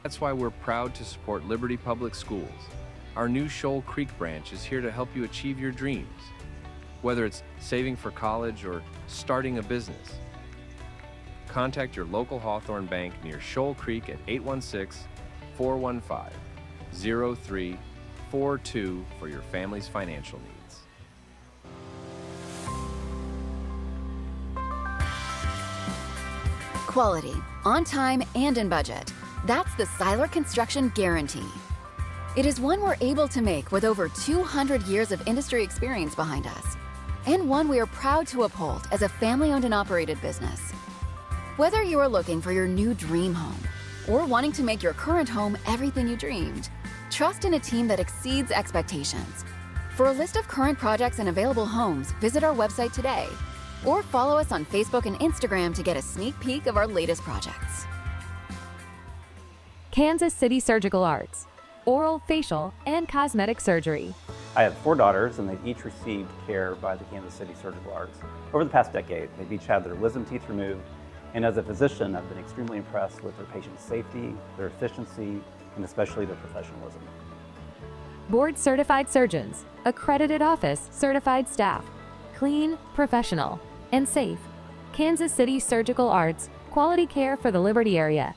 That's why we're proud to support Liberty Public Schools. Our new Shoal Creek branch is here to help you achieve your dreams, whether it's saving for college or starting a business. Contact your local Hawthorne bank near Shoal Creek at 816-415-0342 for your family's financial needs. Quality, on time, and in budget. That's the Seiler Construction Guarantee. It is one we're able to make with over 200 years of industry experience behind us, and one we are proud to uphold as a family-owned and operated business. Whether you are looking for your new dream home or wanting to make your current home everything you dreamed, trust in a team that exceeds expectations. For a list of current projects and available homes, visit our website today, or follow us on Facebook and Instagram to get a sneak peek of our latest projects. Kansas City Surgical Arts, oral, facial, and cosmetic surgery. I have 4 daughters, and they've each received care by the Kansas City Surgical Arts. Over the past decade, they've each had their wisdom teeth removed, and as a physician, I've been extremely impressed with their patient safety, their efficiency, and especially their professionalism. Board certified surgeons, accredited office, certified staff, clean, professional, and safe. Kansas City Surgical Arts, quality care for the Liberty area.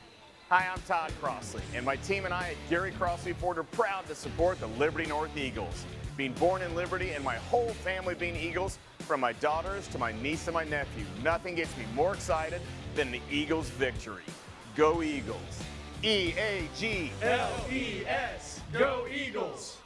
Hi, I'm Todd Crossley, and my team and I at Gary Crossley Ford are proud to support the Liberty North Eagles. Being born in Liberty and my whole family being Eagles, from my daughters to my niece and my nephew, nothing gets me more excited than the Eagles' victory. Go Eagles! E-A-G-L-E-S! Go Eagles!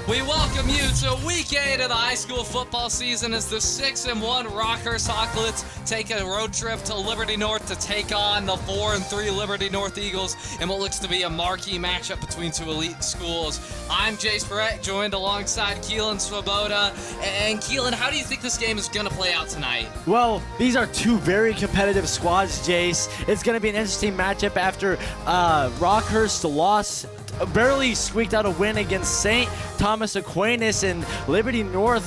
We welcome you to week 8 of the high school football season as the 6-1 Rockhurst Hawklets take a road trip to Liberty North to take on the 4-3 Liberty North Eagles in what looks to be a marquee matchup between 2 elite schools. I'm Jace Barrett, joined alongside Keelan Swoboda. And Keelan, how do you think this game is going to play out tonight? Well, these are 2 very competitive squads, Jace. It's going to be an interesting matchup after Rockhurst lost, barely squeaked out a win against St. Thomas Aquinas, and Liberty North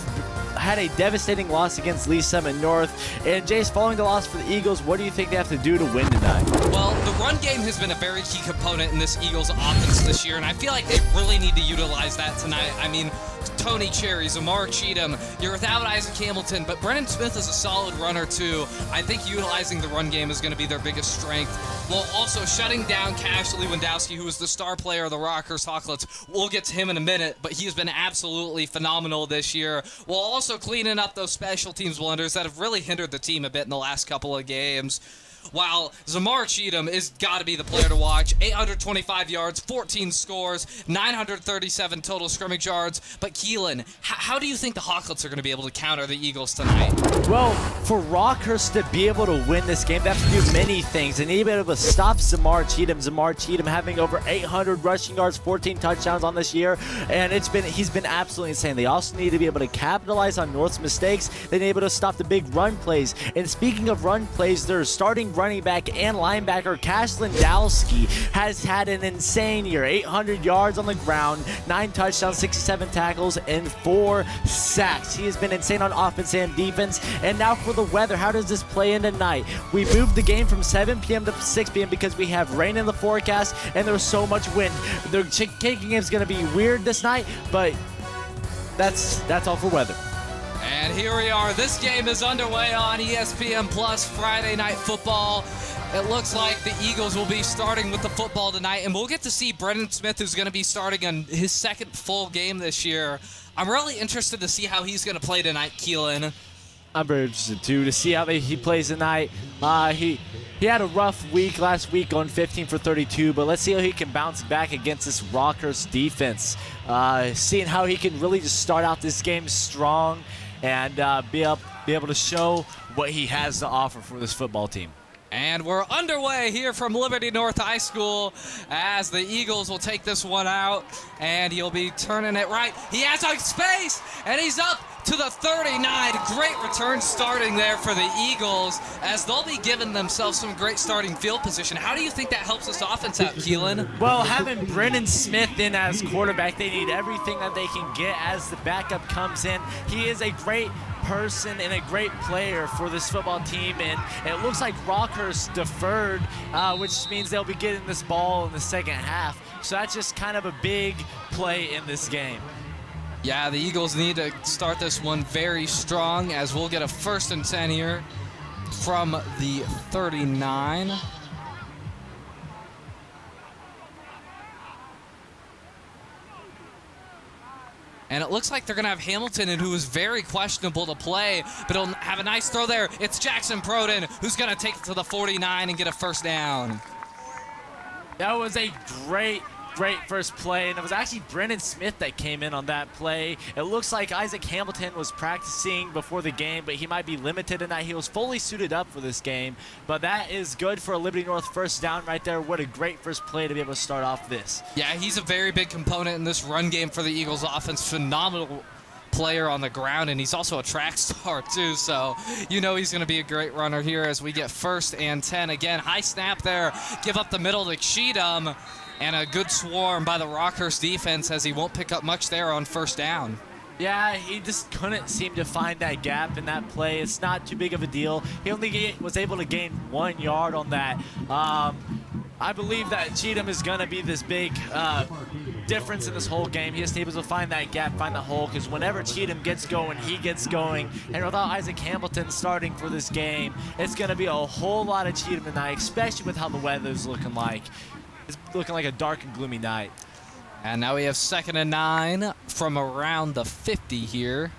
had a devastating loss against Lee Summit North. And Jace, following the loss for the Eagles, what do you think they have to do to win tonight? Well, the run game has been a very key component in this Eagles offense this year, and I feel like they really need to utilize that tonight. I mean, Tony Cherry, Zamar Cheatham, you're without Isaac Hamilton, but Brennan Smith is a solid runner too. I think utilizing the run game is going to be their biggest strength, while also shutting down Cash Lewandowski, who is the star player of the Rockhurst Hawklets. We'll get to him in a minute, but he has been absolutely phenomenal this year, while also cleaning up those special teams blunders that have really hindered the team a bit in the last couple of games. while Zamar Cheatham is got to be the player to watch. 825 yards, 14 scores, 937 total scrimmage yards. But Keelan, how do you think the Hawklets are going to be able to counter the Eagles tonight? Well, for Rockhurst to be able to win this game, they have to do many things. They need to be able to stop Zamar Cheatham. Zamar Cheatham having over 800 rushing yards, 14 touchdowns on this year, and he's been absolutely insane. They also need to be able to capitalize on North's mistakes. They need to be able to stop the big run plays. And speaking of run plays, their starting running back and linebacker, Cash Lindowski, has had an insane year. 800 yards on the ground, 9 touchdowns, 67 tackles, and 4 sacks. He has been insane on offense and defense. And now for the weather, how does this play in tonight? We moved the game from 7 p.m. to 6 p.m. because we have rain in the forecast and there's so much wind. The kicking game is going to be weird this night, but that's all for weather. And here we are. This game is underway on ESPN Plus Friday Night Football. It looks like the Eagles will be starting with the football tonight, and we'll get to see Brendan Smith, who's going to be starting in his second full game this year. I'm really interested to see how he's going to play tonight, Keelan. I'm very interested too to see how he plays tonight. He had a rough week last week, going 15 for 32, but let's see how he can bounce back against this Rockhurst defense. Seeing how he can really just start out this game strong and be able to show what he has to offer for this football team. And we're underway here from Liberty North High School as the Eagles will take this one out, and he'll be turning it right. He has a space, and he's up to the 39. Great return starting there for the Eagles as they'll be giving themselves some great starting field position. How do you think that helps this offense out, Keelan? Well, having Brendan Smith in as quarterback, they need everything that they can get as the backup comes in. He is a great person and a great player for this football team, and it looks like Rockhurst deferred, which means they'll be getting this ball in the second half. So that's just kind of a big play in this game. Yeah, the Eagles need to start this one very strong as we'll get a 1st and 10 here from the 39. And it looks like they're going to have Hamilton, who is very questionable to play, but he'll have a nice throw there. It's Jackson Proden who's going to take it to the 49 and get a 1st down. That was a great first play, and it was actually Brendan Smith that came in on that play. It looks like Isaac Hamilton was practicing before the game, but he might be limited tonight. He was fully suited up for this game, but that is good for a Liberty North 1st down right there. What a great first play to be able to start off this. Yeah, he's a very big component in this run game for the Eagles offense. Phenomenal player on the ground, and he's also a track star too, so you know he's going to be a great runner here as we get 1st and 10. Again, high snap there, give up the middle to Cheatham, and a good swarm by the Rockhurst defense as he won't pick up much there on 1st down. Yeah, he just couldn't seem to find that gap in that play. It's not too big of a deal. He only was able to gain 1 yard on that. I believe that Cheatham is going to be this big difference in this whole game. He just able to find that gap, find the hole, because whenever Cheatham gets going, he gets going. And without Isaac Hamilton starting for this game, it's going to be a whole lot of Cheatham tonight, especially with how the weather's looking like. It's looking like a dark and gloomy night. And now we have 2nd and 9 from around the 50 here.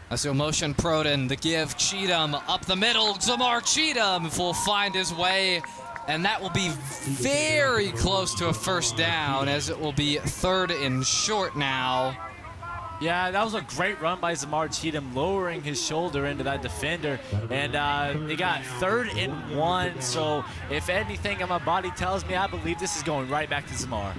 Let's go motion Proden, the give, Cheatham up the middle. Zamar Cheatham will find his way, and that will be very close to a 1st down as it will be 3rd and short now. Yeah, that was a great run by Zamar Cheatham, lowering his shoulder into that defender. And they got 3rd and 1. So if anything my body tells me, I believe this is going right back to Zamar.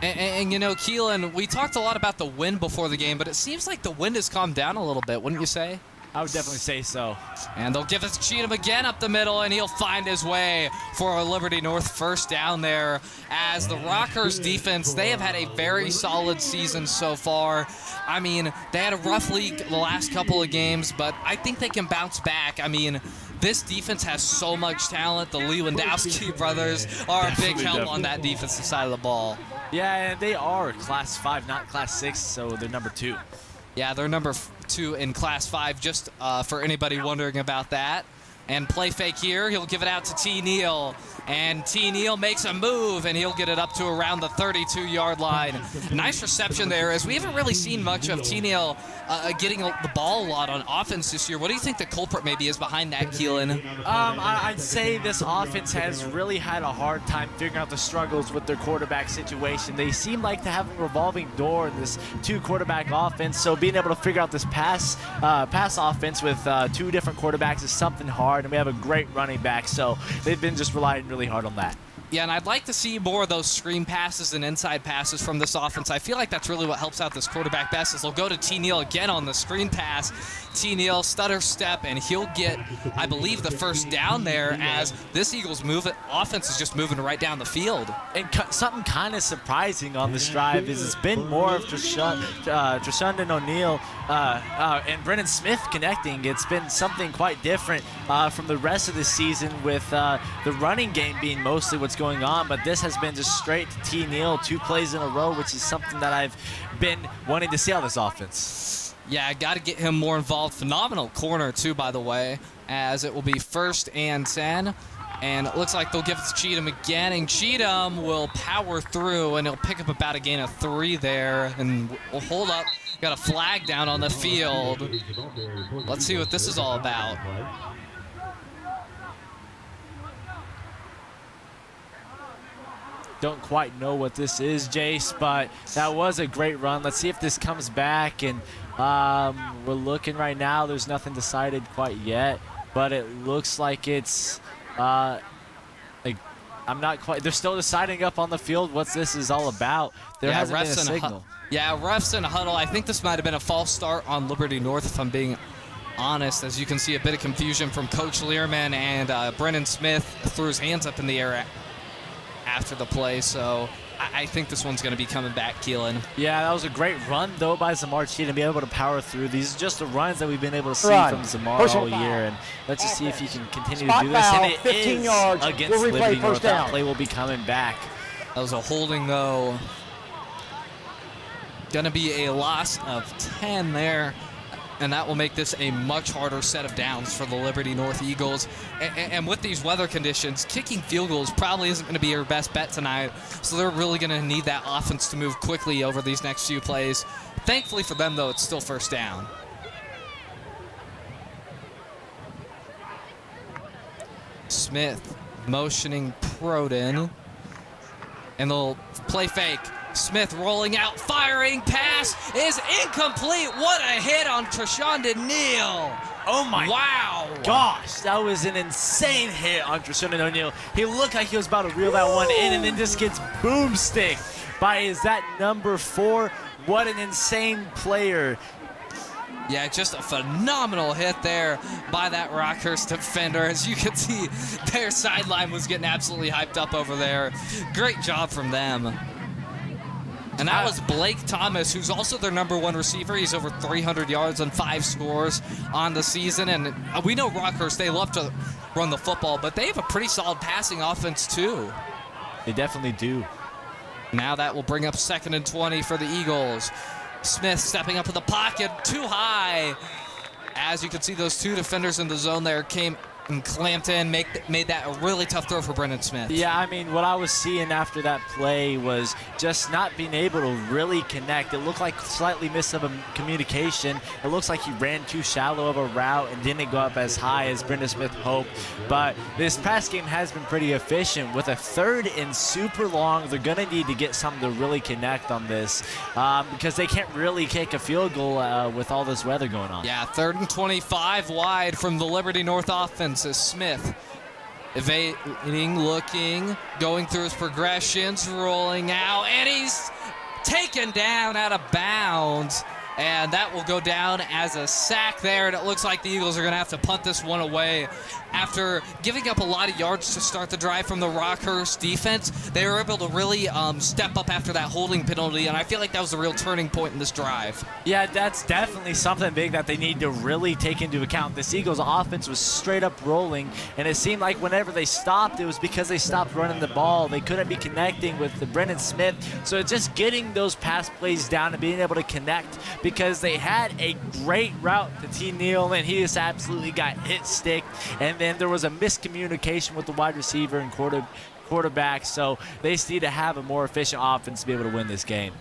And you know, Keelan, we talked a lot about the wind before the game, but it seems like the wind has calmed down a little bit, wouldn't you say? I would definitely say so. And they'll give it to Cheatham again up the middle, and he'll find his way for a Liberty North 1st down there. As the Rockhurst defense, they have had a very solid season so far. I mean, they had a rough league the last couple of games, but I think they can bounce back. I mean, this defense has so much talent. The Lewandowski brothers are a big help on that defensive side of the ball. Yeah, and they are Class 5, not Class 6, so they're number 2. Yeah, they're number 2 in Class 5, just for anybody wondering about that. And play fake here. He'll give it out to T. Neal. And T. Neal makes a move, and he'll get it up to around the 32-yard line. Nice reception there, as we haven't really seen much of T. Neal getting the ball a lot on offense this year. What do you think the culprit maybe is behind that, Keelan? I'd say this offense has really had a hard time figuring out the struggles with their quarterback situation. They seem like to have a revolving door in this two-quarterback offense, so being able to figure out this pass offense with two different quarterbacks is something hard, and we have a great running back, so they've been just relying really hard on that. Yeah, and I'd like to see more of those screen passes and inside passes from this offense. I feel like that's really what helps out this quarterback best, is they'll go to T. Neal again on the screen pass. T. Neal stutter step, and he'll get, I believe, the first down there, as this Eagles offense is just moving right down the field. And something kind of surprising on this drive is it's been more of Treshundon O'Neal and Brennan Smith connecting. It's been something quite different from the rest of the season, with the running game being mostly what's going on, but this has been just straight to T. Neal 2 plays in a row, which is something that I've been wanting to see out of this offense. Yeah, I got to get him more involved. Phenomenal corner, too, by the way, as it will be 1st and 10. And it looks like they'll give it to Cheatham again, and Cheatham will power through, and he'll pick up about a gain of 3 there, and we'll hold up. Got a flag down on the field. Let's see what this is all about. Don't quite know what this is, Jace, but that was a great run. Let's see if this comes back, and we're looking right now. There's nothing decided quite yet, but it looks like it's I'm not quite. They're still deciding up on the field what this is all about. There hasn't been a signal. Yeah, refs in a huddle. I think this might have been a false start on Liberty North, if I'm being honest. As you can see, a bit of confusion from Coach Learman, and Brennan Smith threw his hands up in the air after the play, so I think this one's going to be coming back, Keelan. Yeah, that was a great run, though, by Zamar Cheatham to be able to power through. These are just the runs that we've been able to see from Zamar all year, and let's just see if he can continue to do this. And it 15 is yards. Against Liberty North. That play will be coming back. That was a holding, though. Going to be a loss of 10 there. And that will make this a much harder set of downs for the Liberty North Eagles. And with these weather conditions, kicking field goals probably isn't going to be your best bet tonight. So they're really going to need that offense to move quickly over these next few plays. Thankfully for them, though, it's still 1st down. Smith motioning Proden. And they'll play fake. Smith rolling out, firing, pass is incomplete. What a hit on Treshundon Neal. Oh my wow. Gosh, that was an insane hit on Treshundon O'Neal. He looked like he was about to reel that one in, and then just gets boomsticked by, is that number 4? What an insane player. Yeah, just a phenomenal hit there by that Rockhurst defender. As you can see, their sideline was getting absolutely hyped up over there. Great job from them. And that was Blake Thomas, who's also their number 1 receiver. He's over 300 yards and 5 scores on the season. And we know Rockhurst, they love to run the football, but they have a pretty solid passing offense too. They definitely do. Now that will bring up 2nd and 20 for the Eagles. Smith stepping up in the pocket, too high. As you can see, those 2 defenders in the zone there came and clamped in, made that a really tough throw for Brennan Smith. Yeah, I mean, what I was seeing after that play was just not being able to really connect. It looked like slightly missed of a communication. It looks like he ran too shallow of a route and didn't go up as high as Brennan Smith hoped. But this pass game has been pretty efficient. With a 3rd and super long, they're going to need to get something to really connect on this because they can't really kick a field goal with all this weather going on. Yeah, 3rd and 25 wide from the Liberty North offense. As Smith evading, looking, going through his progressions, rolling out, and he's taken down out of bounds. And that will go down as a sack there, and it looks like the Eagles are going to have to punt this one away. After giving up a lot of yards to start the drive from the Rockhurst defense, they were able to really step up after that holding penalty, and I feel like that was a real turning point in this drive. Yeah, that's definitely something big that they need to really take into account. This Eagles offense was straight up rolling, and it seemed like whenever they stopped, it was because they stopped running the ball. They couldn't be connecting with the Brennan Smith, so it's just getting those pass plays down and being able to connect because they had a great route to T. Neal, and he just absolutely got hit stick. And then there was a miscommunication with the wide receiver and quarterback, so they just need to have a more efficient offense to be able to win this game.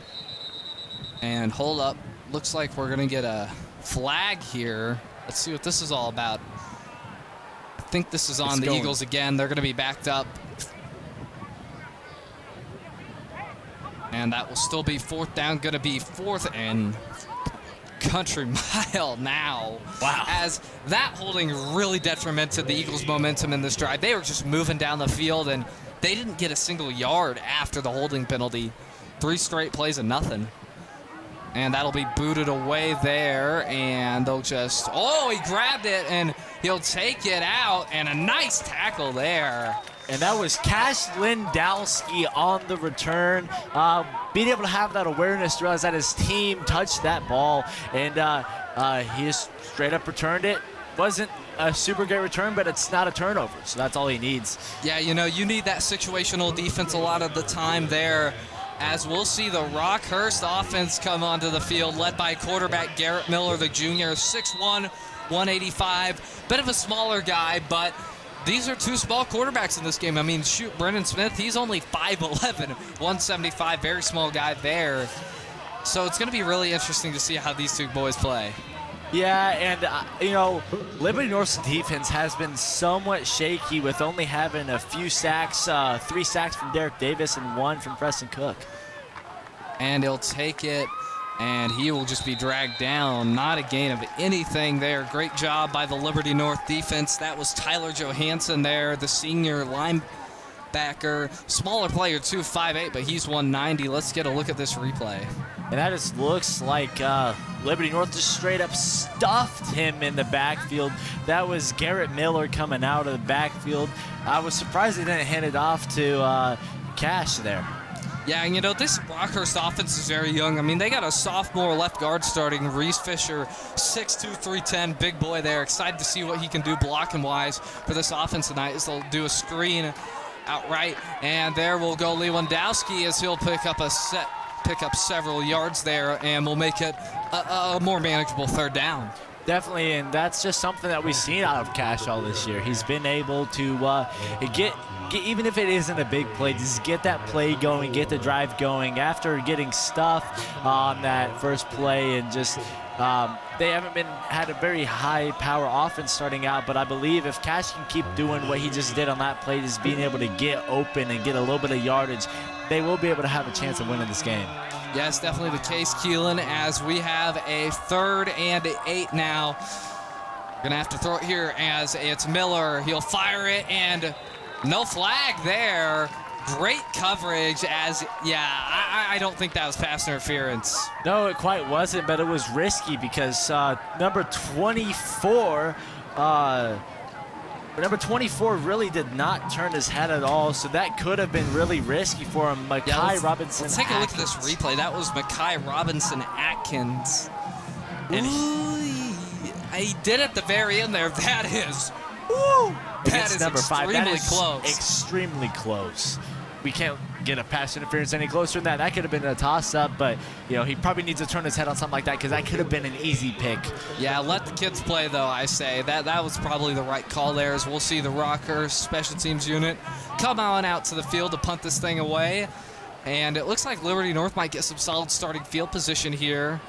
And hold up. Looks like we're going to get a flag here. Let's see what this is all about. I think this is on the Eagles again. They're going to be backed up. And that will still be fourth down. Going to be fourth and country mile now. Wow. As that holding really detrimented the Eagles' momentum in this drive. They were just moving down the field, and they didn't get a single yard after the holding penalty. 3 straight plays of nothing. And that'll be booted away there, and they'll just, oh, he grabbed it, and he'll take it out, and a nice tackle there. And that was Cash Lindowski on the return. Being able to have that awareness to realize that his team touched that ball, and he just straight up returned it. Wasn't a super great return, but it's not a turnover, so that's all he needs. Yeah, you know, you need that situational defense a lot of the time there, as we'll see the Rockhurst offense come onto the field, led by quarterback Garrett Miller, the junior, 6'1", 185. Bit of a smaller guy, but these are 2 small quarterbacks in this game. I mean, shoot, Brendan Smith, he's only 5'11", 175, very small guy there. So it's going to be really interesting to see how these 2 boys play. Yeah, and, you know, Liberty North's defense has been somewhat shaky with only having a few sacks, 3 sacks from Derek Davis and 1 from Preston Cook. And he'll take it, and he will just be dragged down. Not a gain of anything there. Great job by the Liberty North defense. That was Tyler Johansson there, the senior linebacker. Smaller player, too, 5'8", but he's 190. Let's get a look at this replay. And that just looks like Liberty North just straight up stuffed him in the backfield. That was Garrett Miller coming out of the backfield. I was surprised they didn't hand it off to Cash there. Yeah, and you know, this Rockhurst offense is very young. I mean, they got a sophomore left guard starting, Reese Fisher, 6'2", 310, big boy there. Excited to see what he can do blocking-wise for this offense tonight, as they'll do a screen outright. And there will go Lewandowski, as he'll pick up several yards there, and we'll make it a more manageable 3rd down. Definitely, and that's just something that we've seen out of Cash all this year. He's been able to get, even if it isn't a big play, just get that play going, get the drive going. After getting stuffed on that first play, and just they haven't had a very high power offense starting out, but I believe if Cash can keep doing what he just did on that play, just being able to get open and get a little bit of yardage, they will be able to have a chance of winning this game. Yes, definitely the case, Keelan, as we have a 3rd and 8 now. Gonna have to throw it here as it's Miller. He'll fire it, and no flag there. Great coverage, as, yeah, I don't think that was pass interference. No, it quite wasn't, but it was risky because number 24, Number 24 really did not turn his head at all, so that could have been really risky for him. Makai Robinson. Let's take a look at this replay. That was Makai Robinson Atkins. And he did at the very end there. That is, woo! That is number 5. That is close. Extremely close. We can't get a pass interference any closer than that. That could have been a toss-up, but you know, he probably needs to turn his head on something like that, because that could have been an easy pick. Yeah, let the kids play, though, I say. That was probably the right call there, as we'll see the Rockhurst special teams unit come on out to the field to punt this thing away. And it looks like Liberty North might get some solid starting field position here,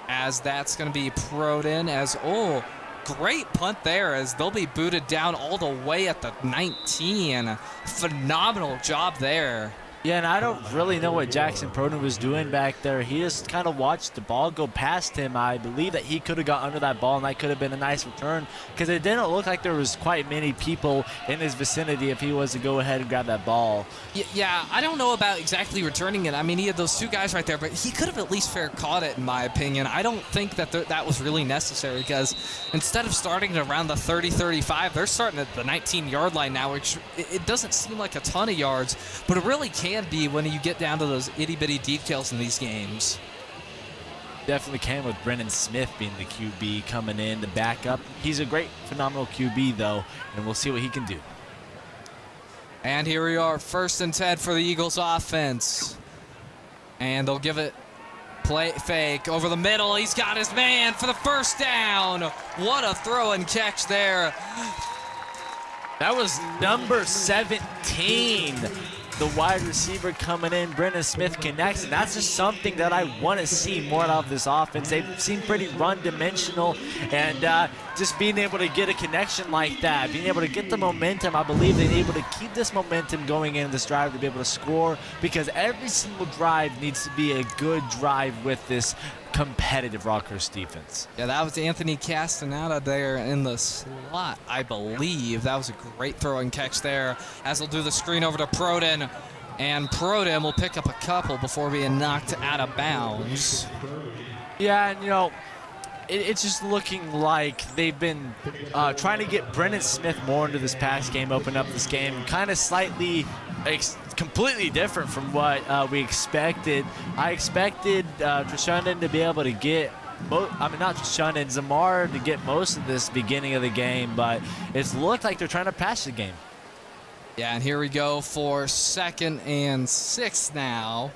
as that's going to be proed in as, oh, great punt there, as they'll be booted down all the way at the 19. Phenomenal job there. Yeah, and I don't really know what Jackson Proden was doing back there. He just kind of watched the ball go past him. I believe that he could have got under that ball, and that could have been a nice return, because it didn't look like there was quite many people in his vicinity if he was to go ahead and grab that ball. Yeah, I don't know about exactly returning it. I mean, he had those 2 guys right there, but he could have at least fair caught it, in my opinion. I don't think that that was really necessary, because instead of starting at around the 30-35, they're starting at the 19-yard line now, which it doesn't seem like a ton of yards, but it really can be when you get down to those itty-bitty details in these games. Definitely can, with Brendan Smith being the QB coming in to back up. He's a great, phenomenal QB, though, and we'll see what he can do. And here we are, 1st and 10 for the Eagles offense. And they'll give it Play fake over the middle. He's got his man for the first down. What a throw and catch there. That was number 17. The wide receiver coming in, Brendan Smith connects, and that's just something that I want to see more out of this offense. They've seemed pretty run-dimensional, and just being able to get a connection like that, being able to get the momentum, I believe they're able to keep this momentum going in this drive to be able to score, because every single drive needs to be a good drive with this competitive Rockhurst defense. Yeah, that was Anthony Castaneda there in the slot, I believe. That was a great throw and catch there as they'll do the screen over to Proden. And Proden will pick up a couple before being knocked out of bounds. Yeah, and you know, it's just looking like they've been trying to get Brendan Smith more into this pass game, open up this game, kind of slightly completely different from what we expected. I expected Trishundin to be able to get, not Trishundin, Zamar to get most of this beginning of the game, but it's looked like they're trying to pass the game. Yeah, and here we go for 2nd and 6 now.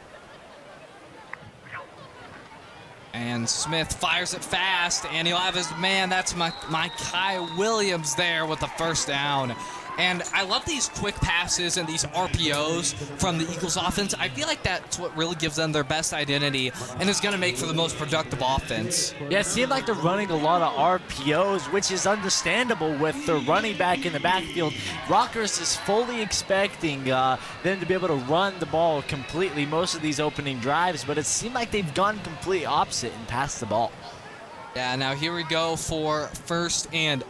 And Smith fires it fast, and he'll have his man. That's my Kai Williams there with the first down. And I love these quick passes and these RPOs from the Eagles offense. I feel like that's what really gives them their best identity and is going to make for the most productive offense. Yeah, it seemed like they're running a lot of RPOs, which is understandable with the running back in the backfield. Rockhurst is fully expecting them to be able to run the ball completely most of these opening drives, but it seemed like they've gone complete opposite and passed the ball. Yeah, now here we go for 1st and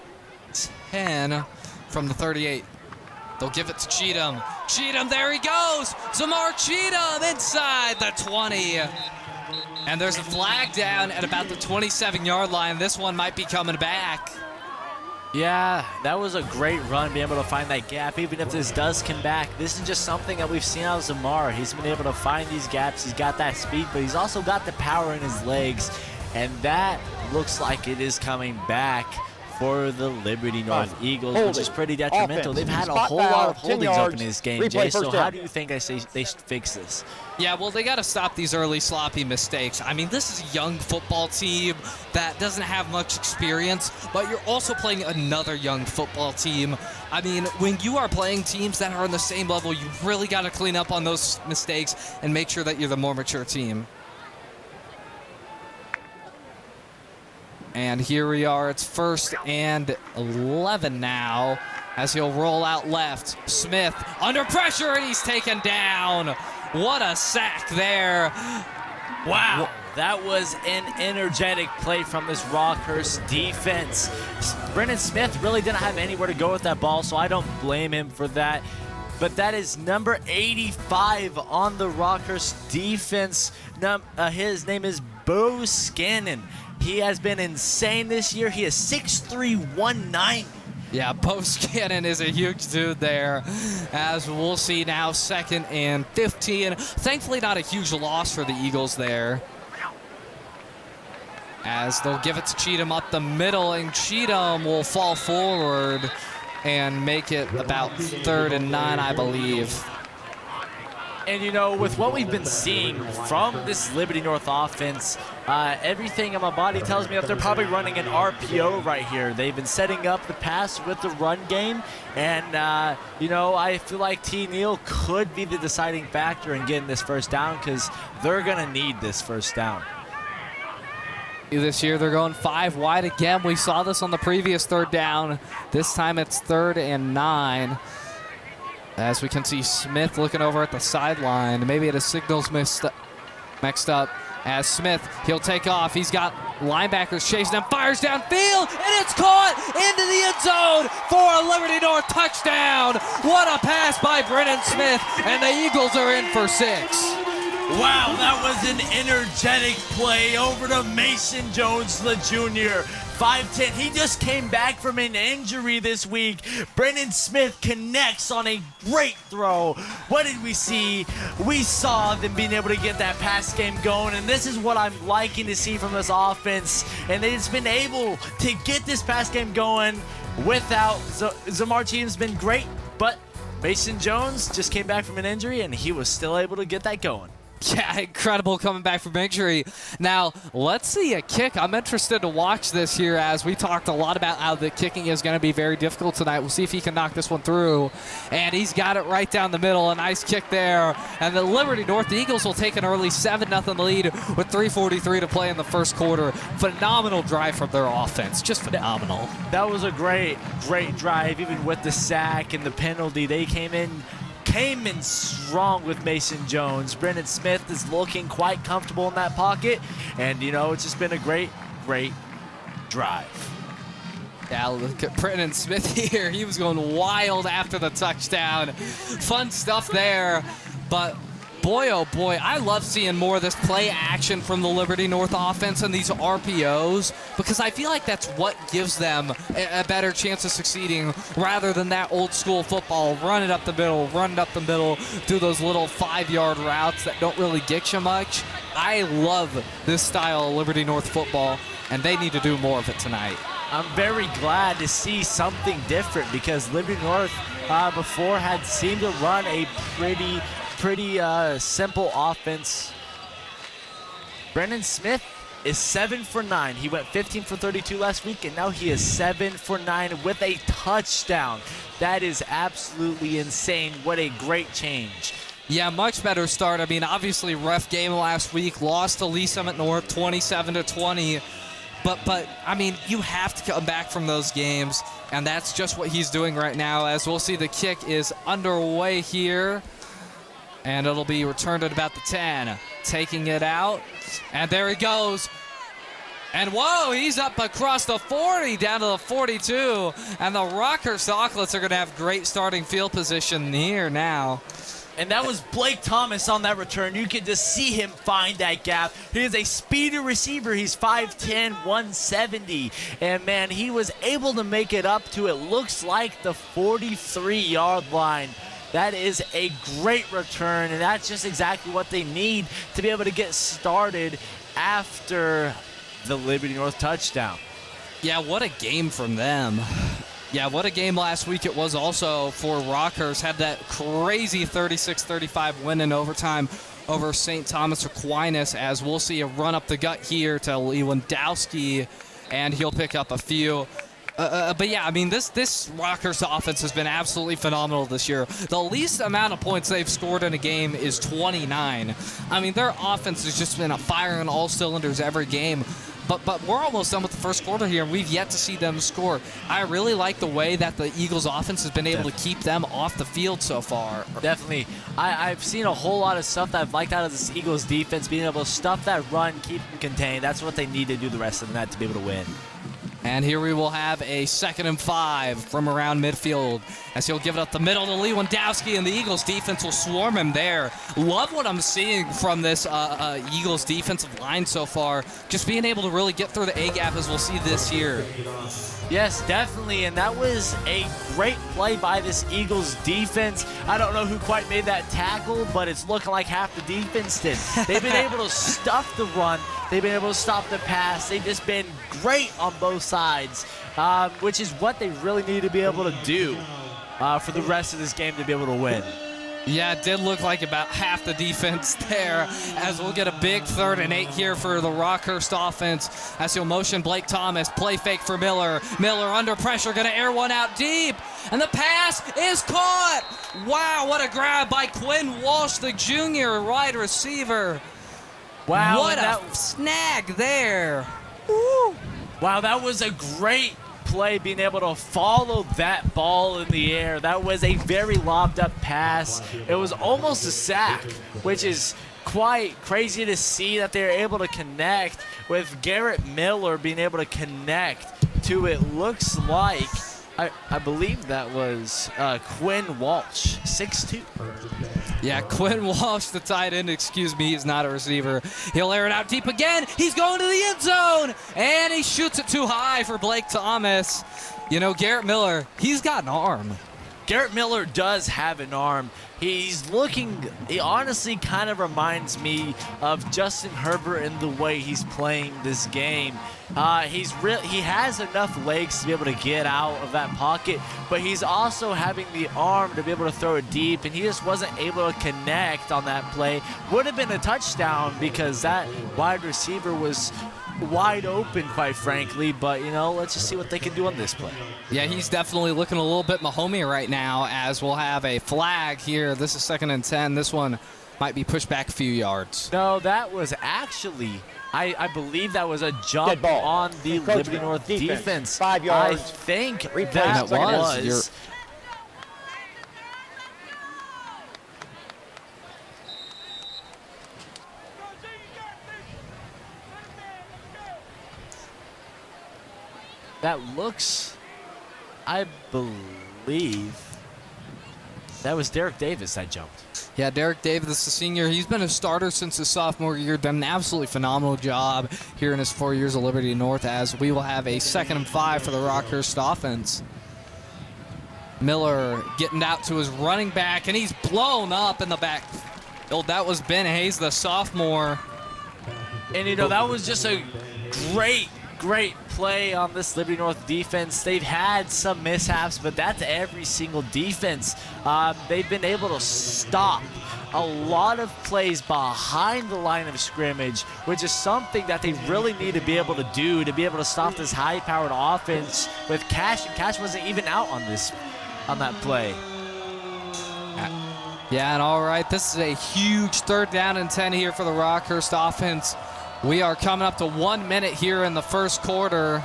10. From the 38. They'll give it to Cheatham. Cheatham, there he goes! Zamar Cheatham inside the 20. And there's a flag down at about the 27-yard line. This one might be coming back. Yeah, that was a great run, being able to find that gap. Even if this does come back, this is just something that we've seen out of Zamar. He's been able to find these gaps. He's got that speed, but he's also got the power in his legs. And that looks like it is coming back for the Liberty North Eagles, which is pretty detrimental. They've had a whole lot of holdings open in this game, Jay, so how do you think they fix this? Yeah, well, they got to stop these early sloppy mistakes. I mean, this is a young football team that doesn't have much experience, but you're also playing another young football team. I mean, when you are playing teams that are on the same level, you really got to clean up on those mistakes and make sure that you're the more mature team. And here we are, it's 1st and 11 now as he'll roll out left. Smith under pressure, and he's taken down. What a sack there. Wow, that was an energetic play from this Rockhurst defense. Brendan Smith really didn't have anywhere to go with that ball, so I don't blame him for that. But that is number 85 on the Rockhurst defense. His name is Bo Scannon. He has been insane this year. He is 6'3", 190. Yeah, Bo Scannon is a huge dude there, as we'll see now 2nd and 15. Thankfully, not a huge loss for the Eagles there, as they'll give it to Cheatham up the middle, and Cheatham will fall forward and make it about 3rd and 9, I believe. And, you know, with what we've been seeing from this Liberty North offense, everything in my body tells me that they're probably running an RPO right here. They've been setting up the pass with the run game. And, you know, I feel like T. Neal could be the deciding factor in getting this first down, because they're going to need this first down. This year they're going 5 wide again. We saw this on the previous 3rd down. This time it's 3rd and 9. As we can see Smith looking over at the sideline. Maybe the signal's mixed up. As Smith, he'll take off. He's got linebackers chasing him. Fires downfield, and it's caught into the end zone for a Liberty North touchdown. What a pass by Brendan Smith, and the Eagles are in for 6. Wow, that was an energetic play over to Mason Jones, the junior. 5'10". He just came back from an injury this week. Brendan Smith connects on a great throw. What did we see? We saw them being able to get that pass game going, and this is what I'm liking to see from this offense. And they've just been able to get this pass game going without Zamar Cheatham's been great, but Mason Jones just came back from an injury, and he was still able to get that going. Yeah, incredible coming back from injury. Now, let's see a kick. I'm interested to watch this here, as we talked a lot about how the kicking is going to be very difficult tonight. We'll see if he can knock this one through. And he's got it right down the middle. A nice kick there. And the Liberty North Eagles will take an early 7-0 lead with 3:43 to play in the first quarter. Phenomenal drive from their offense. Just phenomenal. That was a great drive, even with the sack and the penalty. They came in strong with Mason Jones. Brendan Smith is looking quite comfortable in that pocket, and it's just been a great drive. Yeah, look at Brendan Smith here. He was going wild after the touchdown. Fun stuff there, but boy, oh boy, I love seeing more of this play action from the Liberty North offense and these RPOs, because I feel like that's what gives them a better chance of succeeding, rather than that old school football, run it up the middle, do those little 5-yard routes that don't really get you much. I love this style of Liberty North football, and they need to do more of it tonight. I'm very glad to see something different, because Liberty North before had seemed to run a pretty simple offense. Brendan Smith is 7 for 9. He went 15 for 32 last week, and now he is 7 for 9 with a touchdown. That is absolutely insane. What a great change. Yeah, much better start. I mean, obviously rough game last week. Lost to Lee Summit North 27-20. But I mean, you have to come back from those games, and that's just what he's doing right now. As we'll see, the kick is underway here. And it'll be returned at about the 10. Taking it out. And there he goes. And whoa, he's up across the 40 down to the 42. And the Rockhurst Hawklets are going to have great starting field position here now. And that was Blake Thomas on that return. You could just see him find that gap. He is a speedy receiver. He's 5'10", 170. And, man, he was able to make it up to, it looks like, the 43-yard line. That is a great return, and that's just exactly what they need to be able to get started after the Liberty North touchdown. Yeah, what a game from them. Yeah, what a game last week it was also for Rockhurst. Had that crazy 36-35 win in overtime over St. Thomas Aquinas, as we'll see a run up the gut here to Lewandowski, and he'll pick up a few. But yeah, I mean, this Rockhurst offense has been absolutely phenomenal this year. The least amount of points they've scored in a game is 29. I mean, their offense has just been a fire on all cylinders every game. But we're almost done with the first quarter here, and we've yet to see them score. I really like the way that the Eagles offense has been able to keep them off the field so far. Definitely. I've seen a whole lot of stuff that I've liked out of this Eagles defense, being able to stuff that run, keep them contained. That's what they need to do the rest of the night to be able to win. And here we will have a 2nd and 5 from around midfield, as he'll give it up the middle to Lewandowski, and the Eagles defense will swarm him there. Love what I'm seeing from this Eagles defensive line so far. Just being able to really get through the A-gap, as we'll see this year. Yes, definitely, and that was a great play by this Eagles defense. I don't know who quite made that tackle, but it's looking like half the defense did. They've been able to stuff the run. They've been able to stop the pass. They've just been great on both sides, which is what they really need to be able to do for the rest of this game to be able to win. Yeah, it did look like about half the defense there, as we'll get a big 3rd and 8 here for the Rockhurst offense, as he'll motion Blake Thomas, play fake for Miller. Miller under pressure, going to air one out deep, and the pass is caught. Wow, what a grab by Quinn Walsh, the junior wide receiver. Wow, what a snag there. Woo. Wow, that was a great play, being able to follow that ball in the air. That was a very lobbed up pass. It was almost a sack, which is quite crazy to see that they're able to connect, with Garrett Miller being able to connect to, it looks like, I believe that was Quinn Walsh, 6'2". Yeah, Quinn Walsh, the tight end, excuse me, he's not a receiver. He'll air it out deep again. He's going to the end zone, and he shoots it too high for Blake Thomas. You know, Garrett Miller, he's got an arm. Garrett Miller does have an arm. He honestly kind of reminds me of Justin Herbert in the way he's playing this game. He has enough legs to be able to get out of that pocket, but he's also having the arm to be able to throw it deep, and he just wasn't able to connect on that play. Would have been a touchdown because that wide receiver was wide open, quite frankly, but let's just see what they can do on this play. Yeah, he's definitely looking a little bit Mahomey right now, as we'll have a flag here. This is 2nd and 10. This one might be pushed back a few yards. No, that was actually, I believe that was a jump on the Liberty North defense. 5 yards. I think Replay. that was. You're- That looks, I believe, that was Derek Davis that jumped. Yeah, Derek Davis, the senior, he's been a starter since his sophomore year, done an absolutely phenomenal job here in his 4 years of Liberty North, as we will have a 2nd and 5 for the Rockhurst offense. Miller getting out to his running back, and he's blown up in the back. Oh, that was Ben Hayes, the sophomore. And, that was just a great play on this Liberty North defense. They've had some mishaps, but that's every single defense. They've been able to stop a lot of plays behind the line of scrimmage, which is something that they really need to be able to do to be able to stop this high-powered offense with Cash, and Cash wasn't even out on that play. Yeah, and all right, this is a huge 3rd down and 10 here for the Rockhurst offense. We are coming up to 1 minute here in the first quarter.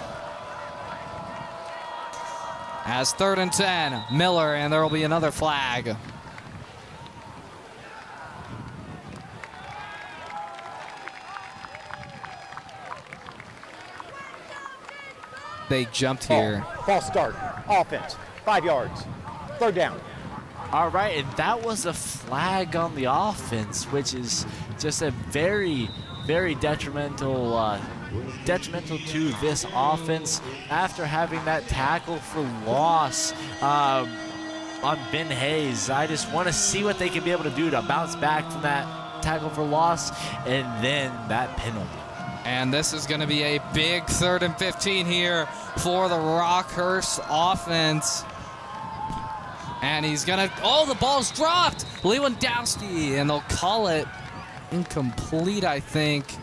As 3rd and 10, Miller, and there will be another flag. They jumped here. False start. Offense. 5 yards. 3rd down. All right, and that was a flag on the offense, which is just a very detrimental to this offense after having that tackle for loss on Ben Hayes. I just want to see what they can be able to do to bounce back from that tackle for loss and then that penalty. And this is going to be a big 3rd and 15 here for the Rockhurst offense. And he's going to, the ball's dropped. Lewandowski, and they'll call it incomplete, I think.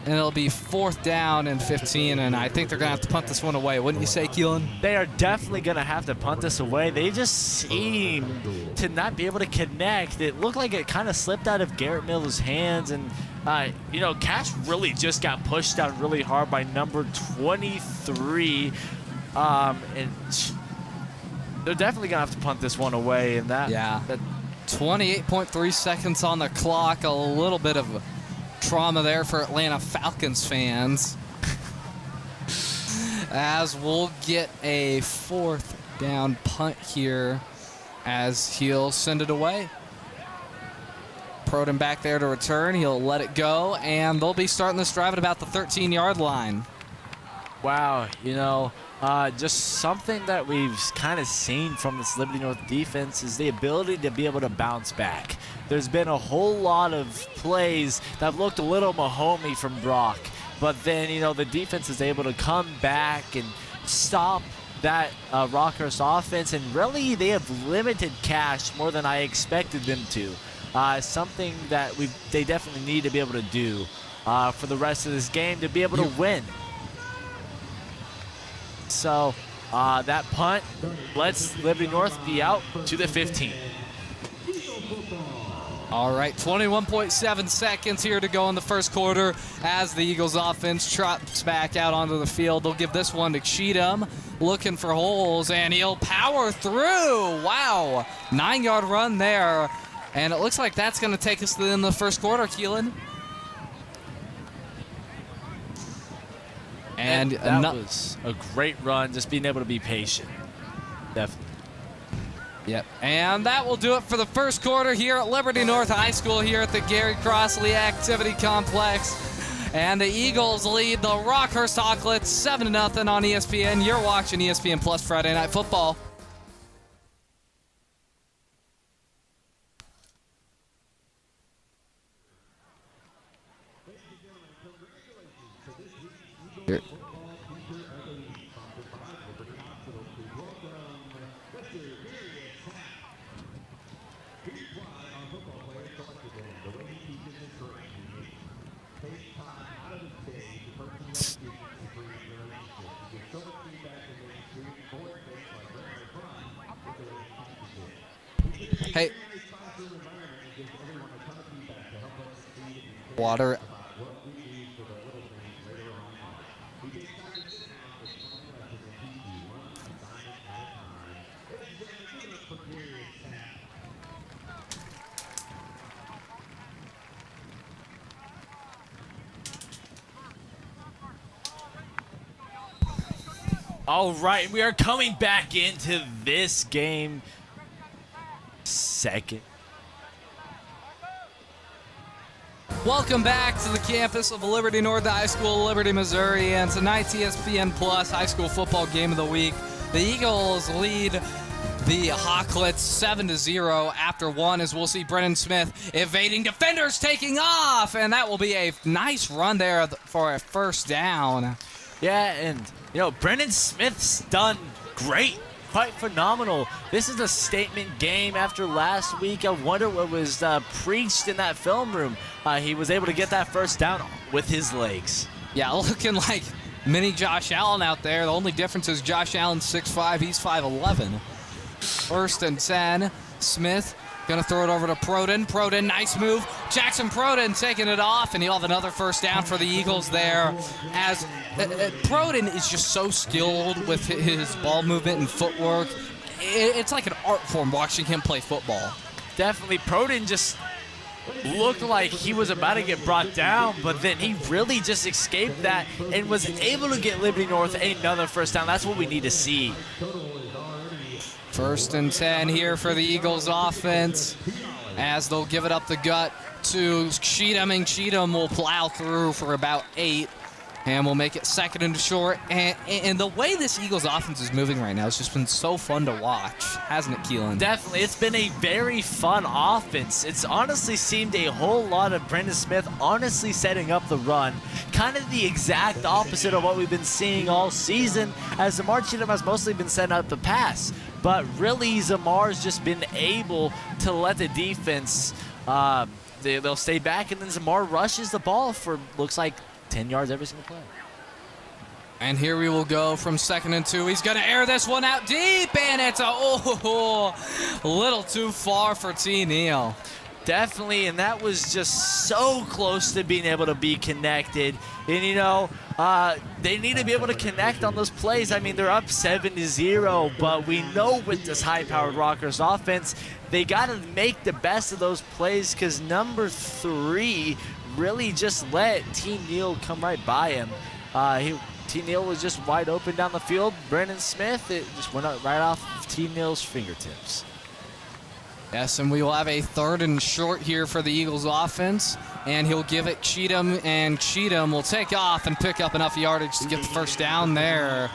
And it'll be 4th down and 15, and I think they're going to have to punt this one away. Wouldn't you say, Keelan? They are definitely going to have to punt this away. They just seem to not be able to connect. It looked like it kind of slipped out of Garrett Miller's hands, and Cash really just got pushed down really hard by number 23, and they're definitely going to have to punt this one away. And that 28.3 seconds on the clock. A little bit of trauma there for Atlanta Falcons fans. As we'll get a 4th down punt here as he'll send it away. Proden back there to return. He'll let it go, and they'll be starting this drive at about the 13-yard line. Wow, just something that we've kind of seen from this Liberty North defense is the ability to be able to bounce back. There's been a whole lot of plays that have looked a little Mahomey from Brock, but then, the defense is able to come back and stop that Rockhurst offense, and really they have limited Cash more than I expected them to. Something that they definitely need to be able to do for the rest of this game to be able to win. So that punt lets Liberty North be out to the 15. All right, 21.7 seconds here to go in the first quarter as the Eagles offense trots back out onto the field. They'll give this one to Cheatham, looking for holes, and he'll power through. Wow, 9-yard run there. And it looks like that's going to take us to the end of the first quarter, Keelan. And that was a great run, just being able to be patient. Definitely. Yep, and that will do it for the first quarter here at Liberty North High School here at the Gary Crossley Activity Complex. And the Eagles lead the Rockhurst Hawklets 7-0 on ESPN. You're watching ESPN Plus Friday Night Football. Hey. Water. All right, we are coming back into this game. Second. Welcome back to the campus of Liberty North High School, Liberty, Missouri, and tonight's ESPN Plus High School Football Game of the Week. The Eagles lead the Hawklets 7-0 after one, as we'll see Brennan Smith evading defenders, taking off, and that will be a nice run there for a first down. Yeah, and, you know, Brennan Smith's done great. Quite phenomenal. This is a statement game after last week. I wonder what was preached in that film room. He was able to get that first down with his legs. Yeah, looking like mini Josh Allen out there. The only difference is Josh Allen's 6'5", he's 5'11". First and 10. Smith gonna throw it over to Proden. Proden, nice move. Jackson Proden taking it off, and he'll have another first down for the Eagles there, as Proden is just so skilled with his ball movement and footwork. It's like an art form watching him play football. Definitely, Proden just looked like he was about to get brought down, but then he really just escaped that and was able to get Liberty North another first down. That's what we need to see. First and 10 here for the Eagles offense, as they'll give it up the gut to Cheatham, and Cheatham will plow through for about 8, and we'll make it second and short. And the way this Eagles offense is moving right now has just been so fun to watch, hasn't it, Keelan? Definitely. It's been a very fun offense. It's honestly seemed a whole lot of Brendan Smith honestly setting up the run. Kind of the exact opposite of what we've been seeing all season, as Zamar Cheatham has mostly been setting up the pass. But really, Zamar's just been able to let the defense, they'll stay back, and then Zamar rushes the ball for, looks like, 10 yards every single play. And here we will go from second and 2. He's going to air this one out deep, and it's a little too far for T. Neal. Definitely, and that was just so close to being able to be connected. And, you know, they need to be able to connect on those plays. I mean, they're up 7-0, but we know with this high-powered Rockhurst offense, they got to make the best of those plays, because number 3 really just let T. Neal come right by him. T. Neal was just wide open down the field. Brendan Smith, it just went right off of T. Neal's fingertips. Yes, and we will have a third and short here for the Eagles offense, and he'll give it Cheatham, and Cheatham will take off and pick up enough yardage to get the first down there.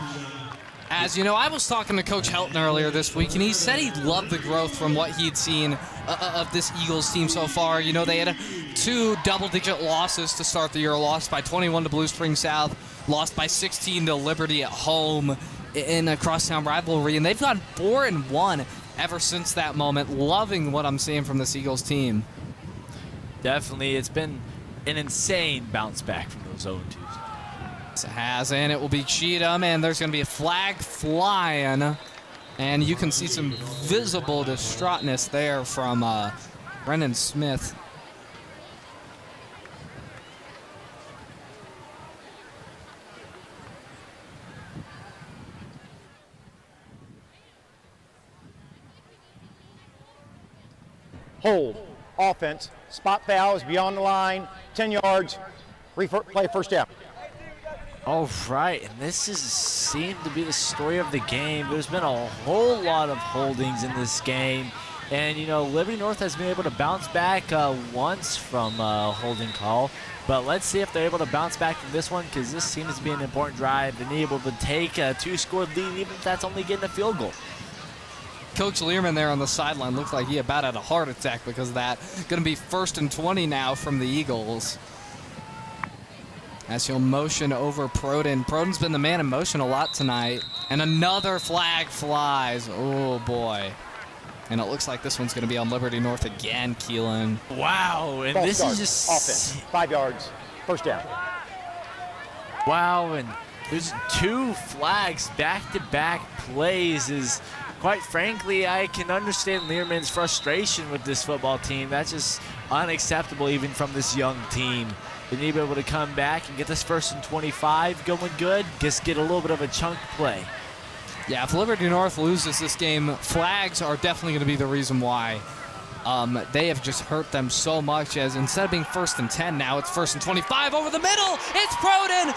As you know, I was talking to Coach Helton earlier this week, and he said he loved the growth from what he'd seen of this Eagles team so far. You know, they had 2 double-digit losses to start the year, lost by 21 to Blue Spring South, lost by 16 to Liberty at home in a crosstown rivalry, and they've gone 4-1 ever since that moment. Loving what I'm seeing from this Eagles team. Definitely, it's been an insane bounce back from those 0-2s. It has, and it will be Cheatham, and there's going to be a flag flying, and you can see some visible distraughtness there from Brendan Smith. Hold, offense, spot foul is beyond the line, 10 yards, play first down. All right, and this seemed to be the story of the game. There's been a whole lot of holdings in this game. And, you know, Liberty North has been able to bounce back once from a holding call. But let's see if they're able to bounce back from this one, because this seems to be an important drive and able to take a 2-score lead, even if that's only getting a field goal. Coach Learman there on the sideline looked like he about had a heart attack because of that. Going to be 1st and 20 now from the Eagles, as he'll motion over Proden. Proden's been the man in motion a lot tonight. And another flag flies. Oh, boy. And it looks like this one's going to be on Liberty North again, Keelan. Wow, and this is just... Offense, 5 yards, first down. Wow, and there's 2 flags, back-to-back plays. Is quite frankly, I can understand Learman's frustration with this football team. That's just unacceptable even from this young team. They need to be able to come back and get this 1st and 25 going good, just get a little bit of a chunk play. Yeah, if Liberty North loses this game, flags are definitely going to be the reason why. They have just hurt them so much, as instead of being 1st and 10 now, it's 1st and 25 over the middle. It's Proden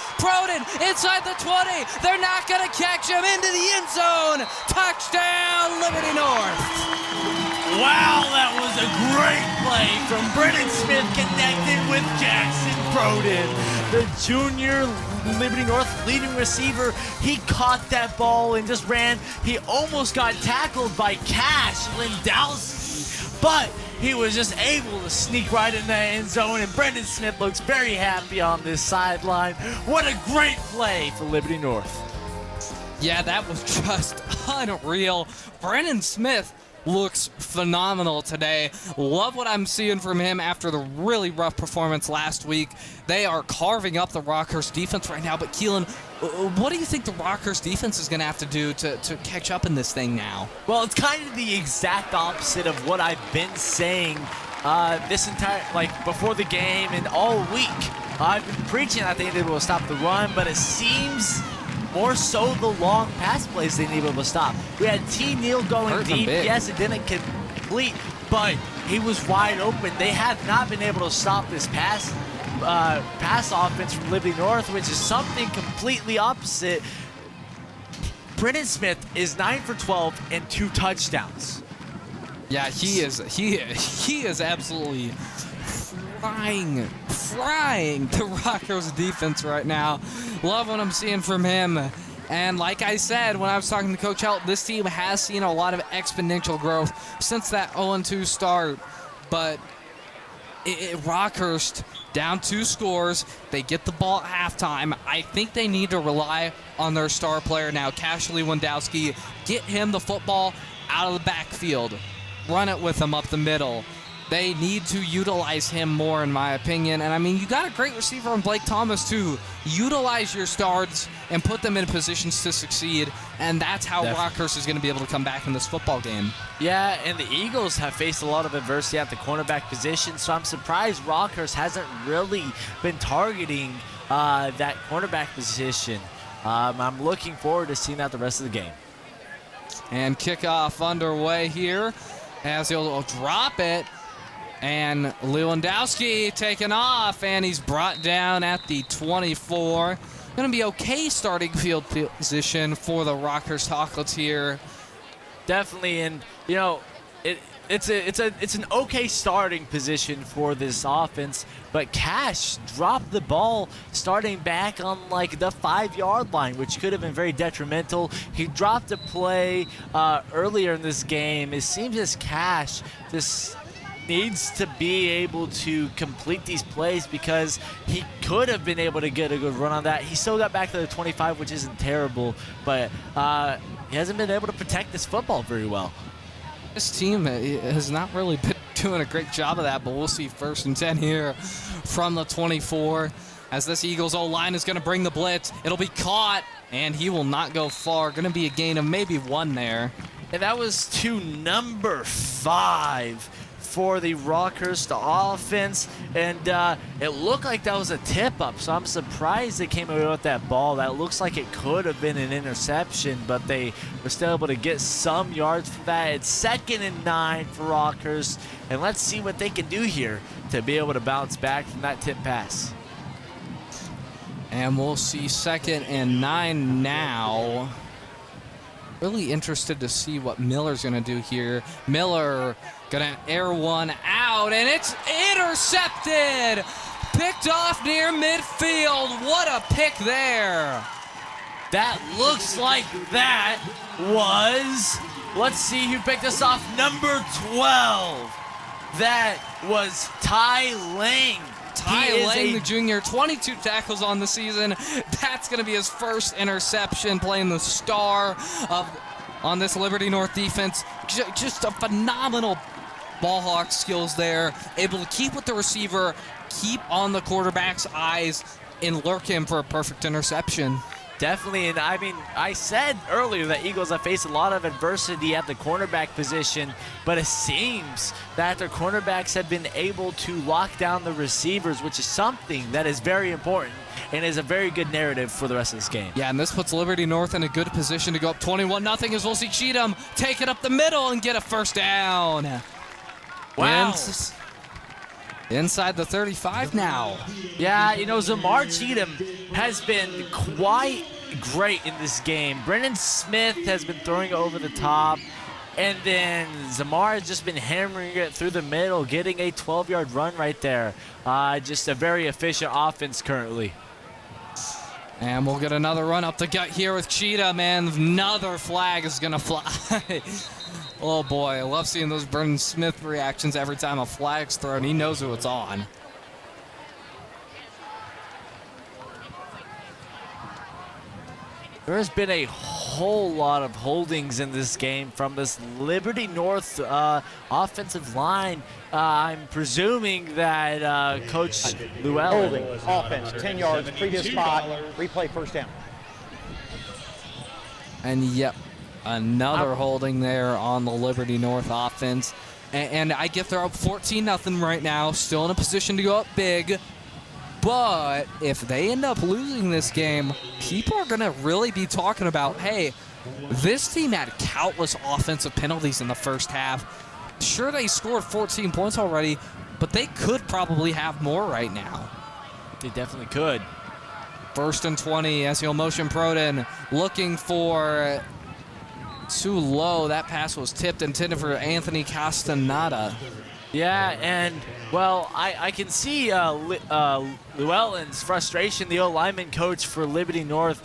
inside the 20. They're not going to catch him into the end zone. Touchdown, Liberty North. Wow, that was a great play from Brennan Smith, connected with Jackson Proden, the junior Liberty North leading receiver. He caught that ball and just ran. He almost got tackled by Cash Lindowski, but he was just able to sneak right in the end zone, and Brendan Smith looks very happy on this sideline. What a great play for Liberty North. Yeah, that was just unreal. Brennan Smith looks phenomenal today. Love what I'm seeing from him after the really rough performance last week. They are carving up the Rockhurst defense right now. But Keelan, what do you think the Rockhurst defense is going to have to do to catch up in this thing now? Well, it's kind of the exact opposite of what I've been saying this entire, before the game and all week. I've been preaching I think they will stop the run, but it seems more so the long pass plays they need to stop. We had T. Neal going deep. Yes, it didn't complete, but he was wide open. They have not been able to stop this pass offense from Liberty North, which is something completely opposite. Brennan Smith is 9 for 12 and 2 touchdowns. Yeah, he is absolutely frying the Rockhurst defense right now. Love what I'm seeing from him. And like I said when I was talking to Coach Helt, this team has seen a lot of exponential growth since that 0-2 start. But Rockhurst down 2 scores. They get the ball at halftime. I think they need to rely on their star player now, Cash Lewandowski. Get him the football out of the backfield. Run it with him up the middle. They need to utilize him more, in my opinion. And, I mean, you got a great receiver in Blake Thomas, too. Utilize your stars and put them in positions to succeed, and that's how Rockhurst is going to be able to come back in this football game. Yeah, and the Eagles have faced a lot of adversity at the cornerback position, so I'm surprised Rockhurst hasn't really been targeting that cornerback position. I'm looking forward to seeing that the rest of the game. And kickoff underway here as he'll drop it. And Lewandowski taken off, and he's brought down at the 24. Going to be okay starting field position for the Rockhurst Hawklets here. Definitely, and you know, it's an okay starting position for this offense, but Cash dropped the ball starting back on the 5-yard line, which could have been very detrimental. He dropped a play earlier in this game. It seems as Cash just needs to be able to complete these plays because he could have been able to get a good run on that. He still got back to the 25, which isn't terrible, but he hasn't been able to protect this football very well. This team has not really been doing a great job of that, but we'll see 1st and 10 here from the 24 as this Eagles O-line is going to bring the blitz. It'll be caught, and he will not go far. Going to be a gain of maybe 1 there. And that was to number 5 for the Rockhurst offense, and it looked like that was a tip-up, so I'm surprised they came away with that ball. That looks like it could have been an interception, but they were still able to get some yards for that. It's 2nd and 9 for Rockhurst, and let's see what they can do here to be able to bounce back from that tip pass. And we'll see 2nd and 9 now. Really interested to see what Miller's going to do here. Miller going to air one out, and it's intercepted. Picked off near midfield. What a pick there. That looks like that was, let's see who picked us off, number 12. That was Ty Lang. Ty Lang, the junior, 22 tackles on the season. That's going to be his first interception, playing the star on this Liberty North defense. Just a phenomenal ball hawk skills there. Able to keep with the receiver, keep on the quarterback's eyes, and lurk him for a perfect interception. Definitely, and I mean, I said earlier that Eagles have faced a lot of adversity at the cornerback position, but it seems that their cornerbacks have been able to lock down the receivers, which is something that is very important and is a very good narrative for the rest of this game. Yeah, and this puts Liberty North in a good position to go up 21-0 as we'll see Cheatham take it up the middle and get a first down. Wow. Inside the 35 now. Yeah, you know, Zamar Cheatham has been quite great in this game. Brennan Smith has been throwing over the top, and then Zamar has just been hammering it through the middle, getting a 12-yard run right there. Just a very efficient offense currently. And we'll get another run up the gut here with Cheetah, man. Another flag is going to fly. Oh, boy. I love seeing those Brennan Smith reactions every time a flag's thrown. He knows who it's on. There has been a whole lot of holdings in this game from this Liberty North offensive line. I'm presuming that Coach Llewellyn. Holding, offense, 10 yards, previous spot, replay first down. And, yep, another holding there on the Liberty North offense. And I get they're up 14-0 right now, still in a position to go up big. But if they end up losing this game, people are going to really be talking about, hey, this team had countless offensive penalties in the first half. Sure, they scored 14 points already, but they could probably have more right now. They definitely could. 1st and 20 as he'll motion Proden, looking for too low. That pass was tipped, intended for Anthony Castaneda. Yeah, and, well, I can see Llewellyn's frustration, the old lineman coach for Liberty North,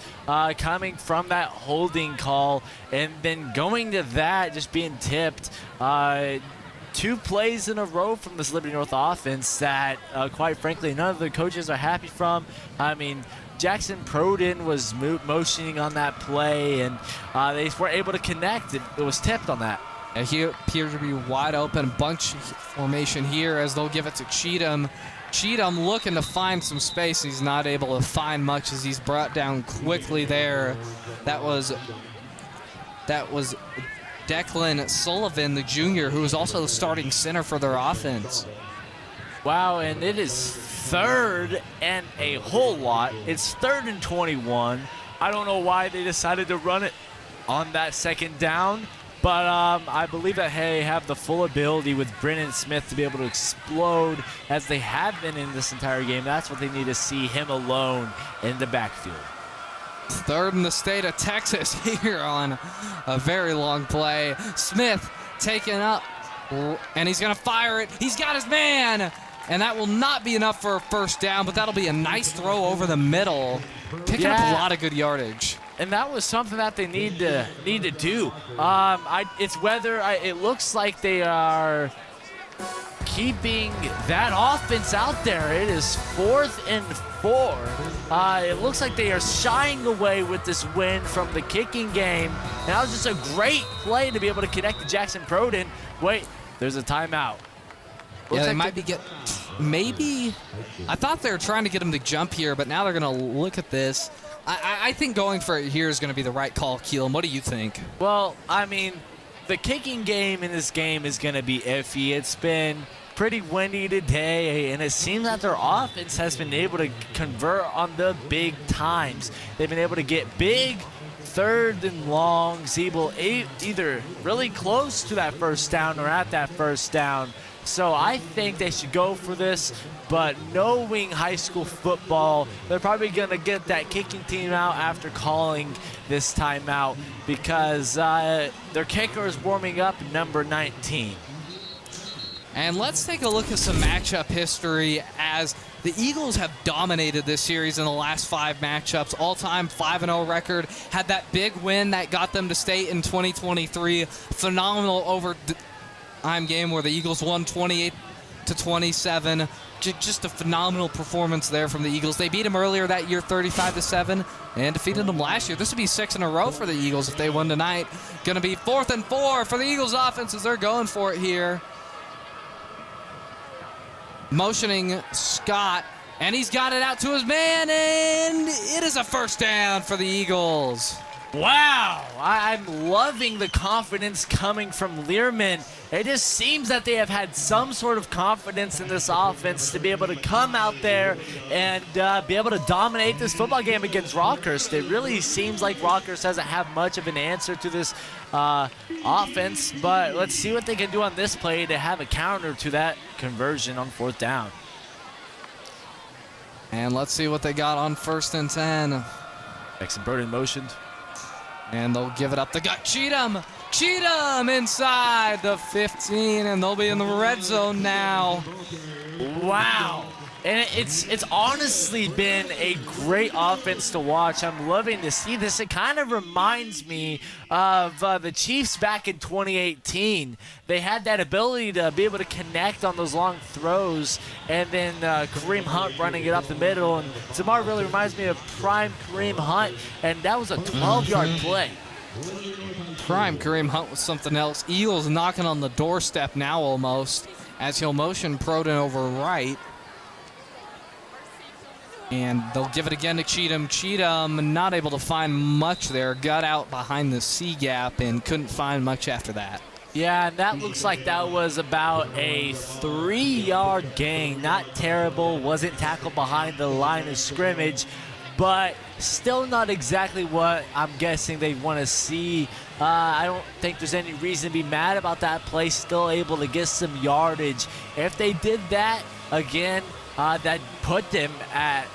coming from that holding call and then going to that, just being tipped. 2 plays in a row from this Liberty North offense that, quite frankly, none of the coaches are happy from. I mean, Jackson Proden was motioning on that play, and they weren't able to connect. It was tipped on that. He appears to be wide open, bunch formation here as they'll give it to Cheatham. Cheatham looking to find some space. He's not able to find much as he's brought down quickly there. That was Declan Sullivan, the junior, who is also the starting center for their offense. Wow, and it is 3rd and a whole lot. It's 3rd and 21. I don't know why they decided to run it on that 2nd down. But I believe that they have the full ability with Brennan Smith to be able to explode as they have been in this entire game. That's what they need to see, him alone in the backfield. 3rd in the state of Texas here on a very long play. Smith taking up, and he's going to fire it. He's got his man, and that will not be enough for a first down, but that'll be a nice throw over the middle, picking up a lot of good yardage. And that was something that they need to do. It's whether it looks like they are keeping that offense out there. It is 4th and 4. It looks like they are shying away with this win from the kicking game. And that was just a great play to be able to connect to Jackson Proden. Wait, there's a timeout. Yeah, they might be maybe. I thought they were trying to get him to jump here, but now they're going to look at this. I think going for it here is going to be the right call, Keelan. What do you think? Well, I mean, the kicking game in this game is going to be iffy. It's been pretty windy today, and it seems that their offense has been able to convert on the big times. They've been able to get big 3rd and long, Zeeble either really close to that first down or at that first down. So I think they should go for this, but knowing high school football, they're probably going to get that kicking team out after calling this timeout because their kicker is warming up, number 19. And let's take a look at some matchup history as the Eagles have dominated this series in the last 5 matchups. All-time 5-0 record. Had that big win that got them to state in 2023. Phenomenal overtime game where the Eagles won 28-27. Just a phenomenal performance there from the Eagles. They beat them earlier that year 35-7 and defeated them last year. This would be 6 in a row for the Eagles if they win tonight. Going to be 4th and 4 for the Eagles offense as they're going for it here. Motioning Scott And he's got it out to his man, and it is a first down for the Eagles. Wow, I'm loving the confidence coming from Learman. It just seems that they have had some sort of confidence in this offense to be able to come out there and be able to dominate this football game against Rockhurst. It really seems like Rockhurst doesn't have much of an answer to this offense, but let's see what they can do on this play to have a counter to that conversion on 4th down. And let's see what they got on 1st and 10. Jackson Burden motioned. And they'll give it up to gut. Cheatham inside the 15, and they'll be in the red zone now. Wow. And it's honestly been a great offense to watch. I'm loving to see this. It kind of reminds me of the Chiefs back in 2018. They had that ability to be able to connect on those long throws, and then Kareem Hunt running it up the middle. And Zamar really reminds me of prime Kareem Hunt, and that was a 12-yard play. Prime Kareem Hunt was something else. Eagles knocking on the doorstep now almost, as he'll motion Proden over right. And they'll give it again to Cheatham. Cheatham not able to find much there. Got out behind the C gap and couldn't find much after that. Yeah, and that looks like that was about a 3-yard gain. Not terrible. Wasn't tackled behind the line of scrimmage, but still not exactly what I'm guessing they want to see. I don't think there's any reason to be mad about that play. Still able to get some yardage. If they did that again, that put them at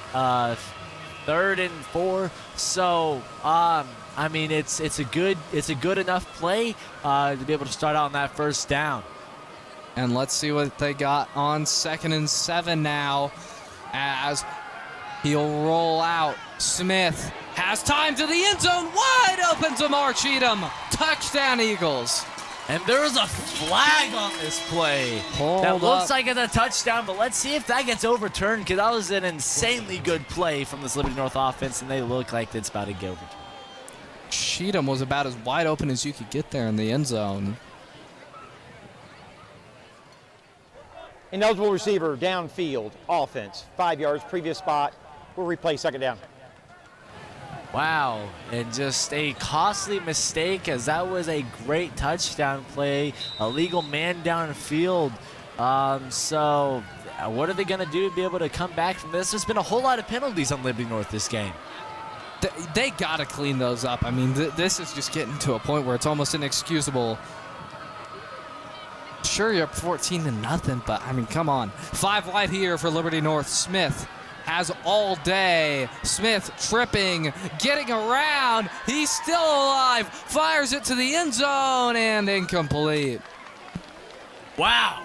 3rd and 4. So, I mean, it's a good enough play to be able to start out on that 1st down. And let's see what they got on 2nd and 7 now, as he'll roll out. Smith has time to the end zone. Wide open to Zamar Cheatham. Touchdown, Eagles. And there's a flag on this play. That looks like it's a touchdown, but let's see if that gets overturned, because that was an insanely good play from this Liberty North offense, and they look like it's about to get overturned. Cheatham was about as wide open as you could get there in the end zone. Ineligible receiver, downfield, offense, 5 yards, previous spot. We'll replay 2nd down. Wow, and just a costly mistake, as that was a great touchdown play. A legal man downfield. So what are they going to do to be able to come back from this? There's been a whole lot of penalties on Liberty North this game. They got to clean those up. I mean, this is just getting to a point where it's almost inexcusable. Sure, you're up 14-0, but I mean, come on. 5 wide here for Liberty North. Smith has all day. Smith tripping, getting around. He's still alive. Fires it to the end zone and incomplete. Wow.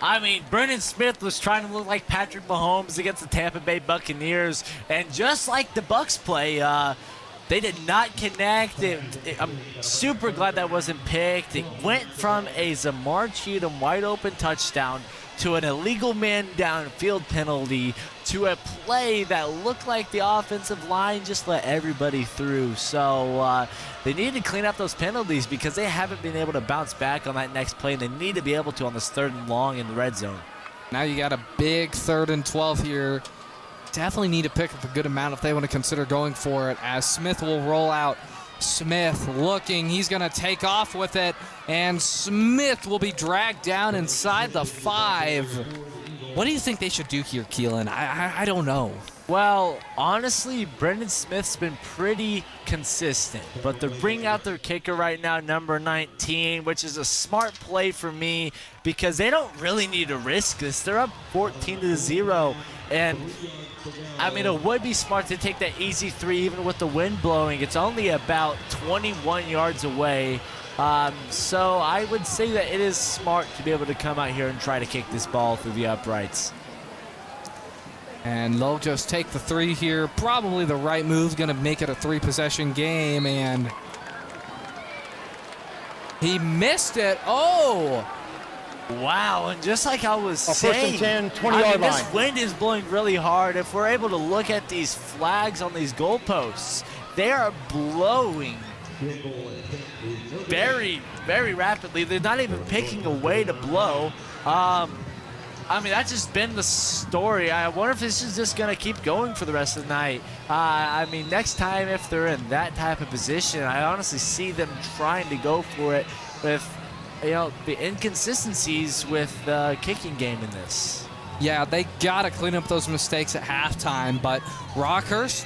I mean, Brennan Smith was trying to look like Patrick Mahomes against the Tampa Bay Buccaneers. And just like the Bucs play, they did not connect. I'm super glad that wasn't picked. It went from a Zamar Cheatham wide open touchdown to an illegal man downfield penalty to a play that looked like the offensive line just let everybody through. So they need to clean up those penalties, because they haven't been able to bounce back on that next play, and they need to be able to on this 3rd and long in the red zone. Now you got a big 3rd and 12 here. Definitely need to pick up a good amount if they want to consider going for it, as Smith will roll out. Smith looking, he's going to take off with it, and Smith will be dragged down inside the 5. What do you think they should do here, Keelan? I don't know. Well, honestly, Brendan Smith's been pretty consistent, but they're bringing out their kicker right now, number 19, which is a smart play for me, because they don't really need to risk this. They're up 14-0, and I mean, it would be smart to take that easy 3 even with the wind blowing. It's only about 21 yards away. So I would say that it is smart to be able to come out here and try to kick this ball through the uprights. And they'll just take the 3 here. Probably the right move, going to make it a 3-possession game, and he missed it. Oh! Wow, and just like I was saying, 1st and 10, 20-yard line. This wind is blowing really hard. If we're able to look at these flags on these goalposts, they are blowing very, very rapidly. They're not even picking a way to blow. I mean, that's just been the story. I wonder if this is just going to keep going for the rest of the night. I mean, next time if they're in that type of position, I honestly see them trying to go for it with, the inconsistencies with the kicking game in this. Yeah, they got to clean up those mistakes at halftime, but Rockhurst,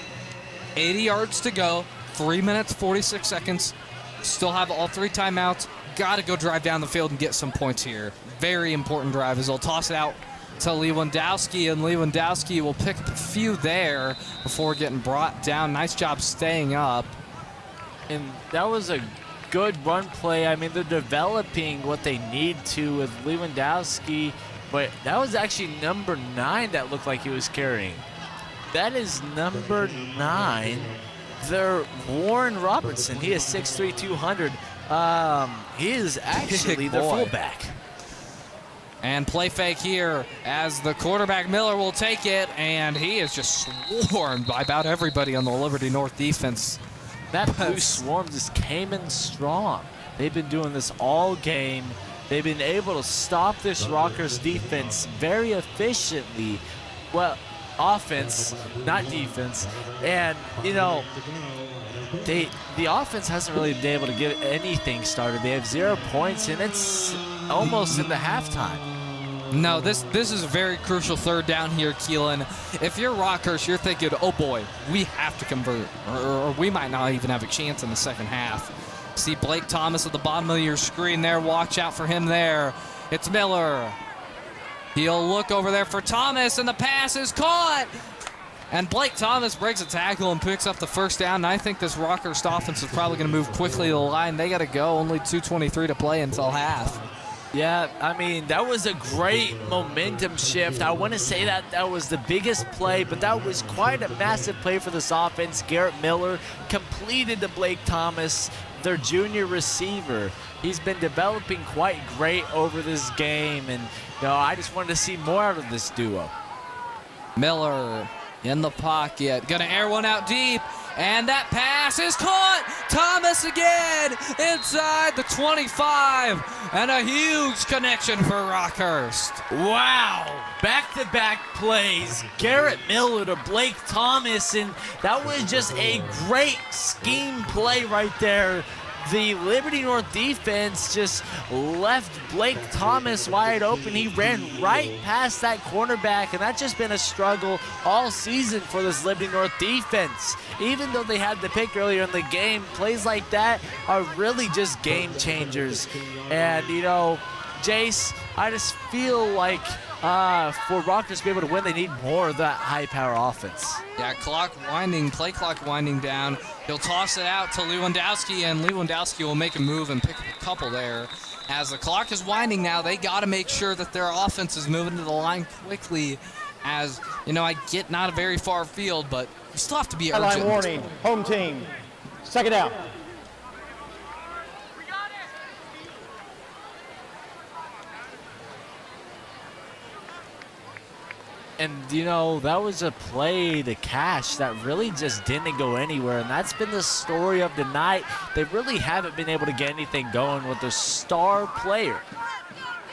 80 yards to go, 3 minutes, 46 seconds, still have all 3 timeouts. Got to go drive down the field and get some points here. Very important drive as they'll toss it out to Lewandowski, and Lewandowski will pick up a few there before getting brought down. Nice job staying up. And that was a good run play. I mean, they're developing what they need to with Lewandowski, but that was actually number 9 that looked like he was carrying. That is number 9. They're Warren Robertson. He is 6'3", 200. He is actually their fullback. And play fake here as the quarterback Miller will take it, and he is just swarmed by about everybody on the Liberty North defense. That blue swarm just came in strong. They've been doing this all game. They've been able to stop this Rockhurst defense very efficiently. Well, offense, not defense. And, the offense hasn't really been able to get anything started. They have 0 points, and it's almost in the halftime. No, this is a very crucial 3rd down here, Keelan. If you're Rockhurst, you're thinking, oh boy, we have to convert, or we might not even have a chance in the second half. See Blake Thomas at the bottom of your screen there. Watch out for him there. It's Miller. He'll look over there for Thomas, and the pass is caught. And Blake Thomas breaks a tackle and picks up the 1st down. And I think this Rockhurst offense is probably going to move quickly to the line. They got to go. Only 2:23 to play until half. Yeah, I mean, that was a great momentum shift. I want to say that was the biggest play, but that was quite a massive play for this offense. Garrett Miller completed to Blake Thomas, their junior receiver. He's been developing quite great over this game, and I just wanted to see more out of this duo. Miller in the pocket, gonna air one out deep, and that pass is caught. Thomas again inside the 25, and a huge connection for Rockhurst. Wow, back-to-back plays. Garrett Miller to Blake Thomas, and that was just a great scheme play right there. The Liberty North defense just left Blake Thomas wide open. He ran right past that cornerback, and that's just been a struggle all season for this Liberty North defense. Even though they had the pick earlier in the game, plays like that are really just game changers. And, Jace, I just feel like for Rockhurst to be able to win, they need more of that high-power offense. Yeah, play clock winding down. He'll toss it out to Lewandowski, and Lewandowski will make a move and pick up a couple there. As the clock is winding now, they got to make sure that their offense is moving to the line quickly. As, I get not a very far field, but you still have to be urgent. Line warning, home team, 2nd down. And, that was a play to Cash that really just didn't go anywhere. And that's been the story of the night. They really haven't been able to get anything going with their star player.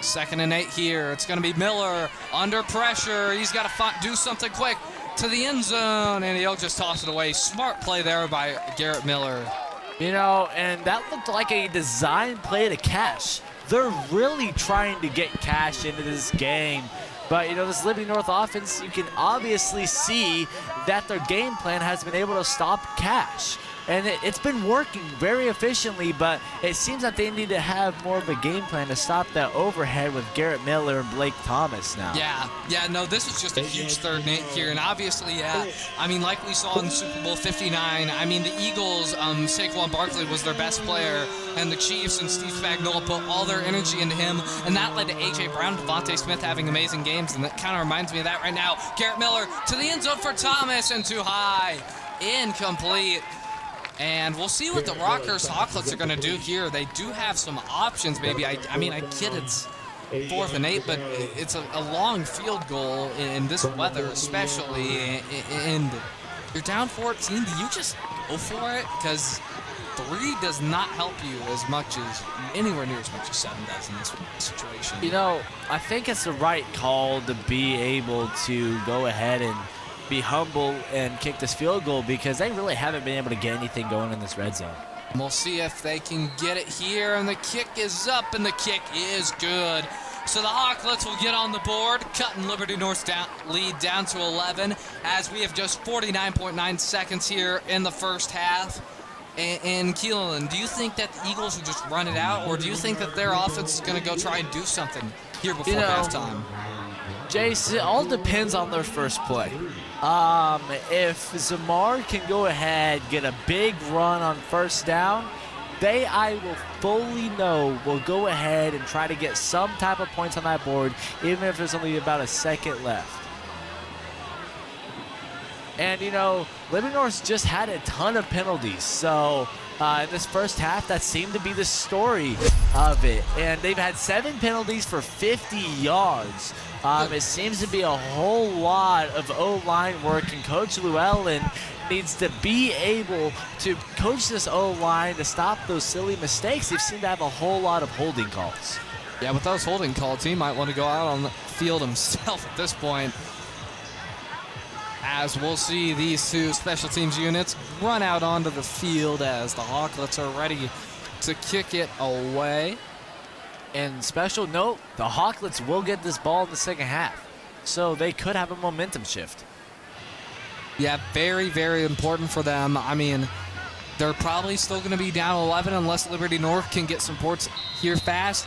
2nd and 8 here. It's going to be Miller under pressure. He's got to do something quick to the end zone, and he'll just toss it away. Smart play there by Garrett Miller. And that looked like a design play to Cash. They're really trying to get Cash into this game. But, this Liberty North offense, you can obviously see that their game plan has been able to stop Cash. And it's been working very efficiently, but it seems that they need to have more of a game plan to stop that overhead with Garrett Miller and Blake Thomas now. Yeah, no, this is just a huge 3rd and 8 here. And obviously, like we saw in Super Bowl 59, the Eagles, Saquon Barkley was their best player, and the Chiefs and Steve Spagnuolo put all their energy into him, and that led to A.J. Brown and Devontae Smith having amazing games, and that kind of reminds me of that right now. Garrett Miller to the end zone for Thomas, and too high. Incomplete. And we'll see what the Rockhurst Hawklets are going to do here. They do have some options, maybe. I get it's 4th and 8, but it's a long field goal in this weather especially. And you're down 14. Do you just go for it? Because 3 does not help you as much as, anywhere near as much as 7 does in this situation. You know, I think it's the right call to be able to go ahead and be humble and kick this field goal because they really haven't been able to get anything going in this red zone. We'll see if they can get it here, and the kick is up, and the kick is good. So the Hawklets will get on the board, cutting Liberty North's lead down to 11 as we have just 49.9 seconds here in the first half. And Keelan, do you think that the Eagles will just run it out, or do you think that their offense is going to go try and do something here before halftime? Jace, it all depends on their first play. If Zamar can go ahead, get a big run on first down, I will fully know will go ahead and try to get some type of points on that board, even if there's only about a second left. And, you know, Liberty North's just had a ton of penalties. So in this first half, that seemed to be the story of it. And they've had 7 penalties for 50 yards. It seems to be a whole lot of O-line work, and Coach Llewellyn needs to be able to coach this O-line to stop those silly mistakes. They seem to have a whole lot of holding calls. Yeah, with those holding calls, he might want to go out on the field himself at this point. As we'll see these two special teams units run out onto the field as the Hawklets are ready to kick it away. And special note, the Hawklets will get this ball in the second half, so they could have a momentum shift. Yeah, very, very important for them. I mean, they're probably still going to be down 11 unless Liberty North can get some points here fast.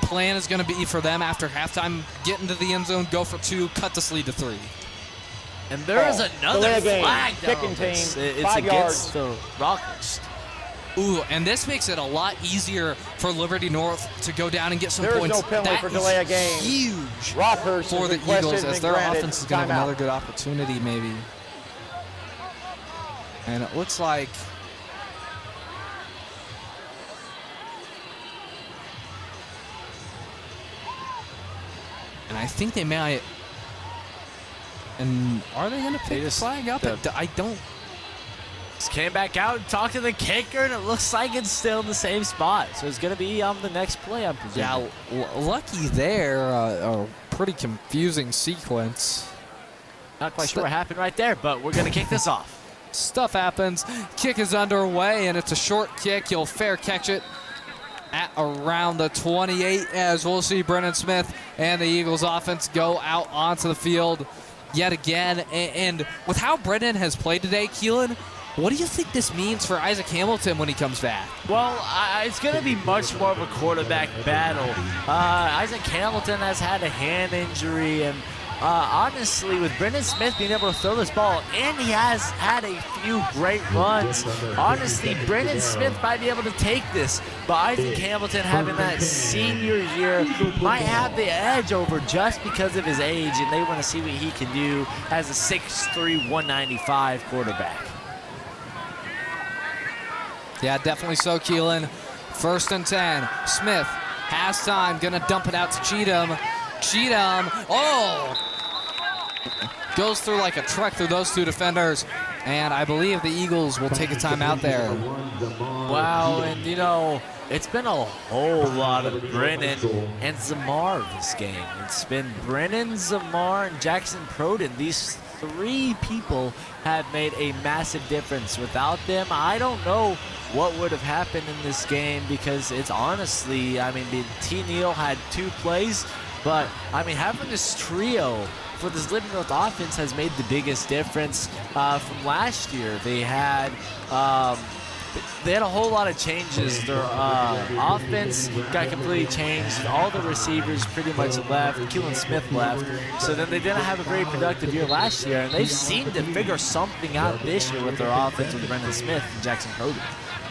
Plan is going to be for them after halftime, get into the end zone, go for 2, cut this lead to 3. And there is another flag down Kicking on this. team, It's 5 against yards. the Rockhurst. Ooh, and this makes it a lot easier for Liberty North to go down and get some There is points. no penalty That for is delay of game. huge Rockhurst for has the requested Eagles and as their granted offense is going to have timeout. another good opportunity maybe. And it looks like and I think they might. And are they going to pick the flag up? I don't. Just came back out and talked to the kicker, and it looks like it's still in the same spot. So it's going to be on the next play, I'm presuming. Yeah, lucky there. A pretty confusing sequence. Not quite sure what happened right there, but we're going to kick this off. Stuff happens. Kick is underway, and it's a short kick. He'll fair catch it at around the 28 as we'll see Brennan Smith and the Eagles offense go out onto the field yet again. And with how Brennan has played today, Keelan, what do you think this means for Isaac Hamilton when he comes back? Well, it's going to be much more of a quarterback battle. Isaac Hamilton has had a hand injury, and honestly, with Brendan Smith being able to throw this ball, and he has had a few great runs, honestly, Brendan Smith might be able to take this, but Isaac Hamilton having that senior year might have the edge over just because of his age, and they want to see what he can do as a 6'3", 195 quarterback. Yeah, definitely so, Keelan. 1st and 10. Smith has time, gonna dump it out to Cheatham. Cheatham, goes through like a truck through those 2 defenders, and I believe the Eagles will take a timeout there. Wow, and you know, it's been a whole lot of Brennan and Zamar this game. It's been Brennan, Zamar, and Jackson Proden. These 3 people have made a massive difference. Without them, I don't know what would have happened in this game, because it's honestly, I mean, T. Neal had 2 plays, but I mean, having this trio for this Liberty North offense has made the biggest difference from last year. They had a whole lot of changes. Their offense got completely changed. All the receivers pretty much left. Keelan Smith left. So then they didn't have a very productive year last year, and they've seemed to figure something out this year with their offense with Brendan Smith and Jackson Proden.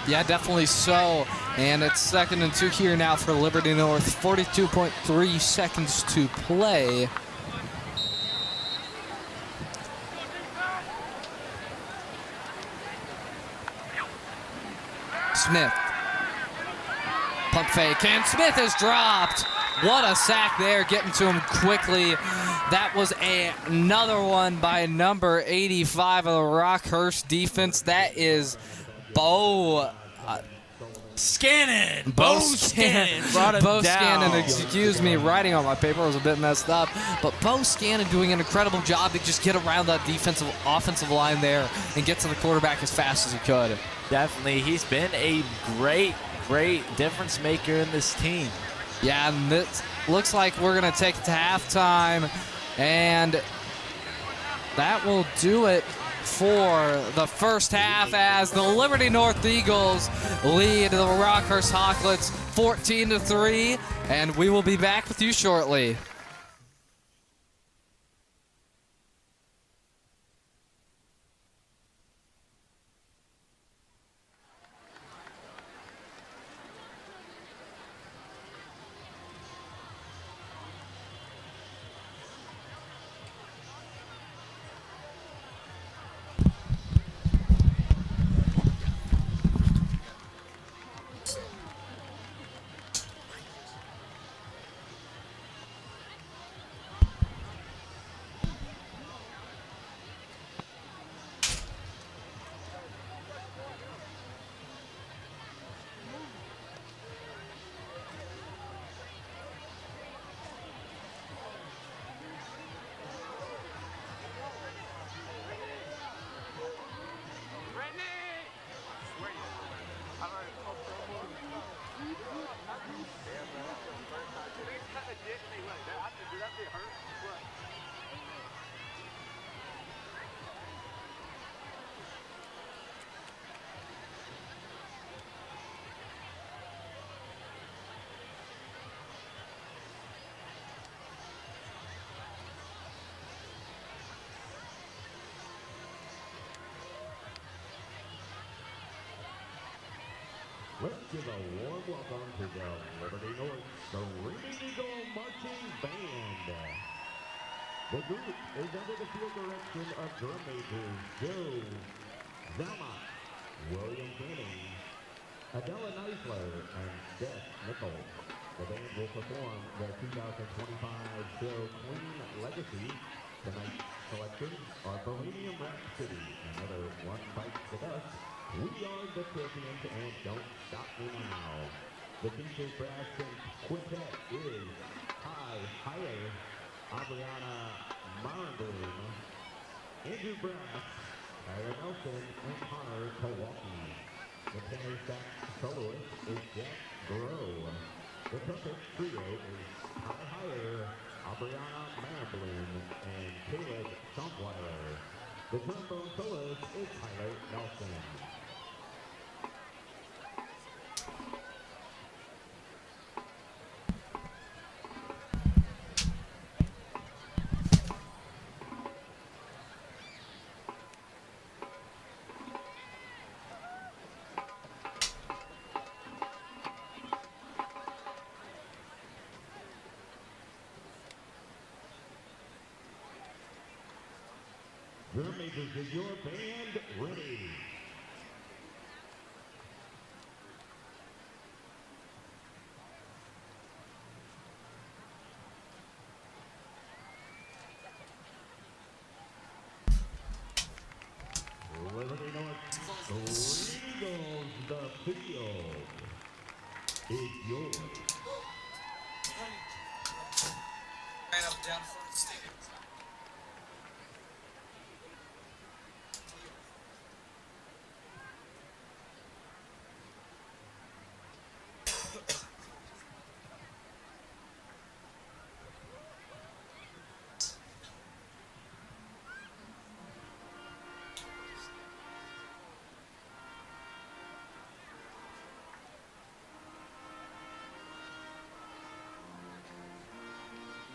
Yeah, definitely so. And it's 2nd and 2 here now for Liberty North. 42.3 seconds to play. Smith. Pump fake, and Smith is dropped. What a sack there, getting to him quickly. That was another one by number 85 of the Rockhurst defense. That is Bo Scannon. Bo Scannon brought him Bo down. Scannon, excuse me, writing on my paper was a bit messed up. But Bo Scannon doing an incredible job to just get around that offensive line there and get to the quarterback as fast as he could. Definitely. He's been a great difference maker in this team. Yeah, and it looks like we're going to take it to halftime. And that will do it for the first half as the Liberty North Eagles lead the Rockhurst Hawklets 14-3, and we will be back with you shortly. Let's give a warm welcome to the Liberty North, the Ringing Eagle Marching Band. The group is under the field direction of drum majors Joe Zama, William Canning, Adela Neisler, and Beth Nichols. The band will perform the 2025 show Queen Legacy. Tonight's selections are Bohemian Rhapsody, another One Bites the Dust, We Are the Champions, and Don't Stop Me Now. The featured brass quintet is Higher, Adriana Marandon, Andrew Brass, Tyler Nelson, and Connor Kowalski. The tenor sax soloist is Jack Groh. The trumpet trio is Higher, Adriana Marandon, and Caleb Schomweiler. The trombone soloist is Tyler Nelson. Drum majors, is your band ready? Liberty North Eagles, the field is yours.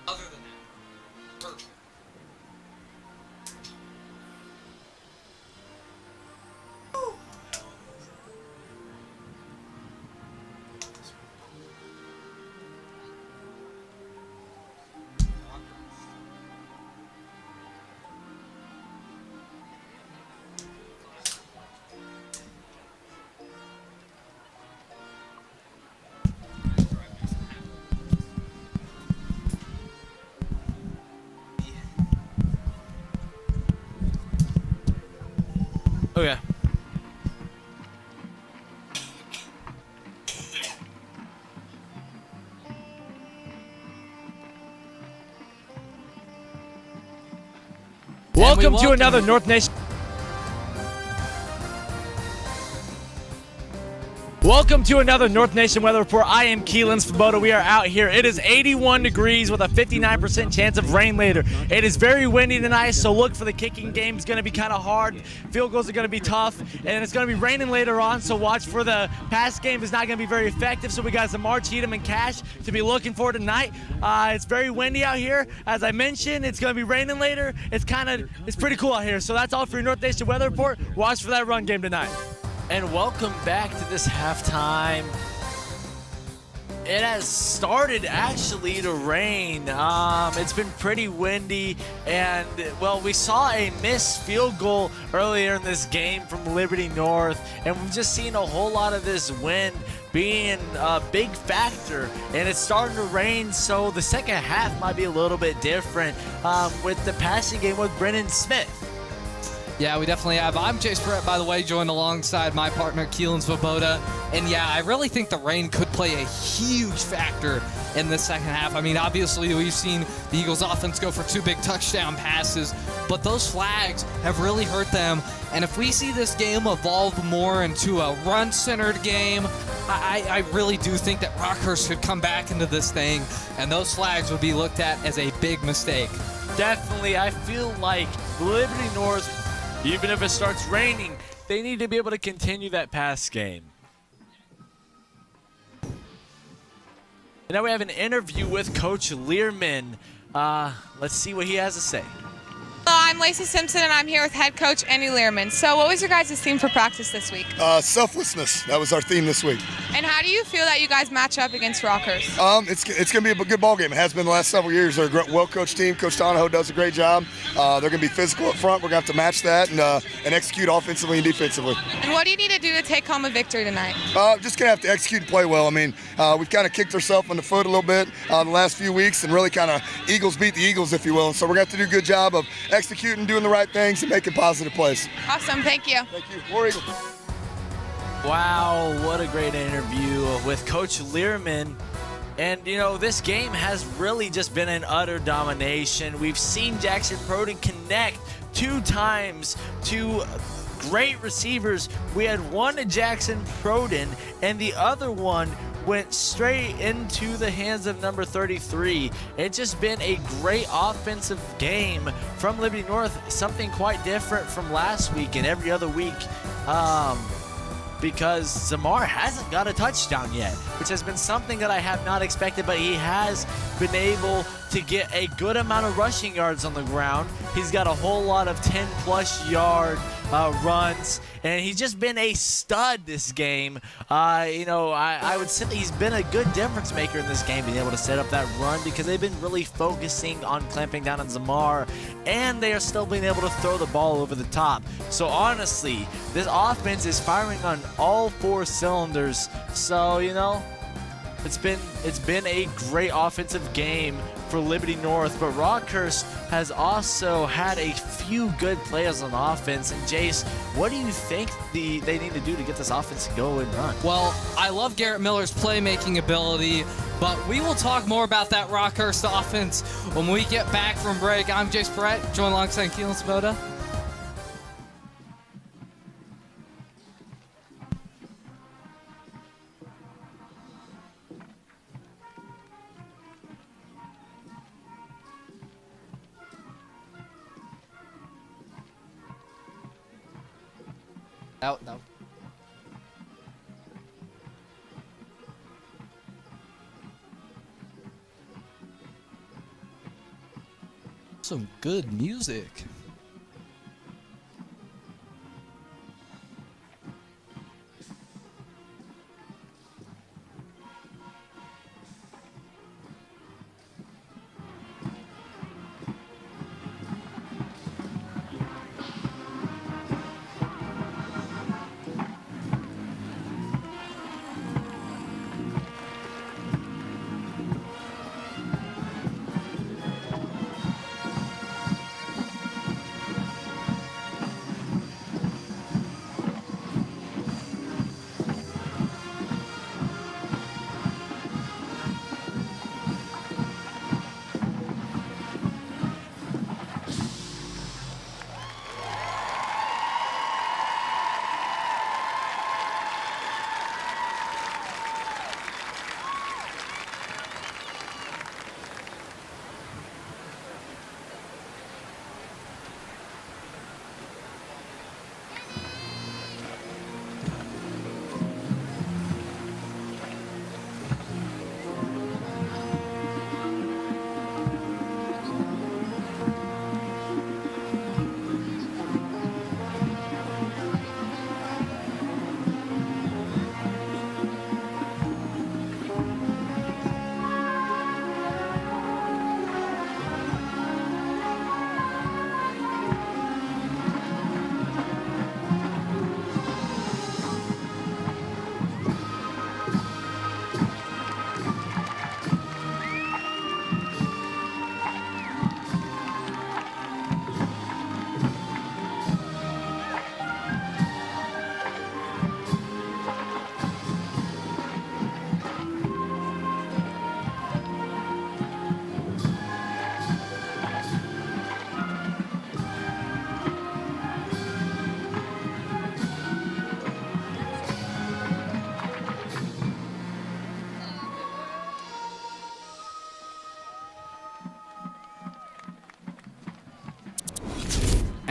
Other than that, perfect. Welcome to another North Nation. Welcome to another North Nation Weather Report. I am Keelan Svoboda. We are out here. It is 81 degrees with a 59% chance of rain later. It is very windy tonight, so look for the kicking game. It's going to be kind of hard. Field goals are going to be tough, and it's going to be raining later on, so watch for the pass game. Is not going to be very effective, so we got Zamar, Cheatham, and Cash to be looking for tonight. It's very windy out here. As I mentioned, it's going to be raining later. It's pretty cool out here, so that's all for your North Nation Weather Report. Watch for that run game tonight. And welcome back to this halftime. It has started actually to rain. It's been pretty windy, and well, we saw a missed field goal earlier in this game from Liberty North, and we've just seen a whole lot of this wind being a big factor, and it's starting to rain, so the second half might be a little bit different with the passing game with Brennan Smith. Yeah, we definitely have. I'm Chase Brett, by the way, joined alongside my partner, Keelan Svoboda. And yeah, I really think the rain could play a huge factor in the second half. I mean, obviously, we've seen the Eagles offense go for 2 big touchdown passes, but those flags have really hurt them. And if we see this game evolve more into a run-centered game, I really do think that Rockhurst could come back into this thing, and those flags would be looked at as a big mistake. Definitely. I feel like Liberty North, even if it starts raining, they need to be able to continue that pass game. And now we have an interview with Coach Learman. Let's see what he has to say. Hello, I'm Lacey Simpson, and I'm here with head coach Andy Learman. So what was your guys' theme for practice this week? Selflessness. That was our theme this week. And how do you feel that you guys match up against Rockhurst? It's going to be a good ball game. It has been the last several years. They're a well-coached team. Coach Donahoe does a great job. They're going to be physical up front. We're going to have to match that and execute offensively and defensively. And what do you need to do to take home a victory tonight? Just going to have to execute and play well. I mean, we've kind of kicked ourselves in the foot a little bit the last few weeks and really kind of Eagles beat the Eagles, if you will. So we're going to have to do a good job of executing, doing the right things, and making positive plays. Awesome. Thank you. Thank you. War Eagles. Wow, what a great interview with Coach Learman. And, you know, this game has really just been an utter domination. We've seen Jackson Proden connect 2 times to great receivers. We had one to Jackson Proden, and the other one went straight into the hands of number 33. It's just been a great offensive game from Liberty North, something quite different from last week and every other week. Because Zamar hasn't got a touchdown yet, which has been something that I have not expected, but he has been able to get a good amount of rushing yards on the ground. He's got a whole lot of 10-plus yard runs, and he's just been a stud this game. I would say that he's been a good difference maker in this game, being able to set up that run, because they've been really focusing on clamping down on Zamar, and they are still being able to throw the ball over the top. So honestly, this offense is firing on all 4 cylinders. So, you know, it's been a great offensive game for Liberty North, but Rockhurst has also had a few good plays on offense. And Jace, what do you think they need to do to get this offense to go and run? Well, I love Garrett Miller's playmaking ability, but we will talk more about that Rockhurst offense when we get back from break. I'm Jace Brett, joined alongside Keelan Svoboda. Out now. Some good music.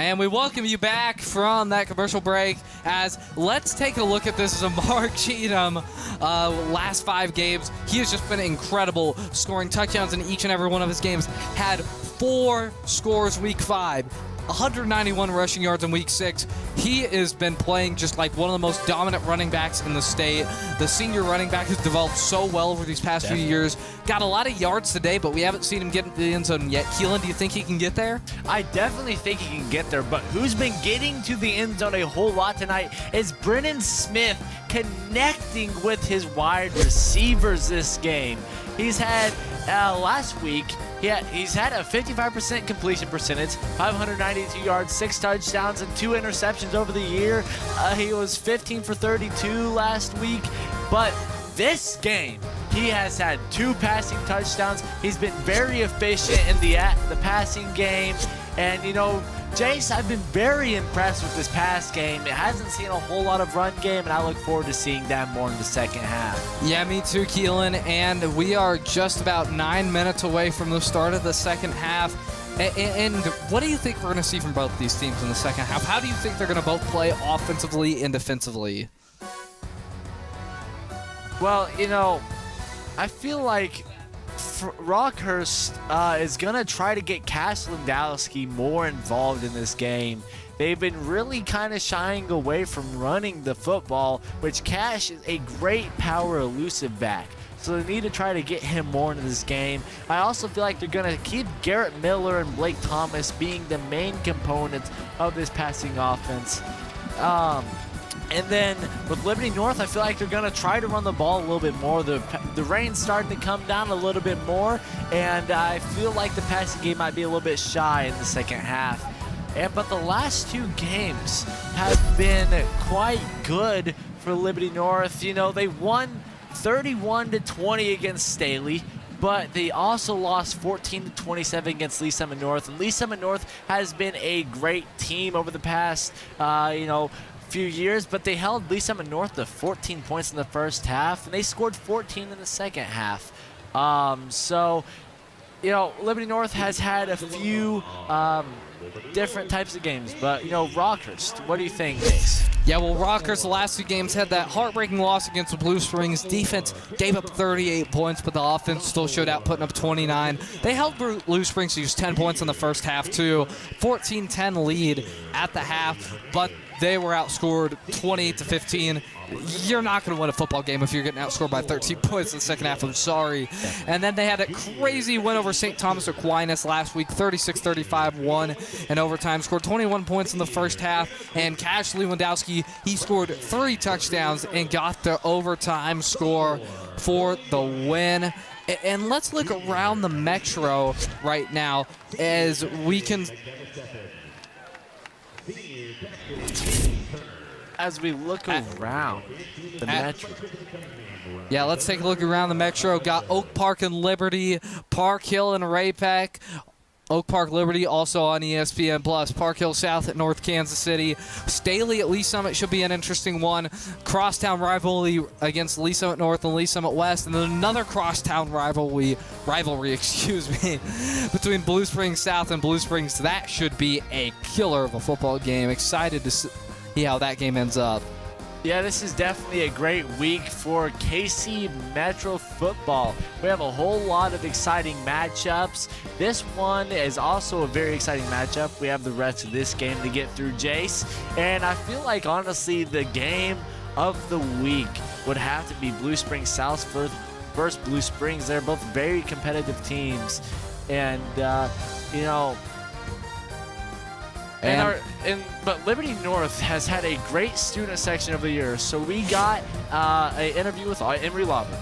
And we welcome you back from that commercial break as let's take a look at this Mark Cheatham. Last 5 games, he has just been incredible, scoring touchdowns in each and every one of his games. Had 4 scores week 5. 191 rushing yards in week 6. He has been playing just like one of the most dominant running backs in the state. The senior running back has developed so well over these past few years. Got a lot of yards today, but we haven't seen him get into the end zone yet. Keelan, do you think he can get there? I definitely think he can get there, but who's been getting to the end zone a whole lot tonight is Brennan Smith connecting with his wide receivers this game. He's had, last week, he's had a 55% completion percentage, 592 yards, 6 touchdowns, and 2 interceptions over the year. He was 15 for 32 last week, but this game, he has had 2 passing touchdowns. He's been very efficient in the passing game, and you know, Jace, I've been very impressed with this pass game. It hasn't seen a whole lot of run game, and I look forward to seeing that more in the second half. Yeah, me too, Keelan. And we are just about 9 minutes away from the start of the second half. And what do you think we're going to see from both these teams in the second half? How do you think they're going to both play offensively and defensively? Well, you know, I feel like Rockhurst is going to try to get Cash Lewandowski more involved in this game. They've been really kind of shying away from running the football, which Cash is a great power elusive back. So they need to try to get him more into this game. I also feel like they're going to keep Garrett Miller and Blake Thomas being the main components of this passing offense. And then with Liberty North, I feel like they're going to try to run the ball a little bit more. The rain's starting to come down a little bit more, and I feel like the passing game might be a little bit shy in the second half. But the last 2 games have been quite good for Liberty North. You know, they won 31-20 against Staley, but they also lost 14-27 against Lee Summit North. And Lee Summit North has been a great team over the past, few years, but they held Lee Summit North to 14 points in the first half, and they scored 14 in the second half. So, you know, Liberty North has had a few different types of games, but, you know, Rockhurst, what do you think, Mace? Yeah, well, Rockhurst the last 2 games had that heartbreaking loss against the Blue Springs. Defense gave up 38 points, but the offense still showed out, putting up 29. They held Blue Springs to just 10 points in the first half, too. 14-10 lead at the half, but they were outscored 28-15. You're not going to win a football game if you're getting outscored by 13 points in the second half. I'm sorry. And then they had a crazy win over St. Thomas Aquinas last week, 36-35, won in overtime. Scored 21 points in the first half. And Cash Lewandowski, he scored 3 touchdowns and got the overtime score for the win. And let's look around the Metro right now as we can... As we look around the Metro. Yeah, let's take a look around the Metro. Got Oak Park and Liberty, Park Hill and Ray-Pac. Oak Park Liberty also on ESPN+. Park Hill South at North Kansas City. Staley at Lee Summit should be an interesting one. Crosstown rivalry against Lee Summit North and Lee Summit West. And then another crosstown rivalry, between Blue Springs South and Blue Springs. That should be a killer of a football game. Excited to see how that game ends up. Yeah, this is definitely a great week for KC Metro football. We have a whole lot of exciting matchups. This one is also a very exciting matchup. We have the rest of this game to get through, Jace. And I feel like, honestly, the game of the week would have to be Blue Springs South versus Blue Springs. They're both very competitive teams. And, you know... But Liberty North has had a great student section over the years, so we got an interview with Emery Lauber.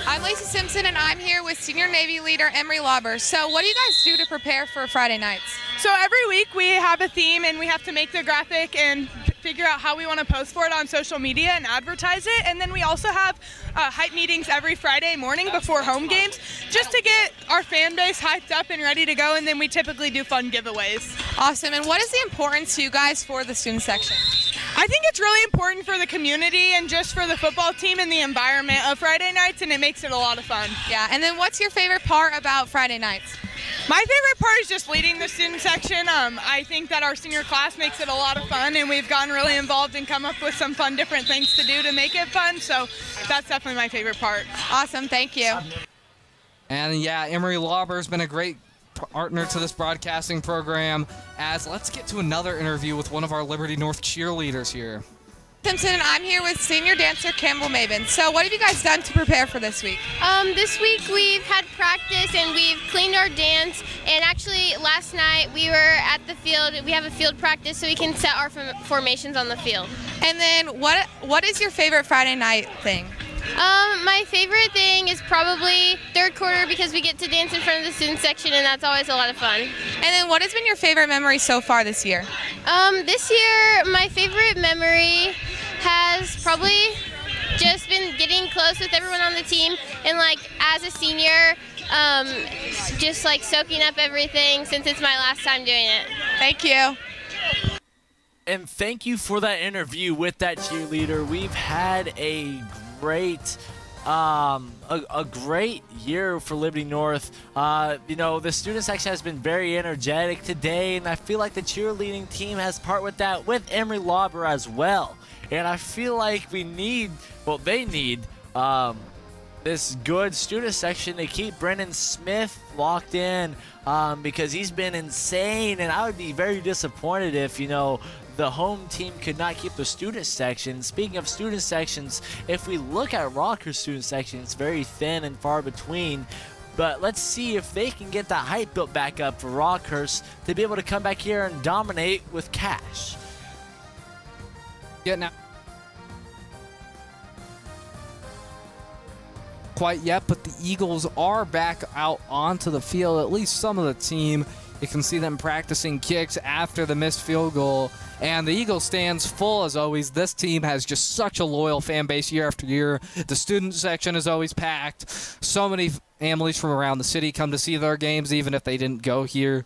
I'm Lacey Simpson, and I'm here with senior Navy leader Emery Lauber. So what do you guys do to prepare for Friday nights? So every week we have a theme, and we have to make the graphic and figure out how we want to post for it on social media and advertise it. And then we also have hype meetings every Friday morning before home games just to get our fan base hyped up and ready to go. And then we typically do fun giveaways. Awesome. And what is the importance to you guys for the student section? I think it's really important for the community and just for the football team and the environment of Friday nights, and it makes it a lot of fun. Yeah, and then what's your favorite part about Friday nights? My favorite part is just leading the student section. I think that our senior class makes it a lot of fun, and we've gotten really involved and come up with some fun different things to do to make it fun, so that's definitely my favorite part. Awesome, thank you. And yeah, Emery Lauber has been a great partner to this broadcasting program. Let's get to another interview with one of our Liberty North cheerleaders here. Simpson, and I'm here with senior dancer Campbell Maven. So what have you guys done to prepare for this week? This week we've had practice and we've cleaned our dance, and actually last night we were at the field. We have a field practice so we can set our formations on the field. And then what is your favorite Friday night thing? My favorite thing is probably third quarter because we get to dance in front of the student section, and that's always a lot of fun. And then what has been your favorite memory so far this year? This year my favorite memory has probably just been getting close with everyone on the team, and like as a senior, just like soaking up everything since it's my last time doing it. Thank you. And thank you for that interview with that cheerleader. We've had a great a great year for Liberty North. The student section has been very energetic today, and I feel like the cheerleading team has part with that with Emery Lauber as well. And I feel like they need this good student section to keep Brendan Smith locked in because he's been insane, and I would be very disappointed if, the home team could not keep the student section. Speaking of student sections, if we look at Rockhurst student section, it's very thin and far between. But let's see if they can get that hype built back up for Rockhurst to be able to come back here and dominate with cash. Getting out. Quite yet, but the Eagles are back out onto the field, at least some of the team. You can see them practicing kicks after the missed field goal. And the Eagles stands full as always. This team has just such a loyal fan base year after year. The student section is always packed. So many families from around the city come to see their games, even if they didn't go here.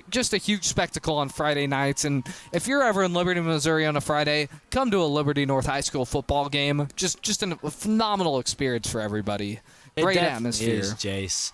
Just a huge spectacle on Friday nights. And if you're ever in Liberty, Missouri on a Friday, come to a Liberty North High School football game. Just a phenomenal experience for everybody. Great atmosphere. It is, Jace.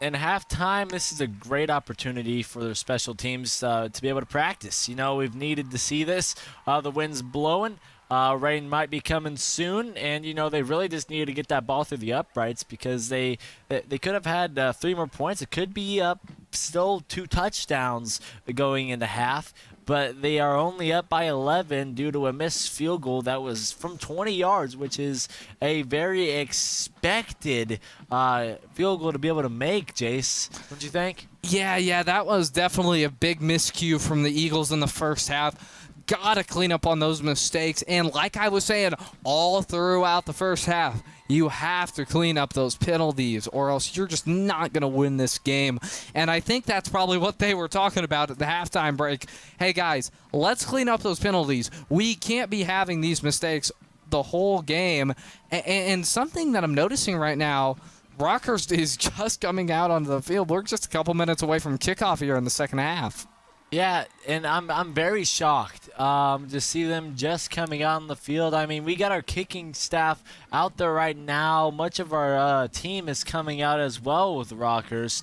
In halftime, this is a great opportunity for their special teams to be able to practice. We've needed to see this. The wind's blowing. Rain might be coming soon, and they really just needed to get that ball through the uprights because they could have had 3 more points. It could be up still 2 touchdowns going into half, but they are only up by 11 due to a missed field goal that was from 20 yards, which is a very expected field goal to be able to make, Jace. Don't you think? Yeah, that was definitely a big miscue from the Eagles in the first half. Gotta clean up on those mistakes, and like I was saying all throughout the first half, you have to clean up those penalties or else you're just not going to win this game. And I think that's probably what they were talking about at the halftime break. Hey guys, let's clean up those penalties. We can't be having these mistakes the whole game. And something that I'm noticing right now, Rockhurst is just coming out onto the field. We're just a couple minutes away from kickoff here in the second half. Yeah, and I'm very shocked to see them just coming out on the field. I mean, we got our kicking staff out there right now. Much of our team is coming out as well with Rockhurst.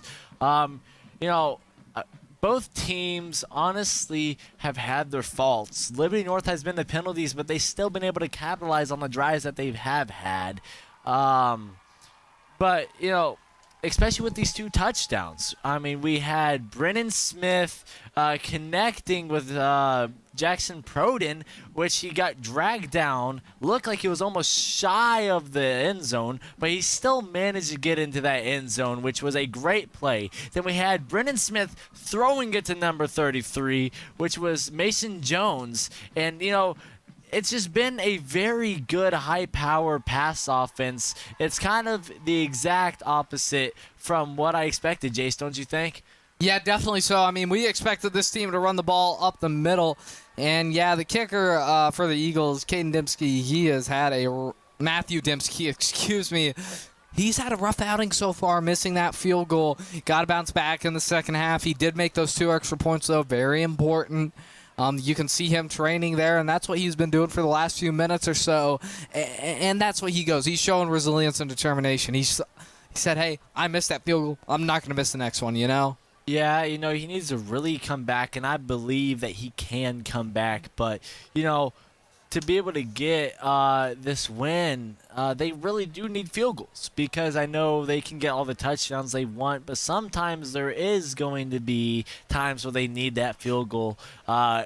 Both teams honestly have had their faults. Liberty North has been the penalties, but they've still been able to capitalize on the drives that they have had. But especially with these 2 touchdowns. I mean, we had Brennan Smith connecting with Jackson Proden, which he got dragged down. Looked like he was almost shy of the end zone, but he still managed to get into that end zone, which was a great play. Then we had Brennan Smith throwing it to number 33, which was Mason Jones. And, it's just been a very good high-power pass offense. It's kind of the exact opposite from what I expected, Jace, don't you think? Yeah, definitely so. I mean, we expected this team to run the ball up the middle. And, yeah, the kicker for the Eagles, Caden Dembski, he has had Matthew Dembski, excuse me. He's had a rough outing so far, missing that field goal. Got to bounce back in the second half. He did make those 2 extra points, though, very important. You can see him training there, and that's what he's been doing for the last few minutes or so. And that's what he goes. He's showing resilience and determination. He said, hey, I missed that field goal. I'm not going to miss the next one, you know? Yeah, you know, he needs to really come back, and I believe that he can come back. But, you know, to be able to get this win, they really do need field goals, because I know they can get all the touchdowns they want, but sometimes there is going to be times where they need that field goal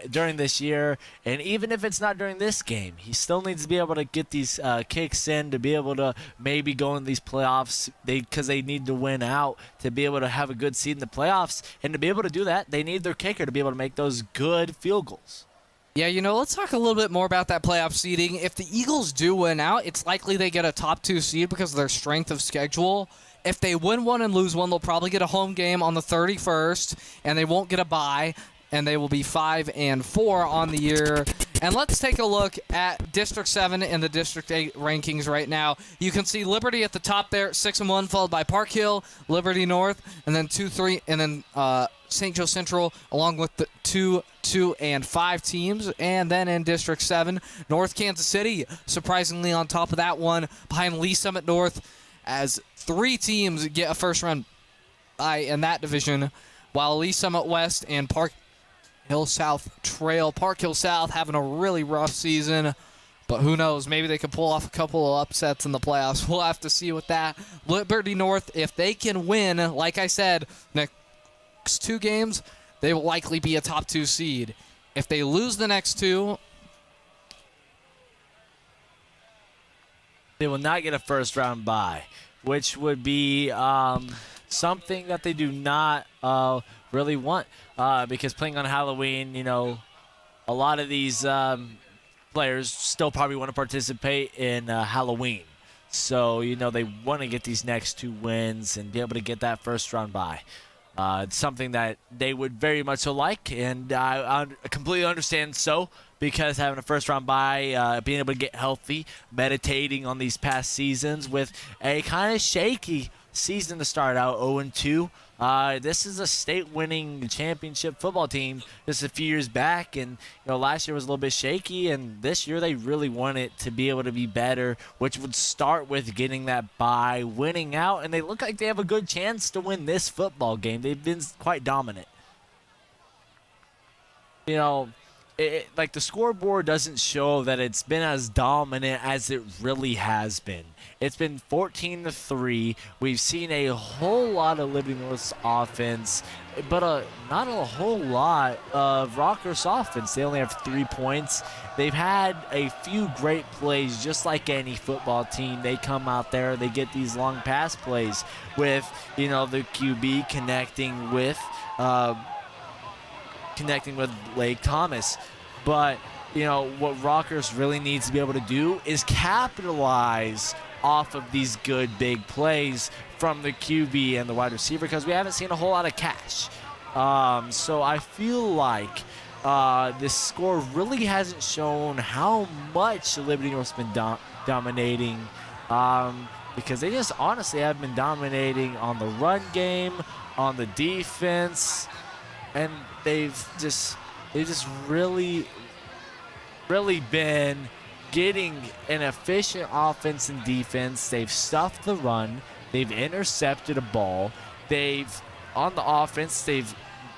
during this year. And even if it's not during this game, he still needs to be able to get these kicks in to be able to maybe go in these playoffs, because they need to win out to be able to have a good seed in the playoffs. And to be able to do that, they need their kicker to be able to make those good field goals. Yeah, you know, let's talk a little bit more about that playoff seeding. If the Eagles do win out, it's likely they get a top 2 seed because of their strength of schedule. If they win one and lose one, they'll probably get a home game on the 31st, and they won't get a bye, and they will be 5-4 on the year. And let's take a look at District 7 and the District 8 rankings right now. You can see Liberty at the top there, 6-1, followed by Park Hill, Liberty North, and then 2-3, and then St. Joe Central, along with the 2 and 5 teams. And then in District 7, North Kansas City, surprisingly on top of that one, behind Lee Summit North, as 3 teams get a first-round bye in that division, while Lee Summit West and Park Hill South trail. Park Hill South having a really rough season, but who knows? Maybe they could pull off a couple of upsets in the playoffs. We'll have to see with that. Liberty North, if they can win, like I said, next 2 games, they will likely be a top 2 seed. If they lose the next 2, they will not get a first-round bye, which would be something that they do not really want, because playing on Halloween, you know, a lot of these players still probably want to participate in Halloween. So, you know, they want to get these next 2 wins and be able to get that first-round bye. It's something that they would very much so like, and I completely understand so, because having a first-round bye, being able to get healthy, meditating on these past seasons with a kind of shaky season to start out, 0-2. This is a state-winning championship football team just a few years back, and you know, last year was a little bit shaky, and this year they really want it to be able to be better, which would start with getting that bye, winning out, and they look like they have a good chance to win this football game. They've been quite dominant. You know, like the scoreboard doesn't show that it's been as dominant as it really has been. It's been 14-3. We've seen a whole lot of Liberty North's offense, but not a whole lot of Rockhurst offense. They only have 3 points. They've had a few great plays, just like any football team. They come out there, they get these long pass plays with, you know, the QB connecting with Blake Thomas. But, you know, what Rockhurst really needs to be able to do is capitalize off of these good big plays from the QB and the wide receiver, because we haven't seen a whole lot of cash. So I feel like this score really hasn't shown how much Liberty North's been dominating, because they just honestly have been dominating on the run game, on the defense, and they've just really been getting an efficient offense and defense. They've stuffed the run. They've intercepted a ball. On the offense, they've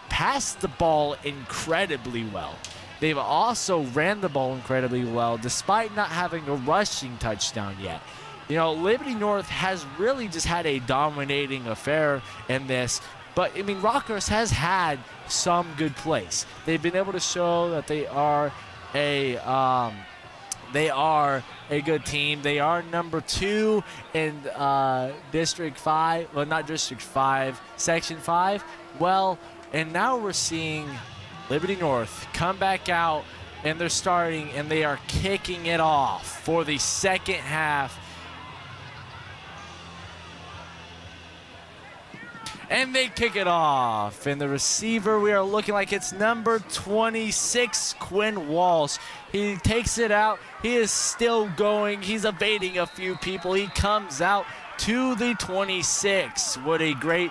passed the ball incredibly well. They've also ran the ball incredibly well, despite not having a rushing touchdown yet. You know, Liberty North has really just had a dominating affair in this. But, I mean, Rockhurst has had some good plays. They've been able to show that they are a good team. They are number 2 in District 5. Well, not District 5, Section 5. Well, and now we're seeing Liberty North come back out, and they're starting, and they are kicking it off for the second half. And they kick it off. And the receiver, we are looking like it's number 26, Quinn Walsh. He takes it out. He is still going. He's evading a few people. He comes out to the 26. What a great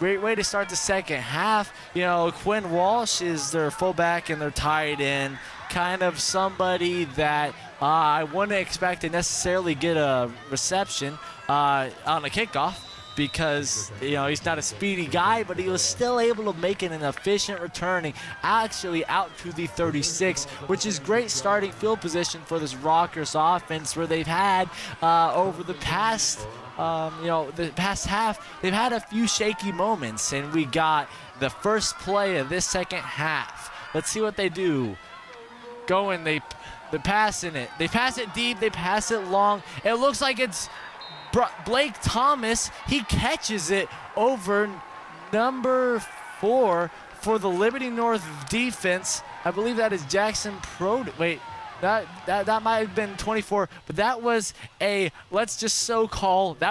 great way to start the second half. You know, Quinn Walsh is their fullback and their tight end, kind of somebody that I wouldn't expect to necessarily get a reception on a kickoff, because, you know, he's not a speedy guy, but he was still able to make it an efficient returning, actually out to the 36, which is great starting field position for this Rockhurst offense, where they've had over the past, the past half, they've had a few shaky moments, and we got the first play of this second half. Let's see what they do. Going, they pass in it. They pass it deep, they pass it long. It looks like it's Blake Thomas. He catches it over number 4 for the Liberty North defense. I believe that is Jackson Wait, that might have been 24, but that was that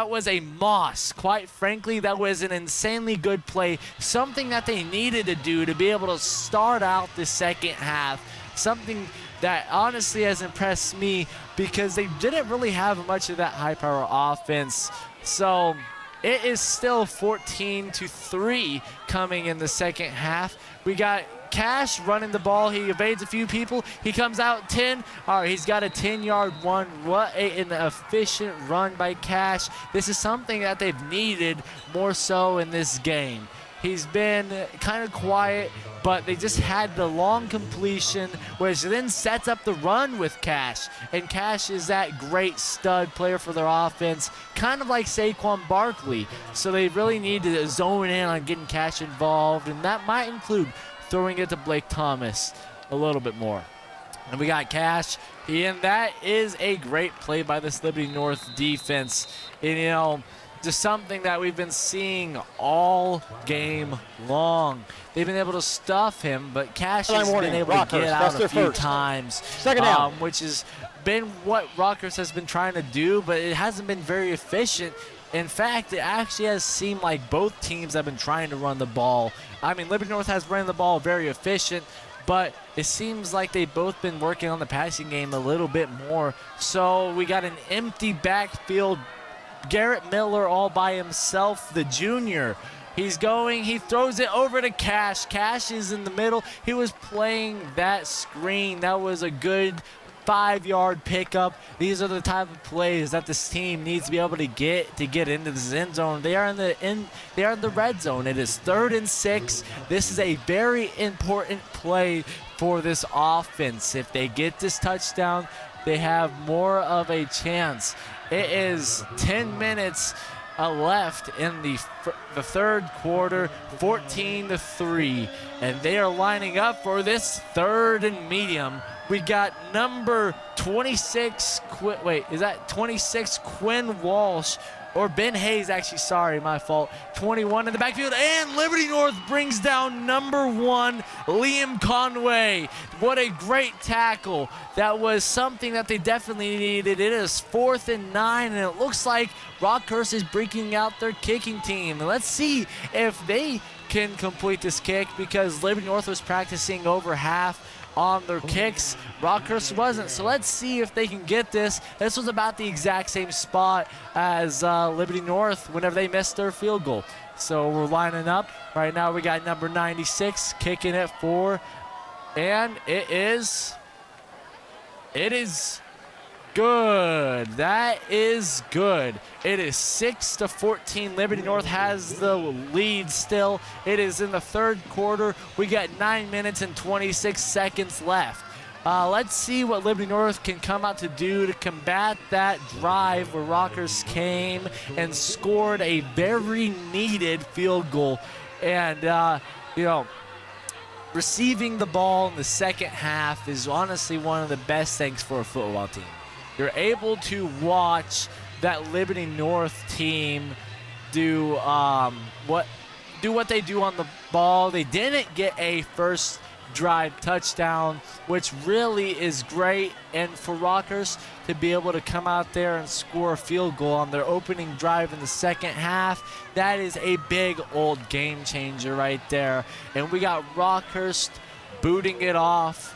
was a Moss. Quite frankly, that was an insanely good play, something that they needed to do to be able to start out the second half, something that honestly has impressed me, because they didn't really have much of that high-power offense. So it is still 14-3 coming in the second half. We got Cash running the ball. He evades a few people. He comes out 10. All right, he's got a 10-yard run. What an efficient run by Cash. This is something that they've needed more so in this game. He's been kind of quiet, but they just had the long completion, which then sets up the run with Cash. And Cash is that great stud player for their offense, kind of like Saquon Barkley. So they really need to zone in on getting Cash involved, and that might include throwing it to Blake Thomas a little bit more. And we got Cash, and that is a great play by this Liberty North defense. And, you know, just something that we've been seeing all game long. They've been able to stuff him, but Cash has been able to get out a few times, which has been what Rockhurst has been trying to do, but it hasn't been very efficient. In fact, it actually has seemed like both teams have been trying to run the ball. I mean, Liberty North has run the ball very efficient, but it seems like they've both been working on the passing game a little bit more. So we got an empty backfield. Garrett Miller all by himself, the junior. He's going, he throws it over to Cash. Cash is in the middle. He was playing that screen. That was a good 5-yard pickup. These are the type of plays that this team needs to be able to get into the end zone. They are in the red zone. It is 3rd and 6. This is a very important play for this offense. If they get this touchdown, they have more of a chance. It is 10 minutes left in the third quarter, 14-3, and they are lining up for this 3rd and medium. We got number 26, 26 Quinn Walsh, or Ben Hayes, actually, sorry, my fault. 21 in the backfield, and Liberty North brings down number 1, Liam Conway. What a great tackle. That was something that they definitely needed. It is 4th and 9, and it looks like Rockhurst is breaking out their kicking team. And let's see if they can complete this kick, because Liberty North was practicing over half on their kicks. Rockhurst wasn't, so let's see if they can get this. This was about the exact same spot as Liberty North whenever they missed their field goal. So we're lining up. Right now we got number 96 kicking it for, and it is good. That is good. It is 6-14. Liberty North has the lead still. It is in the 3rd quarter. We got 9 minutes and 26 seconds left. Let's see what Liberty North can come out to do to combat that drive where Rockhurst came and scored a very needed field goal. And, receiving the ball in the second half is honestly one of the best things for a football team. You're able to watch that Liberty North team do what they do on the ball. They didn't get a first drive touchdown, which really is great. And for Rockhurst to be able to come out there and score a field goal on their opening drive in the second half, that is a big old game changer right there. And we got Rockhurst booting it off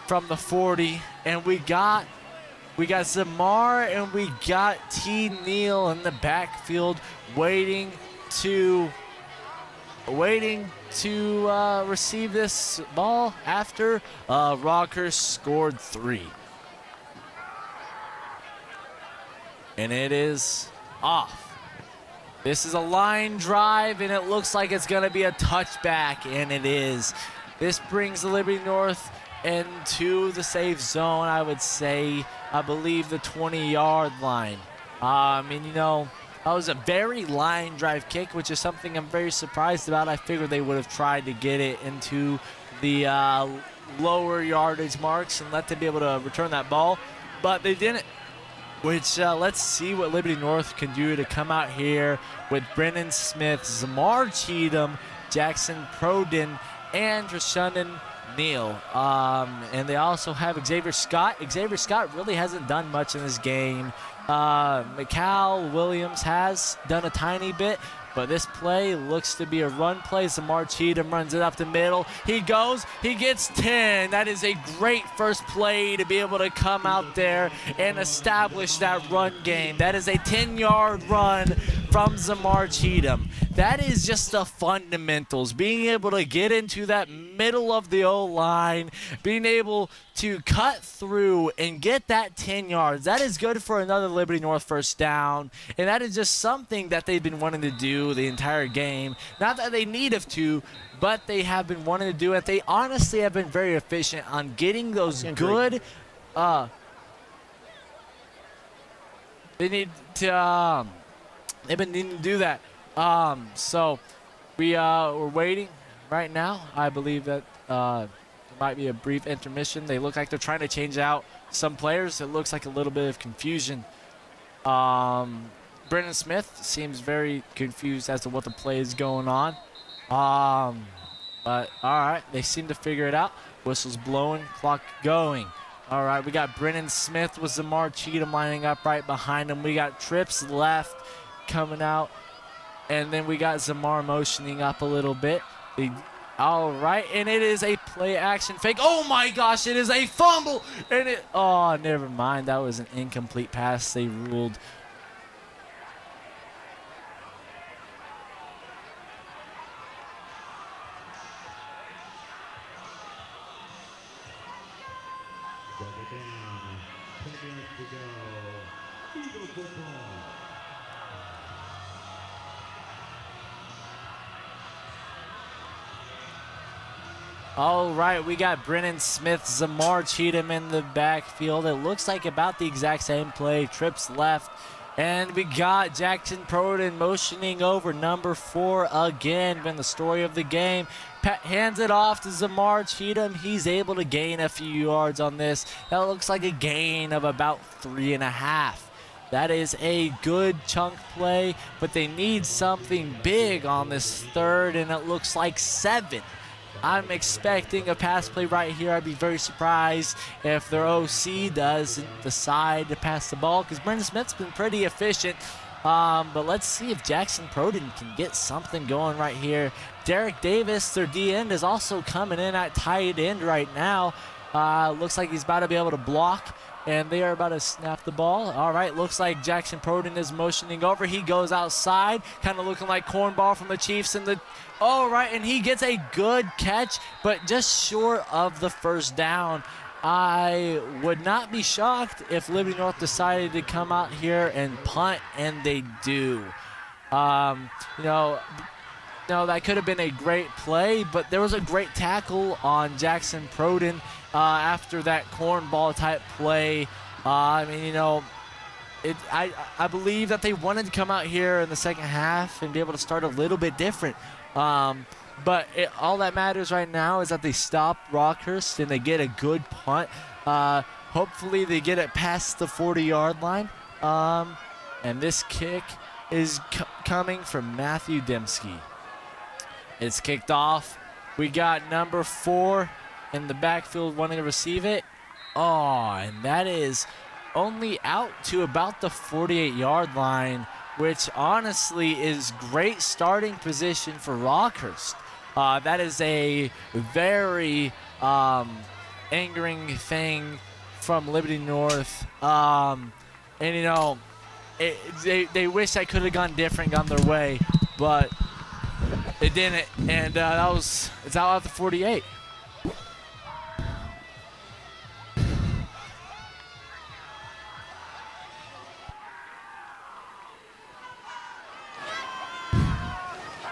from the 40, and we got Zamar and we got T. Neal in the backfield waiting to waiting to receive this ball after Rockhurst scored 3. And it is off. This is a line drive, and it looks like it's going to be a touchback, and it is. This brings the Liberty North into the safe zone, I would say, I believe the 20-yard line. That was a very line drive kick, which is something I'm very surprised about. I figured they would have tried to get it into the lower yardage marks and let them be able to return that ball, but they didn't. Which let's see what Liberty North can do to come out here with Brennan Smith, Zamar Cheatham, Jackson Proden, and Trishundan Neal. And they also have Xavier Scott. Xavier Scott really hasn't done much in this game. Mikal Williams has done a tiny bit, but this play looks to be a run play. Zamar Cheatham runs it up the middle. He goes, he gets 10. That is a great first play to be able to come out there and establish that run game. That is a 10-yard run from Zamar Cheatham. That is just the fundamentals. Being able to get into that middle of the O-line, being able to cut through and get that 10 yards. That is good for another Liberty North first down, and that is just something that they've been wanting to do the entire game. Not that they need to, but they have been wanting to do it. They honestly have been very efficient on getting those good they've been needing to do that. So we're waiting right now. I believe that there might be a brief intermission. They look like they're trying to change out some players. It looks like a little bit of confusion. Brennan Smith seems very confused as to what the play is going on. But all right, they seem to figure it out. Whistle's blowing, clock going. All right, we got Brennan Smith with Zamar Cheatham lining up right behind him. We got Trips left coming out, and then we got Zamar motioning up a little bit. All right, and it is a play action fake. Oh my gosh, it is a fumble, and oh, never mind. That was an incomplete pass. They ruled. All right, we got Brennan Smith, Zamar Cheatham in the backfield. It looks like about the exact same play. Trips left. And we got Jackson Proden motioning over number 4 again. Been the story of the game. Hands it off to Zamar Cheatham. He's able to gain a few yards on this. That looks like a gain of about 3.5. That is a good chunk play, but they need something big on this third, and it looks like 7. I'm expecting a pass play right here. I'd be very surprised if their OC doesn't decide to pass the ball, because Brendan Smith's been pretty efficient. But let's see if Jackson Proden can get something going right here. Derek Davis, their D-end, is also coming in at tight end right now. Looks like he's about to be able to block, and they are about to snap the ball. All right, looks like Jackson Proden is motioning over. He goes outside, kind of looking like cornball from the Chiefs. All right, and he gets a good catch, but just short of the first down. I would not be shocked if Liberty North decided to come out here and punt, and they do. That could have been a great play, but there was a great tackle on Jackson Proden after that cornball type play. I believe that they wanted to come out here in the second half and be able to start a little bit different. But all that matters right now is that they stop Rockhurst and they get a good punt. Hopefully they get it past the 40-yard line. And this kick is coming from Matthew Dembski. It's kicked off. We got number 4 in the backfield wanting to receive it. Oh, and that is only out to about the 48-yard line, which honestly is great starting position for Rockhurst. That is a very angering thing from Liberty North. They wish I could have gone different, gone their way, but It didn't, and it's out at the 48.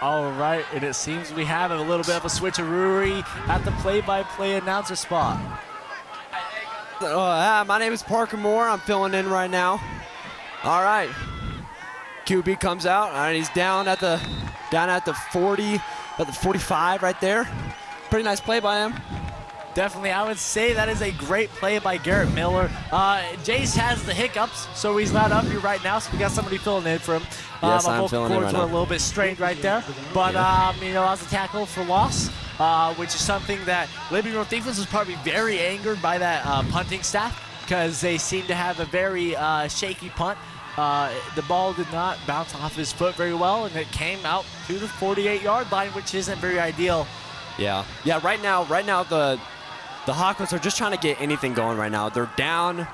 All right, and it seems we have a little bit of a switcheroo at the play-by-play announcer spot. My name is Parker Moore. I'm filling in right now. All right. QB comes out, and he's down at the 40, at the 45 right there. Pretty nice play by him. Definitely, I would say that is a great play by Garrett Miller. Jace has the hiccups, so he's not up here right now, so we got somebody filling in for him. Yes, I'm filling in right now. Both cords were a little bit strained right there, but you know, as a tackle for loss, which is something that Liberty North defense was probably very angered by that punting staff, because they seem to have a very shaky punt. The ball did not bounce off his foot very well, and it came out to the 48-yard line, which isn't very ideal. Yeah. Right now, the Hawklets are just trying to get anything going right now. They're down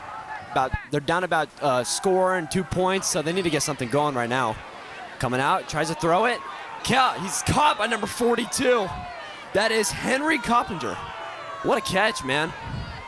about score and 2 points, so they need to get something going right now. Coming out, tries to throw it. He's caught by number 42. That is Henry Coppinger. What a catch, man.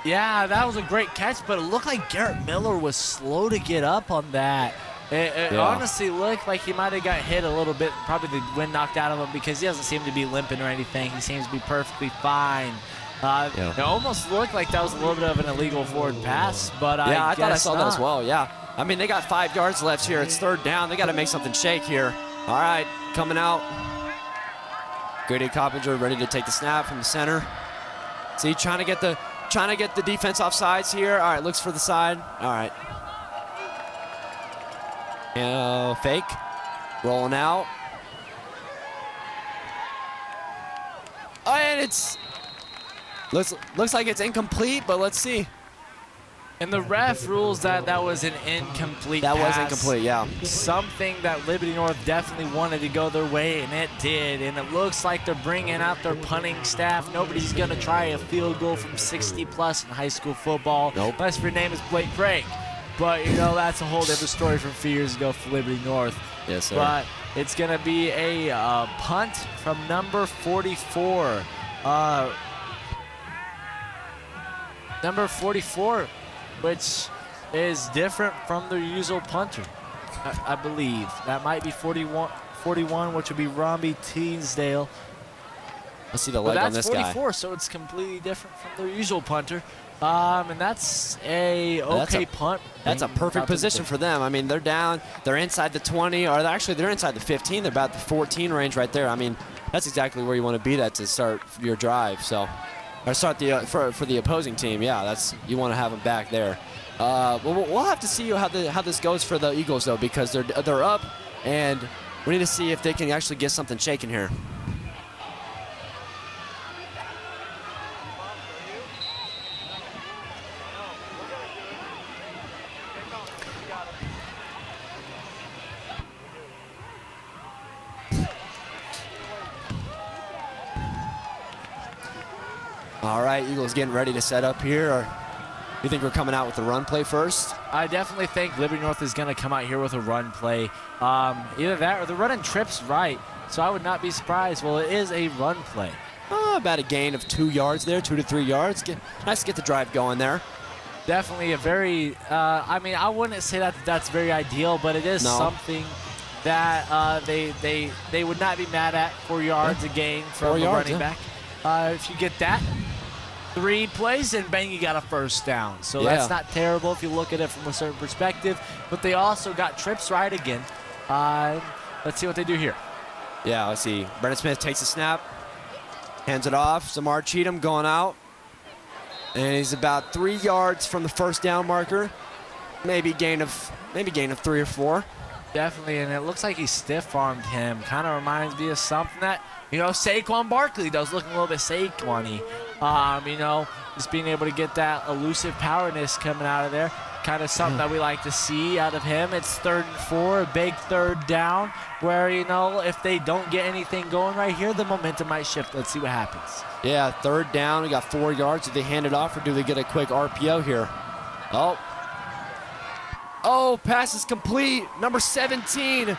Yeah, that was a great catch, but it looked like Garrett Miller was slow to get up on that. It honestly looked like he might have got hit a little bit. Probably the wind knocked out of him because he doesn't seem to be limping or anything. He seems to be perfectly fine. It almost looked like that was a little bit of an illegal forward pass, but I thought I saw not. that as well, yeah. I mean, they got 5 yards left here. It's third down. They got to make something shake here. All right, coming out. Grady Coppinger ready to take the snap from the center. See, trying to get the defense off sides here. All right, looks for the side. All right. Fake. Rolling out. Oh, and it's looks like it's incomplete, but let's see. And the ref rules that was an incomplete pass. That was incomplete, yeah. Something that Liberty North definitely wanted to go their way, and it did. And it looks like they're bringing out their punting staff. Nobody's going to try a field goal from 60-plus in high school football. Nope. Unless your name is Blake Craig. But, you know, that's a whole different story from a few years ago for Liberty North. Yes, sir. But it's going to be a punt from number 44. Number 44, which is different from their usual punter, I believe. That might be 41, which would be Robbie Teasdale. Let's see the leg on this guy. That's 44, so it's completely different from their usual punter. And that's a punt. That's a perfect position for them. I mean, they're down. They're inside the 20, or they're inside the 15. They're about the 14 range right there. I mean, that's exactly where you want to be at to start your drive. So, or start the for the opposing team. Yeah, you want to have them back there. We'll have to see how this goes for the Eagles though, because they're up, and we need to see if they can actually get something shaken here. All right, Eagles getting ready to set up here. Or you think we're coming out with the run play first? I definitely think Liberty North is going to come out here with a run play. Either that or they're running trips right, so I would not be surprised. Well, it is a run play. About a gain of 2 yards there, 2 to 3 yards. Nice to get the drive going there. Definitely a very, I mean, I wouldn't say that's very ideal, but it is something that they would not be mad at. 4 yards a gain from the running back. If you get that, 3 plays, and bang, you got a first down. So that's not terrible if you look at it from a certain perspective. But they also got trips right again. Let's see what they do here. Yeah, let's see. Brennan Smith takes the snap, hands it off. Zamar Cheatham going out. And he's about 3 yards from the first down marker. Maybe gain of 3 or 4. Definitely, and it looks like he stiff-armed him. Kind of reminds me of something that, you know, Saquon Barkley does, looking a little bit Saquon-y. You know, just being able to get that elusive powerness coming out of there. Kind of something that we like to see out of him. It's 3rd and 4, a big third down, where, you know, if they don't get anything going right here, the momentum might shift. Let's see what happens. Yeah, 3rd down. We got 4 yards. Do they hand it off, or do they get a quick RPO here? Oh, pass is complete. Number 17.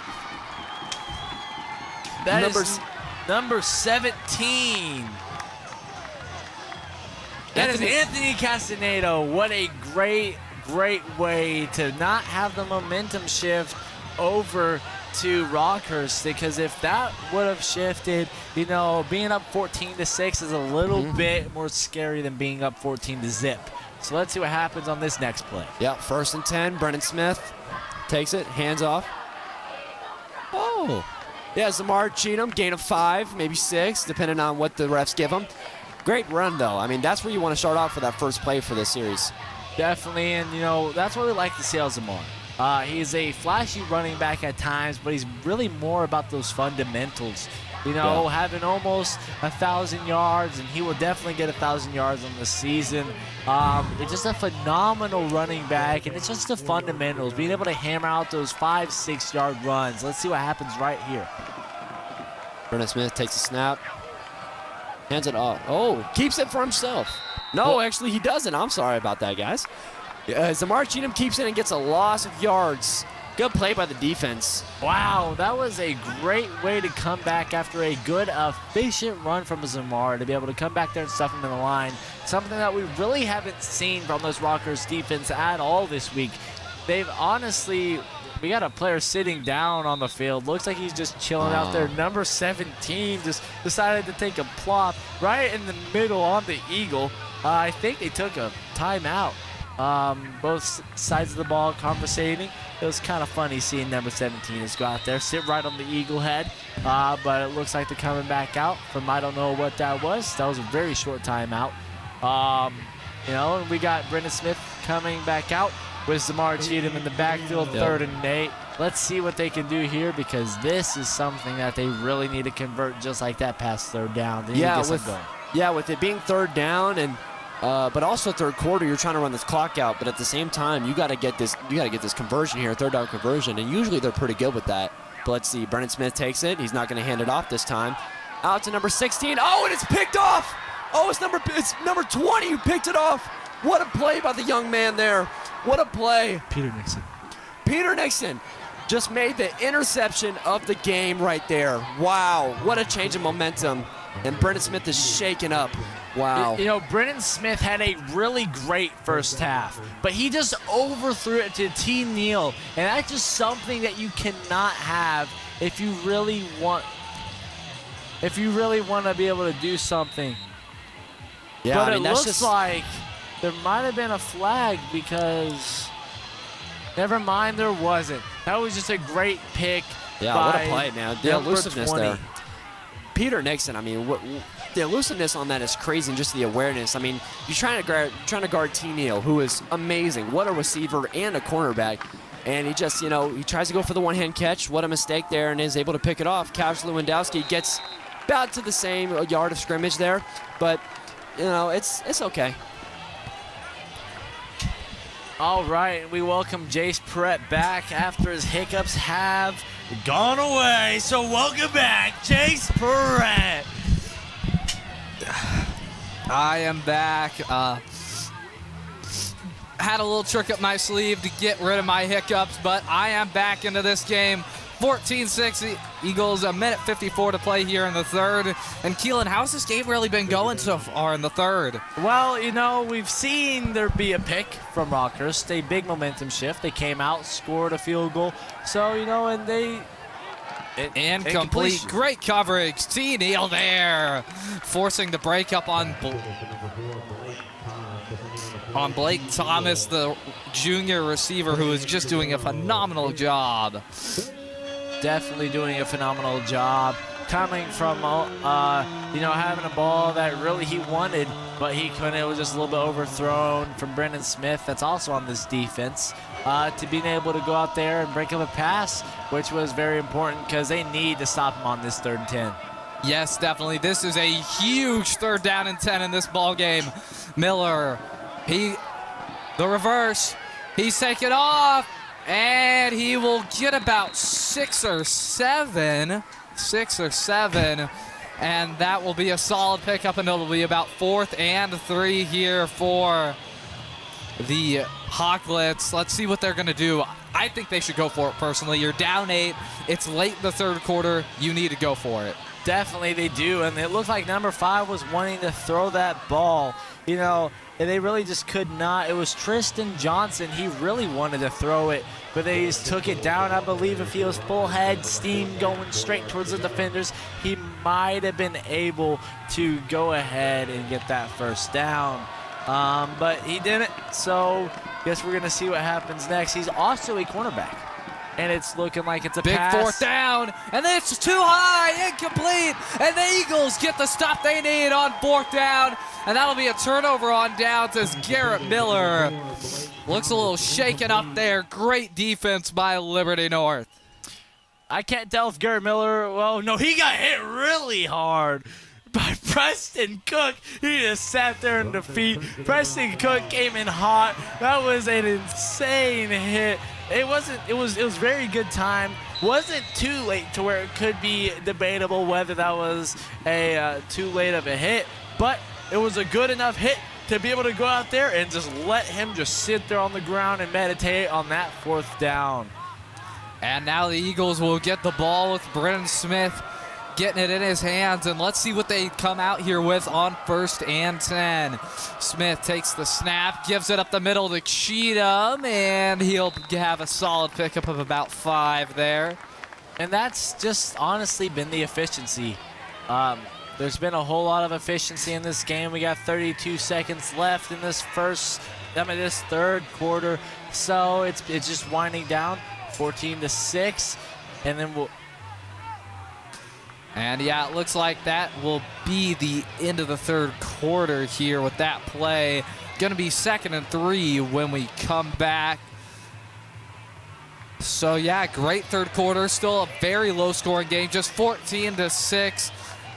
number 17. That is Anthony Castaneda. What a great way to not have the momentum shift over to Rockhurst, because if that would have shifted, being up 14-6 is a little bit more scary than being up 14-0. So let's see what happens on this next play. Yep, 1st and 10. Brennan Smith takes it, hands off. Oh, yeah, Zamar Cheatham, gain of 5, maybe 6, depending on what the refs give him. Great run, though. I mean, that's where you want to start off for that first play for this series. Definitely, and that's what we like to see out of Zamar. He's a flashy running back at times, but he's really more about those fundamentals. Having almost 1,000 yards, and he will definitely get 1,000 yards on the season. It's just a phenomenal running back, and it's just the fundamentals, being able to hammer out those 5-6 yard runs. Let's see what happens right here. Brennan Smith takes a snap, hands it off. Oh, keeps it for himself. No, actually he doesn't. I'm sorry about that, guys. Zamar Cheatham keeps it and gets a loss of yards. Good play by the defense. Wow, that was a great way to come back after a good, efficient run from Zamar, to be able to come back there and stuff him in the line. Something that we really haven't seen from those Rockhurst defense at all this week. They've honestly, we got a player sitting down on the field. Looks like he's just chilling out there. Number 17 just decided to take a plop right in the middle on the Eagle. I think they took a timeout. Both sides of the ball conversating. It was kind of funny seeing number 17 just go out there, sit right on the Eagle head. But it looks like they're coming back out from, I don't know what that was. That was a very short timeout. And we got Brendan Smith coming back out with Zamar Cheatham in the backfield, 3rd and 8. Let's see what they can do here, because this is something that they really need to convert, just like that past 3rd down. They need to get something going. With it being 3rd down and but also 3rd quarter, you're trying to run this clock out, but at the same time, you got to get this conversion here, 3rd down conversion, and usually they're pretty good with that. But let's see, Brennan Smith takes it. He's not going to hand it off this time. Out to number 16. Oh, and it's picked off. Oh, it's number 20 who picked it off. What a play by the young man there. What a play. Peter Nixon just made the interception of the game right there. Wow, what a change of momentum. And Brennan Smith is shaken up. Wow. Brennan Smith had a really great first half, but he just overthrew it to T. Neal, and that's just something that you cannot have if you really want to be able to do something. Yeah, but it looks like there might have been a flag, because never mind, there wasn't. That was just a great pick. Yeah, what a play, man. The elusiveness there. Peter Nixon, I mean, the elusiveness on that is crazy, and just the awareness. I mean, you're trying to guard T. Neal, who is amazing. What a receiver and a cornerback. And he just, he tries to go for the one-hand catch. What a mistake there, and is able to pick it off. Couch Lewandowski gets about to the same yard of scrimmage there, but, it's okay. All right, we welcome Jace Perrett back after his hiccups have gone away. So welcome back, Jace Perrett. I am back. Had a little trick up my sleeve to get rid of my hiccups, but I am back into this game. 14-6 Eagles, a minute 54 to play here in the 3rd. And Keelan, how's this game really been going so far in the 3rd? Well, we've seen there be a pick from Rockhurst, a big momentum shift. They came out, scored a field goal. So, and they... Incomplete. Great coverage. T. Neal there, forcing the break up on Blake Thomas, the junior receiver, who is just doing a phenomenal job. Definitely doing a phenomenal job. Coming from, having a ball that really he wanted, but he couldn't. It was just a little bit overthrown from Brendan Smith, that's also on this defense, to being able to go out there and break up a pass, which was very important, because they need to stop him on this 3rd and 10. Yes, definitely. This is a huge 3rd down and 10 in this ball game. Miller, the reverse. He's taken off, and he will get about 6 or 7. And that will be a solid pickup, and it'll be about 4th and 3 here for the Hawklets. Let's see what they're going to do. I think they should go for it personally. You're down 8. It's late in the 3rd quarter. You need to go for it. Definitely they do, and it looked like number 5 was wanting to throw that ball. You know, and they really just could not. It was Tristan Johnson. He really wanted to throw it, but they just took it down. I believe if he was full head steam going straight towards the defenders, he might have been able to go ahead and get that first down. But he didn't, so guess we're going to see what happens next. He's also a cornerback. And it's looking like it's a big pass. Fourth down, and then it's too high, incomplete, and the Eagles get the stop they need on 4th down, and that'll be a turnover on downs as Garrett Miller looks a little shaken up there. Great defense by Liberty North. I can't tell if Garrett Miller, well, no, he got hit really hard by Preston Cook. He just sat there in defeat. Preston Cook came in hot. That was an insane hit. It was very good time. Wasn't too late to where it could be debatable whether that was a too late of a hit, but it was a good enough hit to be able to go out there and just let him just sit there on the ground and meditate on that 4th down. And now the Eagles will get the ball with Brennan Smith getting it in his hands, and let's see what they come out here with on 1st and 10. Smith takes the snap, gives it up the middle to Cheatham, and he'll have a solid pickup of about 5 there. And that's just honestly been the efficiency. There's been a whole lot of efficiency in this game. We got 32 seconds left in this this 3rd quarter, so it's just winding down, 14-6, and then we'll. And yeah, it looks like that will be the end of the 3rd quarter here with that play. Going to be 2nd and 3 when we come back. So yeah, great 3rd quarter. Still a very low scoring game, just 14-6.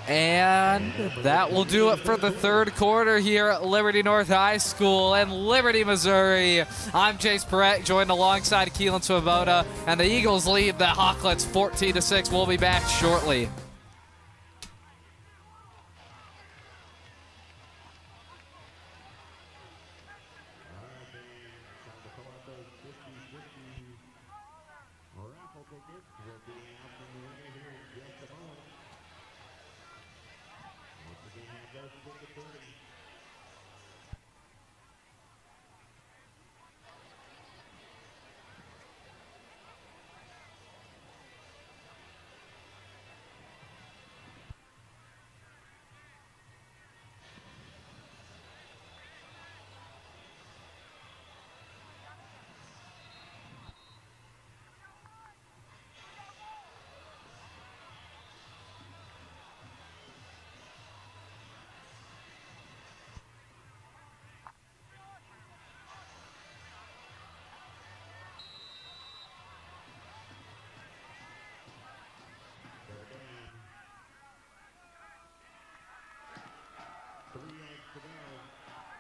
And that will do it for the 3rd quarter here at Liberty North High School in Liberty, Missouri. I'm Jace Perrette, joined alongside Keelan Swoboda, and the Eagles lead the Hawklets 14-6. We'll be back shortly.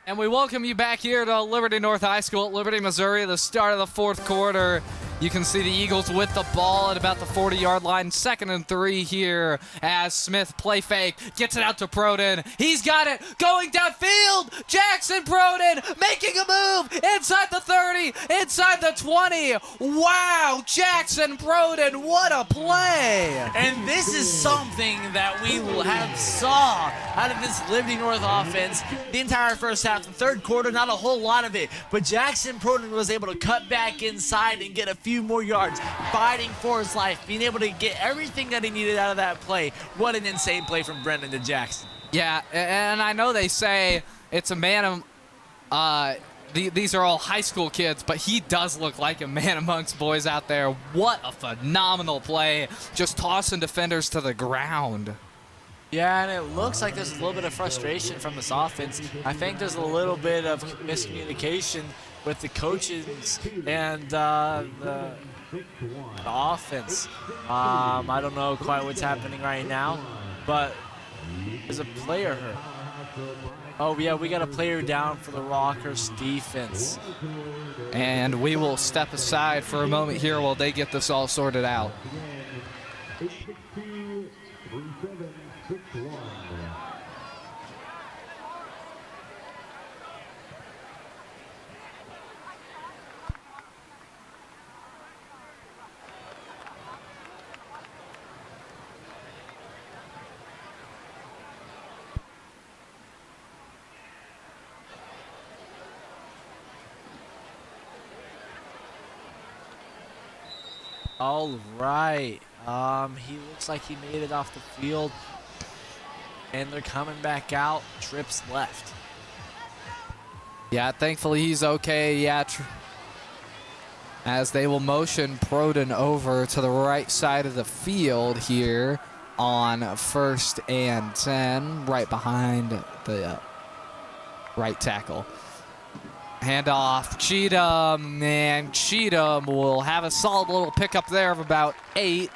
And we welcome you back here to Liberty North High School at Liberty, Missouri, the start of the 4th quarter. You can see the Eagles with the ball at about the 40-yard line. 2nd and 3 here as Smith play fake, gets it out to Proden. He's got it going downfield. Jackson Proden making a move inside the 30, inside the 20. Wow, Jackson Proden, what a play. And this is something that we will have saw out of this Liberty North offense the entire 1st half. The 3rd quarter, not a whole lot of it, but Jackson Proden was able to cut back inside and get a few more yards, fighting for his life, being able to get everything that he needed out of that play. What an insane play from Brendan to Jackson. Yeah, and I know they say it's a man these are all high school kids, but he does look like a man amongst boys out there. What a phenomenal play, just tossing defenders to the ground. Yeah, and it looks like there's a little bit of frustration from this offense. I think there's a little bit of miscommunication with the coaches and the offense. I don't know quite what's happening right now, but there's a player hurt. Oh, yeah, we got a player down for the Rockhurst defense. And we will step aside for a moment here while they get this all sorted out. All right. He looks like he made it off the field. And they're coming back out. Trips left. Yeah, thankfully he's okay. Yeah, as they will motion Proden over to the right side of the field here on 1st and 10, right behind the right tackle. Handoff, Cheatham, and Cheatham will have a solid little pickup there of about 8.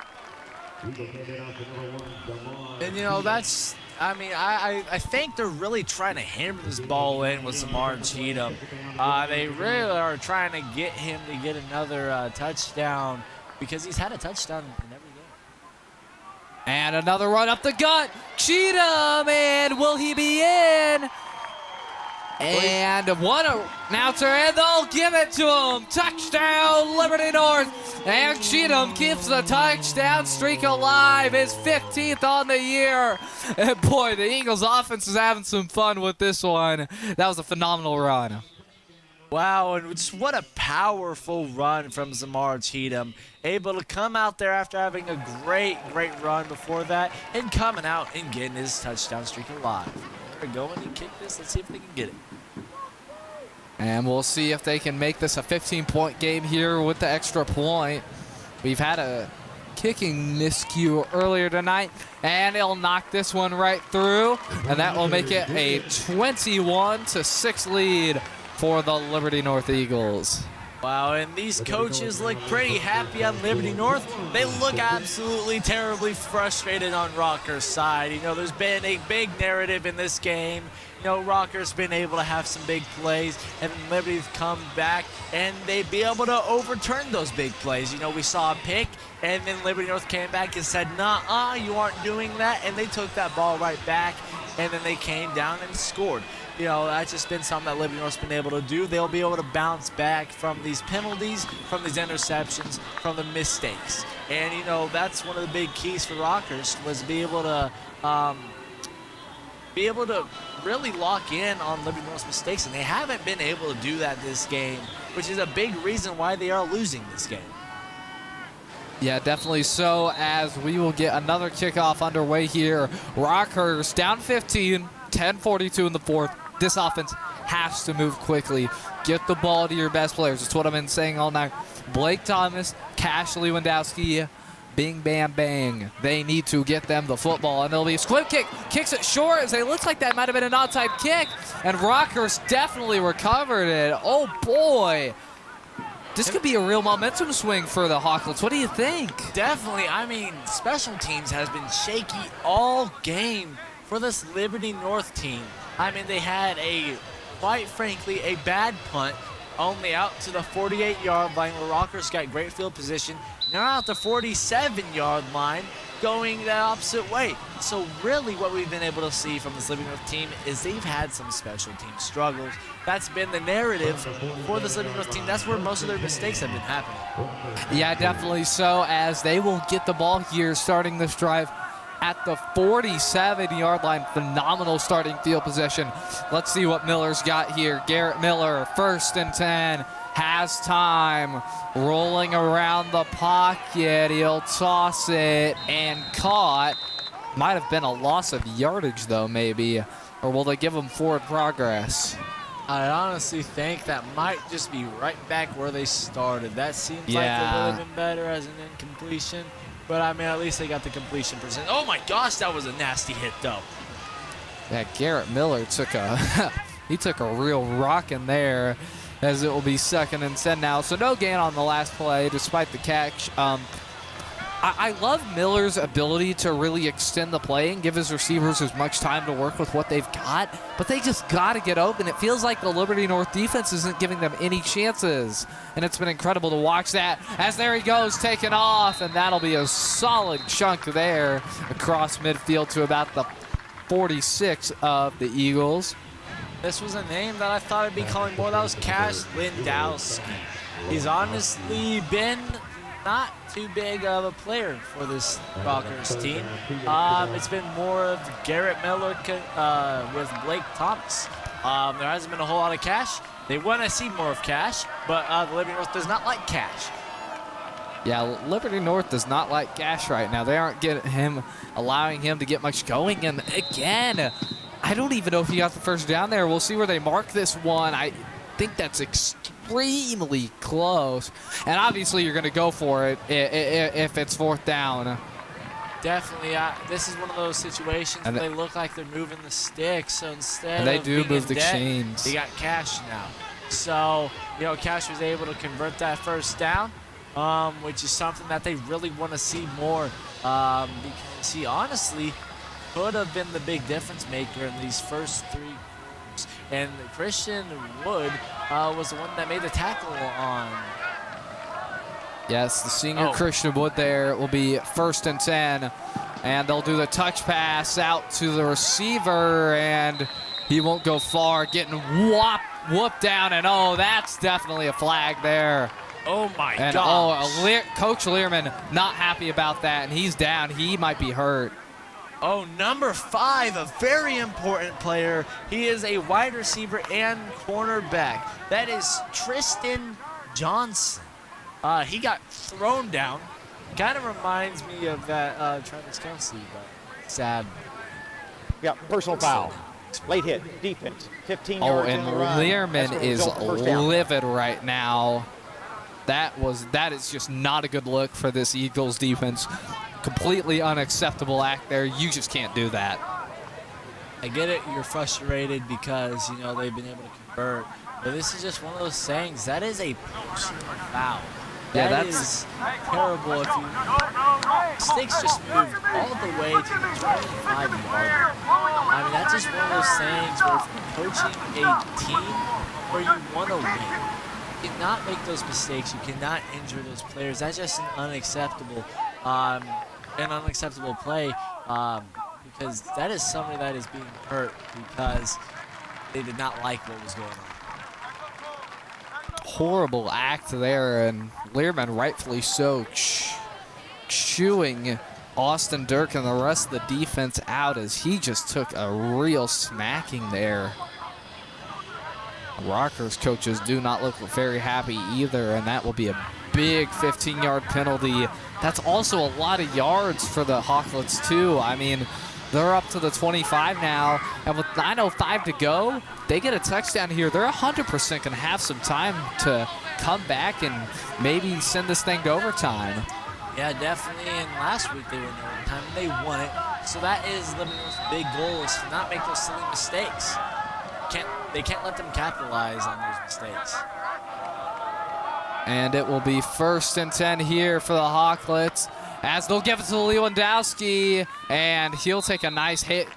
And, you know, that's, I mean, I think they're really trying to hammer this ball in with Zamar Cheatham. They really are trying to get him to get another touchdown because he's had a touchdown in every game. And another run up the gut. Cheatham, and will he be in? And what a announcer, and they'll give it to him. Touchdown, Liberty North. And Cheatham keeps the touchdown streak alive, his 15th on the year. And boy, the Eagles offense is having some fun with this one. That was a phenomenal run. Wow, and just what a powerful run from Zamar Cheatham. Able to come out there after having a great run before that and coming out and getting his touchdown streak alive. They're going to kick this. Let's see if they can get it. And we'll see if they can make this a 15-point game here with the extra point. We've had a kicking miscue earlier tonight, and they'll knock this one right through, and that will make it a 21-6 lead for the Liberty North Eagles. Wow, and these coaches look pretty happy on Liberty North. They look absolutely terribly frustrated on Rockhurst's side. You know, there's been a big narrative in this game. You know, Rockhurst's been able to have some big plays, and then Liberty's come back, and they'd be able to overturn those big plays. You know, we saw a pick, and then Liberty North came back and said, "Nuh-uh, you aren't doing that," and they took that ball right back, and then they came down and scored. You know, that's just been something that Liberty North's been able to do. They'll be able to bounce back from these penalties, from these interceptions, from the mistakes. And, you know, that's one of the big keys for Rockhurst was be able to really lock in on Liberty North's mistakes. And they haven't been able to do that this game, which is a big reason why they are losing this game. Yeah, definitely so, as we will get another kickoff underway here. Rockhurst down 15, 10:42 in the fourth. This offense has to move quickly. Get the ball to your best players. That's what I've been saying all night. Blake Thomas, Cash Lewandowski, bing, bam, bang. They need to get them the football, and it'll be a squib kick. Kicks it short as it looks like that might have been an onside kick, and Rockhurst definitely recovered it. Oh, boy. This could be a real momentum swing for the Hawklets. What do you think? Definitely. I mean, special teams has been shaky all game for this Liberty North team. I mean, they had quite frankly, a bad punt only out to the 48-yard line where Rockhurst got great field position. Now out the 47-yard line going the opposite way. So really what we've been able to see from this Liberty North team is they've had some special team struggles. That's been the narrative for this Liberty North team. That's where most of their mistakes have been happening. Yeah, definitely so, as they will get the ball here starting this drive at the 47-yard line. Phenomenal starting field position. Let's see what Miller's got here. Garrett Miller, 1st and 10, has time, rolling around the pocket. He'll toss it and caught. Might have been a loss of yardage though, maybe, or will they give him forward progress? I honestly think that might just be right back where they started. That seems like it would have been better as an incompletion. But, I mean, at least they got the completion percent. Oh, my gosh, that was a nasty hit, though. Yeah, Garrett Miller took he took a real rock in there, as it will be 2nd and 10 now. So no gain on the last play, despite the catch. I love Miller's ability to really extend the play and give his receivers as much time to work with what they've got, but they just got to get open. It feels like the Liberty North defense isn't giving them any chances, and it's been incredible to watch that, as there he goes, taking off, and that'll be a solid chunk there across midfield to about the 46 of the Eagles. This was a name that I thought I'd be calling more. That was Cash Lewandowski. He's honestly been not too big of a player for this Rockhurst team. It's been more of Garrett Miller with Blake Thomas. There hasn't been a whole lot of Cash. They want to see more of Cash, but the Liberty North does not like Cash. Yeah, Liberty North does not like Gash right now. They aren't allowing him to get much going. And again, I don't even know if he got the first down there. We'll see where they mark this one. I think that's extremely close. And obviously you're going to go for it if it's 4th down. Definitely. This is one of those situations where they look like they're moving the sticks. So instead they of do being move in the debt, chains. they got Cash now. So, Cash was able to convert that first down, which is something that they really want to see more because he honestly could have been the big difference maker in these first 3 quarters. And Christian Wood was the one that made the tackle on. Yes, the senior Christian Wood there will be 1st and 10. And they'll do the touch pass out to the receiver, and he won't go far, getting whooped down, and that's definitely a flag there. Oh my and gosh. Coach Learman not happy about that, and he's down. He might be hurt. Oh, number 5, a very important player. He is a wide receiver and cornerback. That is Tristan Johnson. He got thrown down. Kind of reminds me of that Travis Kelsey, but sad. Yeah, personal foul. Late hit, defense, 15 yards and in the run. Learman is livid right now. That is just not a good look for this Eagles defense. Completely unacceptable act there. You just can't do that. I get it. You're frustrated because, they've been able to convert. But this is just one of those sayings. That is a personal foul. Yeah, that is terrible. If sticks just moved all the way to the 25-yard line. I mean, that's just one of those sayings where if you're coaching a team where you want to win, you cannot make those mistakes. You cannot injure those players. That's just an unacceptable play because that is somebody that is being hurt because they did not like what was going on. Horrible act there, and Learman rightfully so chewing Austin Dirk and the rest of the defense out as he just took a real smacking there. Rockhurst coaches do not look very happy either, and that will be a big 15-yard penalty. That's also a lot of yards for the Hawklets too. I mean, they're up to the 25 now, and with 9:05 to go, they get a touchdown here. They're 100% going to have some time to come back and maybe send this thing to overtime. Yeah, definitely. And last week they were in overtime and they won it. So that is Liberty's big goal, is to not make those silly mistakes. They can't let them capitalize on those mistakes. And it will be 1st and 10 here for the Hawklets, as they'll give it to Lewandowski, and he'll take a nice hit.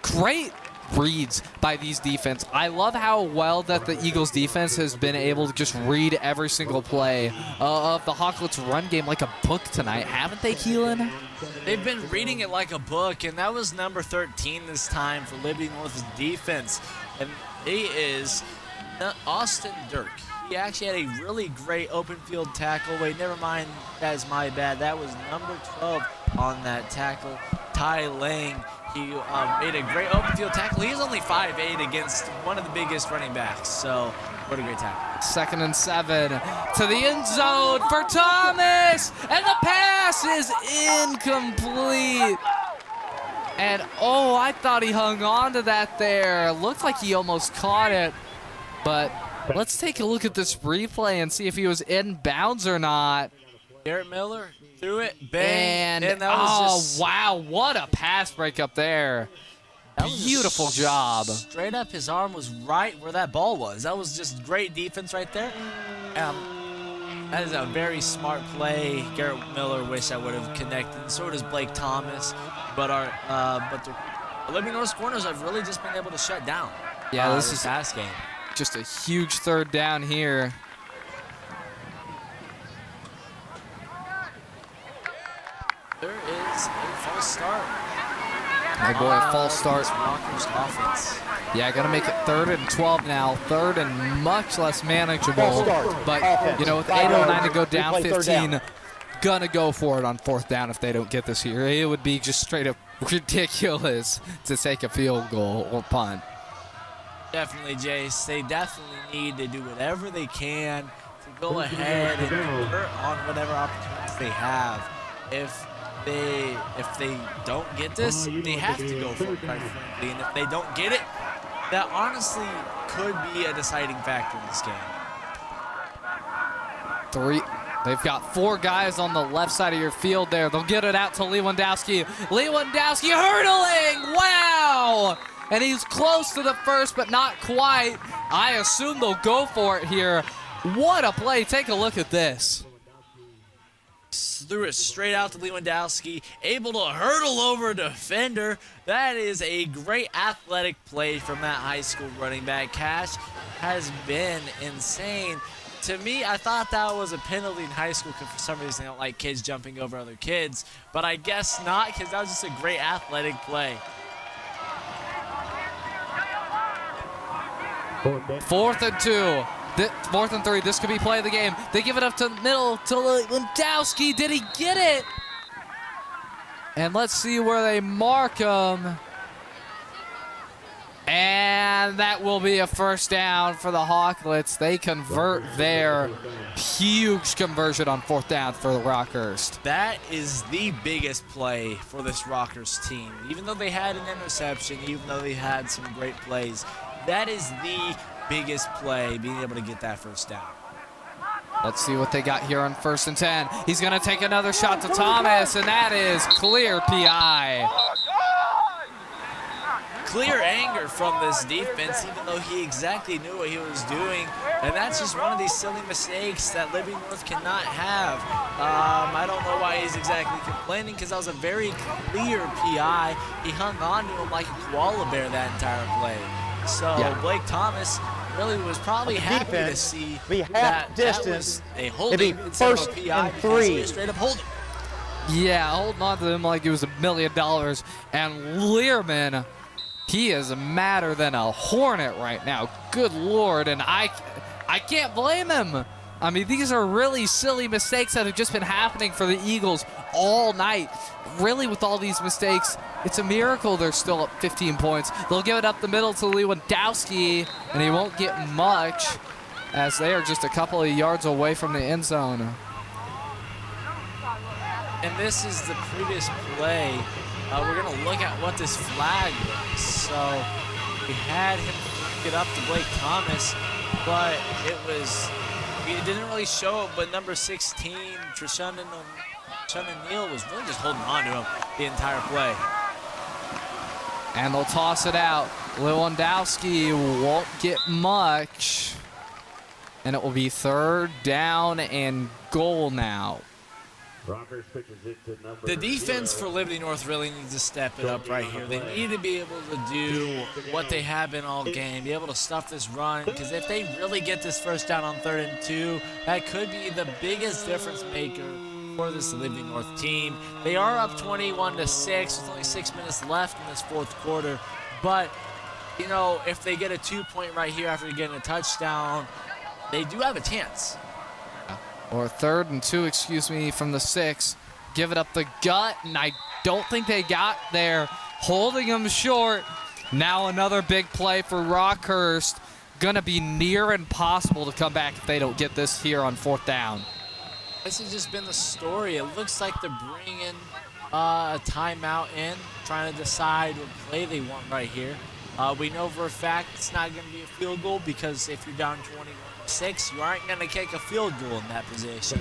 Great reads by these defense. I love how well that the Eagles defense has been able to just read every single play of the Hawklets run game like a book tonight, haven't they, Keelan? They've been reading it like a book, and that was number 13 this time for Liberty North's defense. And he is Austin Dirk. He actually had a really great open field tackle. Wait, never mind, that is my bad. That was number 12 on that tackle, Ty Lang. He made a great open field tackle. He's only 5'8" against one of the biggest running backs, so what a great tackle. 2nd and 7 to the end zone for Thomas, and the pass is incomplete. And I thought he hung on to that there. Looked like he almost caught it, but let's take a look at this replay and see if he was in bounds or not. Garrett Miller threw it, bang, and that was wow, what a pass break up there. Beautiful job. Straight up, his arm was right where that ball was. That was just great defense right there. That is a very smart play. Garrett Miller wish I would have connected, and so does Blake Thomas. But the Liberty North corners have really just been able to shut down. Yeah, this is pass game. Just a huge 3rd down here. There is a false start. Oh boy, a false start. Rockhurst offense. Yeah, gonna make it 3rd and 12 now. 3rd and much less manageable. But with 8:09 to go, down 15, gonna go for it on 4th down if they don't get this here. It would be just straight up ridiculous to take a field goal or punt. Definitely, Jace. They definitely need to do whatever they can to go ahead and convert on whatever opportunities they have. If they don't get this, they have to go for it, quite frankly. And if they don't get it, that honestly could be a deciding factor in this game. They've got 4 guys on the left side of your field there. They'll get it out to Lewandowski. Lewandowski hurdling! Wow! And he's close to the first, but not quite. I assume they'll go for it here. What a play. Take a look at this. Threw it straight out to Lewandowski, able to hurdle over a defender. That is a great athletic play from that high school running back. Cash has been insane. To me, I thought that was a penalty in high school because for some reason they don't like kids jumping over other kids, but I guess not because that was just a great athletic play. 4th and 2. 4th and 3. This could be play of the game. They give it up to the middle to Lewandowski. Did he get it? And let's see where they mark him. And that will be a first down for the Hawklets. They convert there. Huge conversion on 4th down for the Rockhurst. That is the biggest play for this Rockhurst team. Even though they had an interception, even though they had some great plays, that is the biggest play, being able to get that first down. Let's see what they got here on 1st and 10. He's going to take another shot to Thomas, and that is clear PI. Clear anger from this defense, even though he exactly knew what he was doing. And that's just one of these silly mistakes that Liberty North cannot have. I don't know why he's exactly complaining, because that was a very clear PI. He hung on to him like a koala bear that entire play. So yeah. Blake Thomas really was probably happy to see that distance. That was a holding instead of a PI. 3. Straight up holding. Yeah, holding on to him like it was $1 million. And Learman, he is madder than a hornet right now. Good Lord, and I can't blame him. I mean, these are really silly mistakes that have just been happening for the Eagles all night. Really, with all these mistakes, it's a miracle they're still up 15 points. They'll give it up the middle to Lewandowski, and he won't get much as they are just a couple of yards away from the end zone. And this is the previous play. We're going to look at what this flag was. So we had him get up to Blake Thomas, but it didn't really show it, but number 16, Trishan Neal was really just holding on to him the entire play. And they'll toss it out. Lewandowski won't get much. And it will be 3rd down and goal now. The defense for Liberty North really needs to step it up right here. They need to be able to do what they have been all game, be able to stuff this run, because if they really get this first down on 3rd and 2, that could be the biggest difference maker for this Liberty North team. They are up 21-6 with only 6 minutes left in this 4th quarter, but you know, if they get a 2-point right here after getting a touchdown, they do have a chance. Or 3rd and 2, excuse me, from the 6. Give it up the gut, and I don't think they got there. Holding them short. Now another big play for Rockhurst. Gonna be near impossible to come back if they don't get this here on 4th down. This has just been the story. It looks like they're bringing a timeout in, trying to decide what play they want right here. We know for a fact it's not going to be a field goal, because if you're down 21-6, you aren't going to kick a field goal in that position.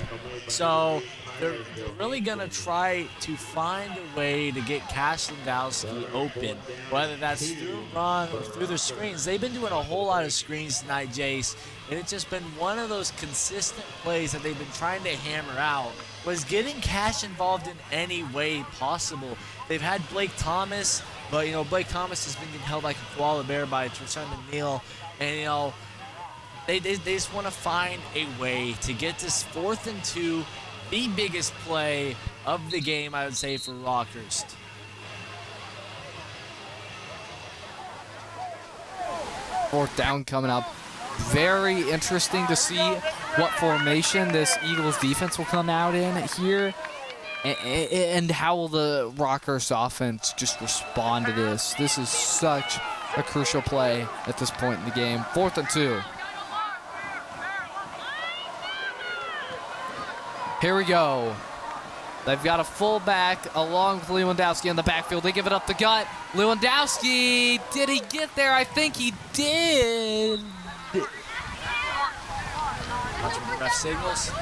So they're really going to try to find a way to get Cash Lewandowski open, whether that's through run or through the screens. They've been doing a whole lot of screens tonight, Jace, and it's just been one of those consistent plays that they've been trying to hammer out, was getting Cash involved in any way possible. They've had Blake Thomas, but, you know, Blake Thomas has been held like a koala bear by Trishan Neal, and, you know, they just want to find a way to get this 4th and 2, the biggest play of the game, I would say, for Rockhurst. Fourth down coming up. Very interesting to see what formation this Eagles defense will come out in here, and how will the Rockhurst offense just respond to this. This is such a crucial play at this point in the game. 4th and 2. Here we go. They've got a fullback along with Lewandowski in the backfield. They give it up the gut. Lewandowski, did he get there? I think he did. Watching the ref signals.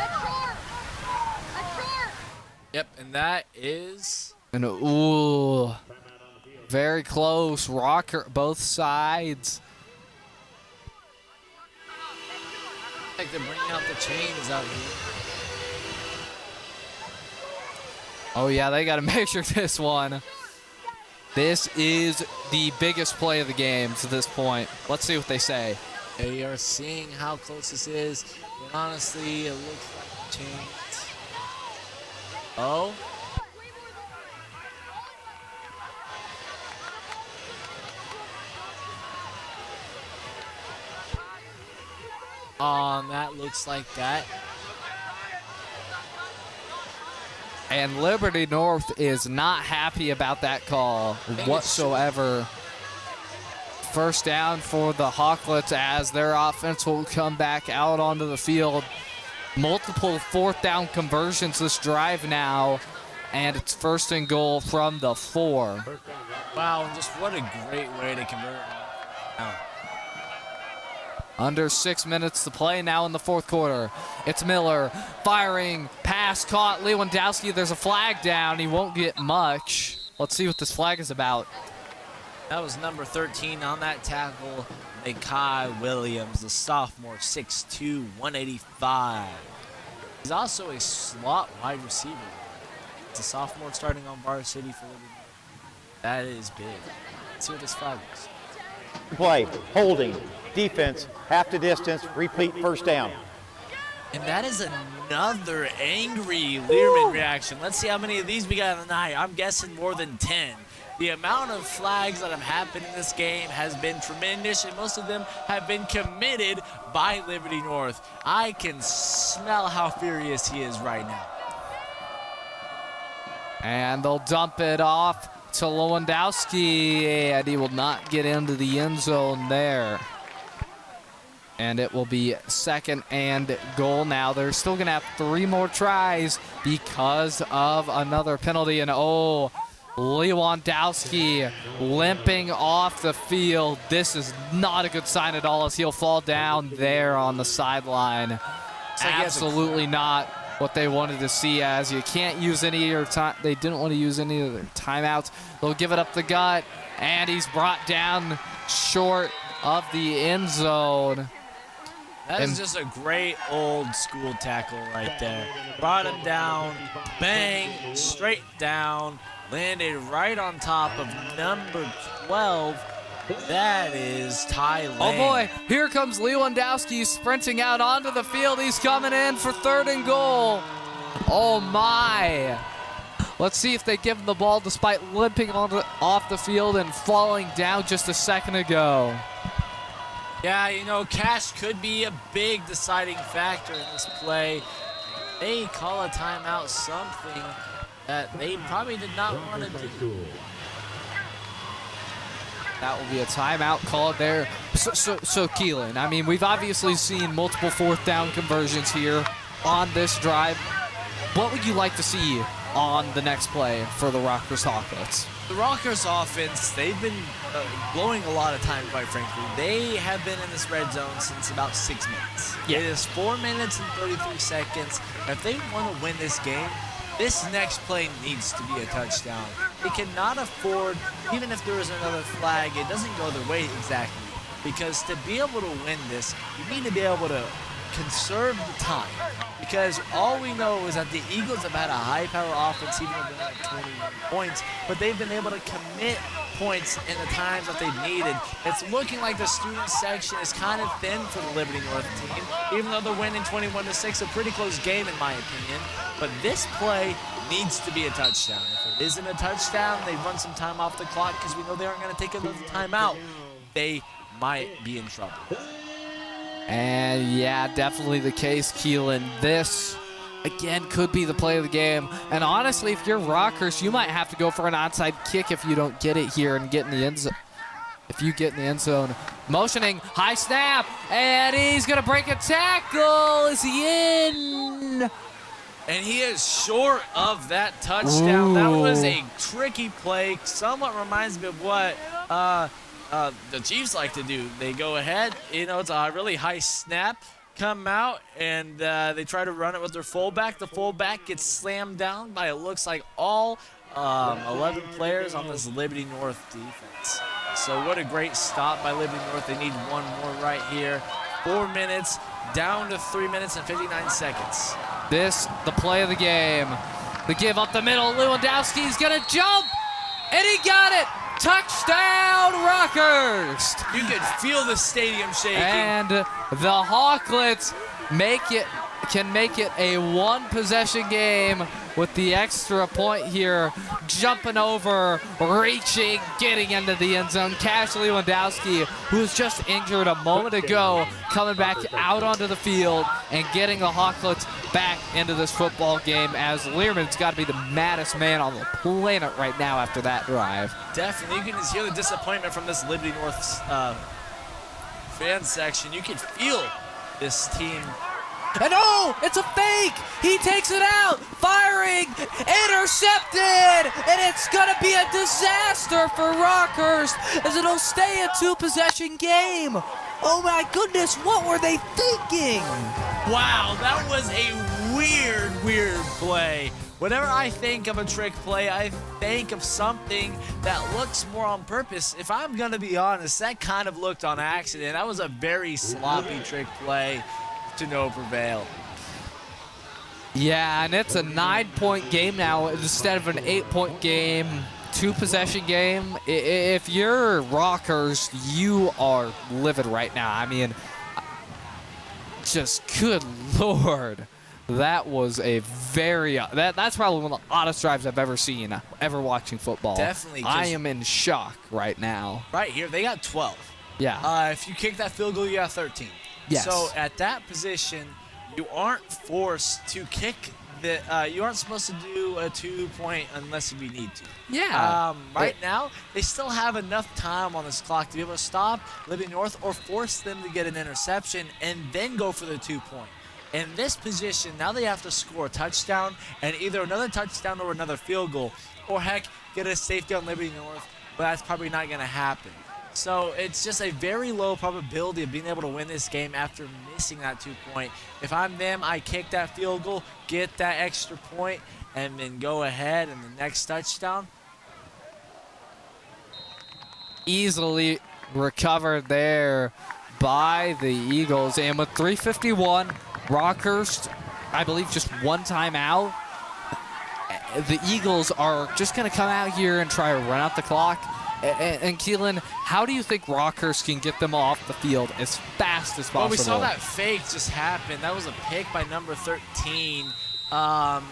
Yep, and that is... And ooh, very close. Rocker, both sides. Like they're bringing out the chains out here. Oh yeah, they got to measure this one. This is the biggest play of the game to this point. Let's see what they say. They are seeing how close this is. But honestly, it looks like the chains. Oh. That looks like that. And Liberty North is not happy about that call whatsoever. First down for the Hawklets as their offense will come back out onto the field. Multiple fourth down conversions this drive now, and it's first and goal from the 4. Wow, and just what a great way to convert. Now. Under 6 minutes to play now in the fourth quarter. It's Miller firing, pass caught. Lewandowski, there's a flag down. He won't get much. Let's see what this flag is about. That was number 13 on that tackle, Makai Williams, the sophomore, 6'2", 185. He's also a slot wide receiver. It's a sophomore starting on varsity for Liberty. That is big. Let's see what this flag is. Play, holding, defense, half the distance, repeat first down. And that is another angry Learman reaction. Let's see how many of these we got in the night. I'm guessing more than 10. The amount of flags that have happened in this game has been tremendous, and most of them have been committed by Liberty North. I can smell how furious he is right now. And they'll dump it off to Lewandowski, and he will not get into the end zone there. And it will be second and goal now. They're still going to have 3 more tries because of another penalty. And oh, Lewandowski limping off the field. This is not a good sign at all as he'll fall down there on the sideline. Absolutely not what they wanted to see, as you can't use any of your time. They didn't want to use any of their timeouts. They'll give it up the gut, and he's brought down short of the end zone. That is just a great old school tackle right there. Brought him down, bang, straight down, landed right on top of number 12. That is Ty Lane. Oh boy, here comes Lewandowski sprinting out onto the field. He's coming in for third and goal. Oh my. Let's see if they give him the ball despite limping off the field and falling down just a second ago. Yeah, you know, Cash could be a big deciding factor in this play. They call a timeout, something that they probably did not want to do. That will be a timeout called there. So Keelan, I mean, we've obviously seen multiple fourth down conversions here on this drive. What would you like to see on the next play for the Rockhurst Hawklets? The Rockhurst offense, they've been blowing a lot of time, quite frankly. They have been in this red zone since about 6 minutes. Yeah. It is 4 minutes and 33 seconds. If they want to win this game, this next play needs to be a touchdown. They cannot afford, even if there is another flag, it doesn't go their way exactly. Because to be able to win this, you need to be able to conserve the time. Because all we know is that the Eagles have had a high-power offense, even though they're at 21 points, but they've been able to commit points in the times that they've needed. It's looking like the student section is kind of thin for the Liberty North team, even though they're winning 21-6, a pretty close game in my opinion. But this play needs to be a touchdown. If it isn't a touchdown, they run some time off the clock because we know they aren't going to take another timeout. They might be in trouble. And yeah, definitely the case, Keelan. This, again, could be the play of the game. And honestly, if you're Rockhurst, you might have to go for an onside kick if you don't get it here and get in the end zone. If you get in the end zone. Motioning, high snap, and he's going to break a tackle. Is he in? And he is short of that touchdown. Ooh. That was a tricky play. Somewhat reminds me of what the Chiefs like to do. They go ahead, it's a really high snap, come out, and they try to run it with their fullback. The fullback gets slammed down by, it looks like, all 11 players on this Liberty North defense. So what a great stop by Liberty North. They need one more right here. 4 minutes, down to 3 minutes and 59 seconds. The play of the game. The give up the middle. Lewandowski's going to jump, and he got it. Touchdown, Rockhurst. You can feel the stadium shaking. And the Hawklets can make it a one-possession game with the extra point here. Jumping over, reaching, getting into the end zone. Cash Lewandowski, who was just injured a moment ago, coming back out onto the field and getting the Hawklets back into this football game, as Learman's got to be the maddest man on the planet right now after that drive. Definitely. You can just hear the disappointment from this Liberty North fan section. You can feel this team. And oh, it's a fake! He takes it out, firing, intercepted, and it's gonna be a disaster for Rockhurst as it'll stay a two-possession game. Oh my goodness, what were they thinking? Wow, that was a weird play. Whenever I think of a trick play, I think of something that looks more on purpose. If I'm gonna be honest, that kind of looked on accident. That was a very sloppy trick play to no prevail. Yeah, and it's a 9-point game now instead of an 8-point game, two-possession game. If you're Rockhurst, you are livid right now. I mean, just good Lord. That was a very, that's probably one of the oddest drives I've ever seen, ever watching football. Definitely. I am in shock right now. Right here, they got 12. Yeah. If you kick that field goal, you got 13. Yes. So at that position, you aren't forced to kick you aren't supposed to do a 2-point unless you need to. Yeah. Right now, they still have enough time on this clock to be able to stop Liberty North or force them to get an interception and then go for the 2-point. In this position, now they have to score a touchdown and either another touchdown or another field goal, or heck, get a safety on Liberty North, but that's probably not going to happen. So it's just a very low probability of being able to win this game after missing that 2-point. If I'm them, I kick that field goal, get that extra point, and then go ahead in the next touchdown. Easily recovered there by the Eagles. And with 3:51, Rockhurst, I believe, just one timeout. The Eagles are just going to come out here and try to run out the clock. And Keelan, how do you think Rockhurst can get them off the field as fast as possible? Well, we saw that fake just happen. That was a pick by number 13. And,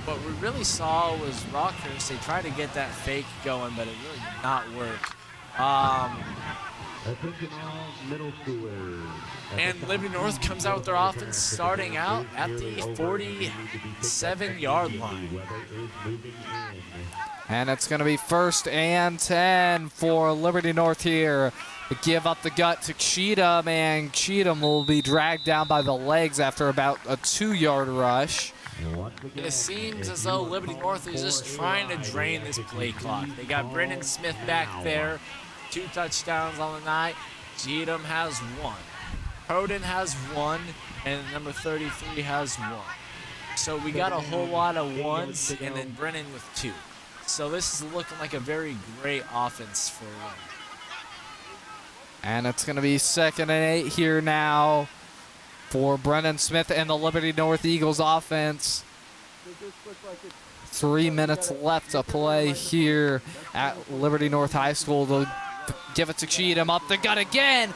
what we really saw was Rockhurst. They tried to get that fake going, but it really did not work. And Liberty North comes out with their offense starting out at the 47-yard line. And it's going to be 1st and 10 for Liberty North here. Give up the gut to Cheatham, and Cheatham will be dragged down by the legs after about a 2-yard rush. It seems as though Liberty North is just trying to drain this play clock. They got Brendan Smith back there, 2 touchdowns on the night. Cheatham has 1. Hoden has 1, and number 33 has 1. So we got a whole lot of 1s, and then Brennan with 2. So this is looking like a very great offense for them. And it's going to be 2nd and 8 here now for Brendan Smith and the Liberty North Eagles offense. 3 minutes left to play here at Liberty North High School. They'll give it to Cheatham, up the gut again,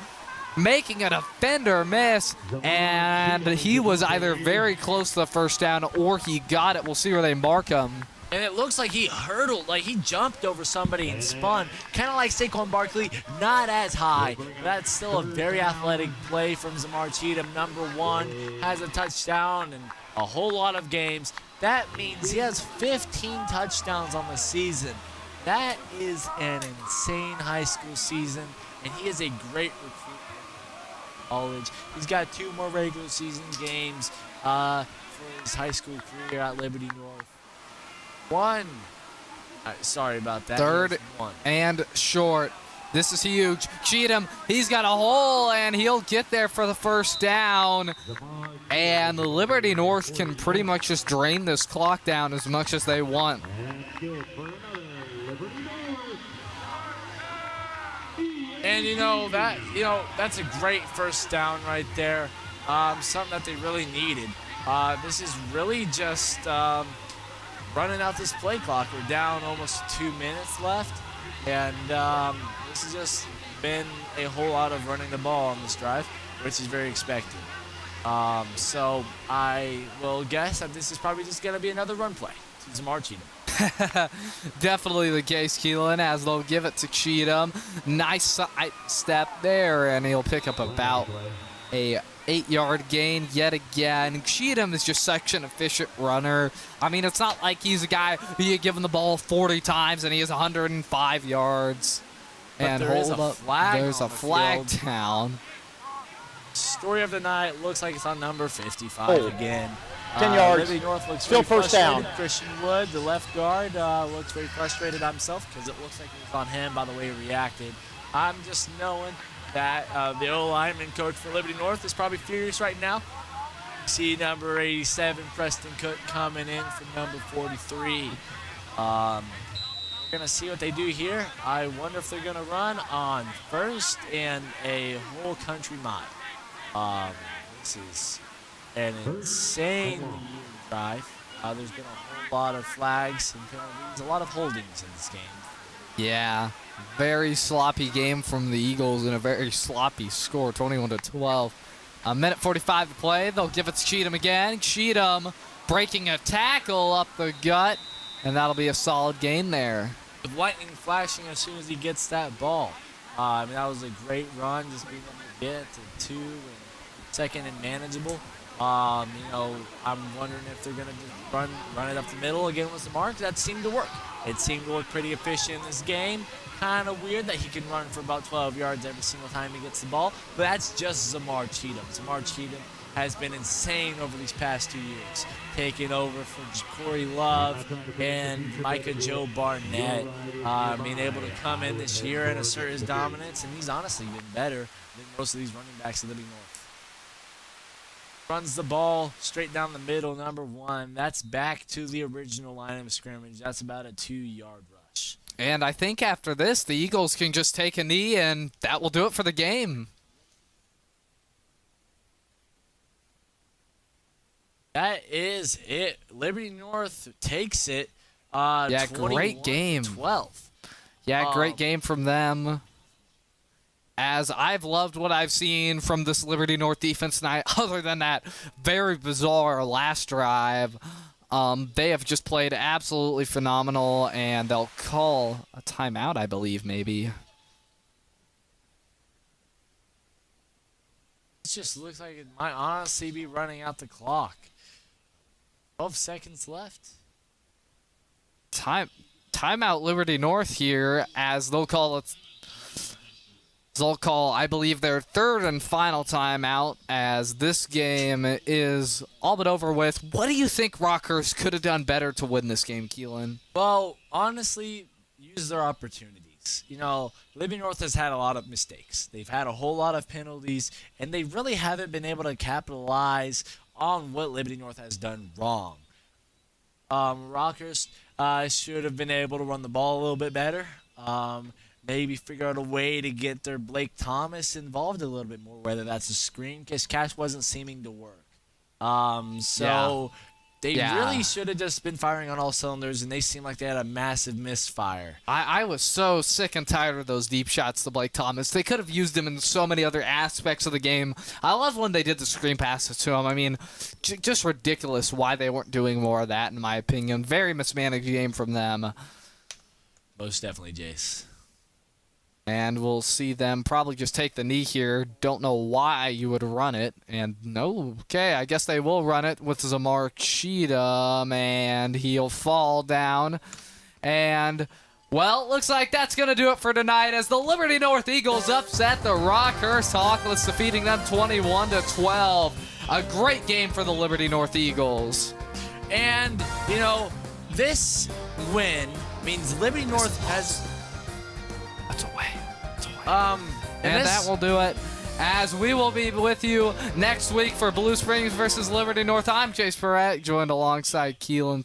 making a defender miss, and he was either very close to the first down or he got it. We'll see where they mark him. And it looks like he hurdled, like he jumped over somebody and spun. Kind of like Saquon Barkley, not as high. That's still a very athletic play from Zamar Cheatham. Number 1 has a touchdown in a whole lot of games. That means he has 15 touchdowns on the season. That is an insane high school season, and he is a great recruit in college. He's got 2 more regular season games. for his high school career at Liberty North. One. Sorry about that. Third and short. This is huge. Cheatham, he's got a hole, and he'll get there for the first down. And Liberty North can pretty much just drain this clock down as much as they want. And that's a great first down right there. Something that they really needed. This is really just running out this play clock. We're down almost 2 minutes left, and this has just been a whole lot of running the ball on this drive, which is very expected. So I will guess that this is probably just going to be another run play to Zamar Cheatham. Definitely the case, Keelan, as they'll give it to Cheatham. Nice side step there, and he'll pick up about a 8-yard gain yet again. Cheatham is just such an efficient runner. I mean, it's not like he's a guy who you give him the ball 40 times and he has 105 yards. But and there is hold a up, flag there's on a the flag field. down. Story of the night looks like it's on number 55 again. 10 yards. Liberty North looks Still very first down. frustrated. Christian Wood, the left guard, looks very frustrated himself because it looks like it was on him by the way he reacted. I'm just knowing that the O-lineman coach for Liberty North is probably furious right now. See number 87, Preston Cook, coming in for number 43. We're going to see what they do here. I wonder if they're going to run on first and a whole country mile. This is an insane drive. There's been a whole lot of flags and penalties, a lot of holdings in this game. Yeah, very sloppy game from the Eagles and a very sloppy score, 21-12. A minute 45 to play. They'll give it to Cheatham again. Cheatham breaking a tackle up the gut, and that'll be a solid gain there. With lightning flashing as soon as he gets that ball. I mean, that was a great run, just being able to get to 2 and second and manageable. I'm wondering if they're going to just run it up the middle again with the mark. That seemed to work. It seemed to look pretty efficient in this game. Kind of weird that he can run for about 12 yards every single time he gets the ball, but that's just Zamar Cheatham. Zamar Cheatham has been insane over these past 2 years, taking over for Corey Love and Micah Joe Barnett, being able to come in this year and assert his dominance, and he's honestly been better than most of these running backs at Liberty North. Runs the ball straight down the middle, number 1. That's back to the original line of scrimmage. That's about a 2-yard rush. And I think after this, the Eagles can just take a knee, and that will do it for the game. That is it. Liberty North takes it. Yeah, great game. 12. Yeah, great game from them. As I've loved what I've seen from this Liberty North defense tonight, other than that very bizarre last drive, they have just played absolutely phenomenal, and they'll call a timeout, I believe, maybe. It just looks like it might honestly be running out the clock. 12 seconds left. Timeout Liberty North here, as they'll call it. They'll call, I believe, their third and final timeout, as this game is all but over with. What do you think Rockhurst could have done better to win this game, Keelan? Well, honestly, use their opportunities. Liberty North has had a lot of mistakes. They've had a whole lot of penalties, and they really haven't been able to capitalize on what Liberty North has done wrong. Rockhurst should have been able to run the ball a little bit better. Maybe figure out a way to get their Blake Thomas involved a little bit more, whether that's a screen, because Cash wasn't seeming to work. They really should have just been firing on all cylinders, and they seemed like they had a massive misfire. I was so sick and tired of those deep shots to Blake Thomas. They could have used him in so many other aspects of the game. I love when they did the screen passes to him. I mean, just ridiculous why they weren't doing more of that, in my opinion. Very mismanaged game from them. Most definitely, Jace. And we'll see them probably just take the knee here. Don't know why you would run it. And no, okay, I guess they will run it with Zamar Cheatham, and he'll fall down. And, well, looks like that's going to do it for tonight, as the Liberty North Eagles upset the Rockhurst Hawklets, defeating them 21-12. a great game for the Liberty North Eagles. And, you know, this win means Liberty North has... That's away. And that will do it. As we will be with you next week for Blue Springs versus Liberty North. I'm Chase Perrette, joined alongside Keelan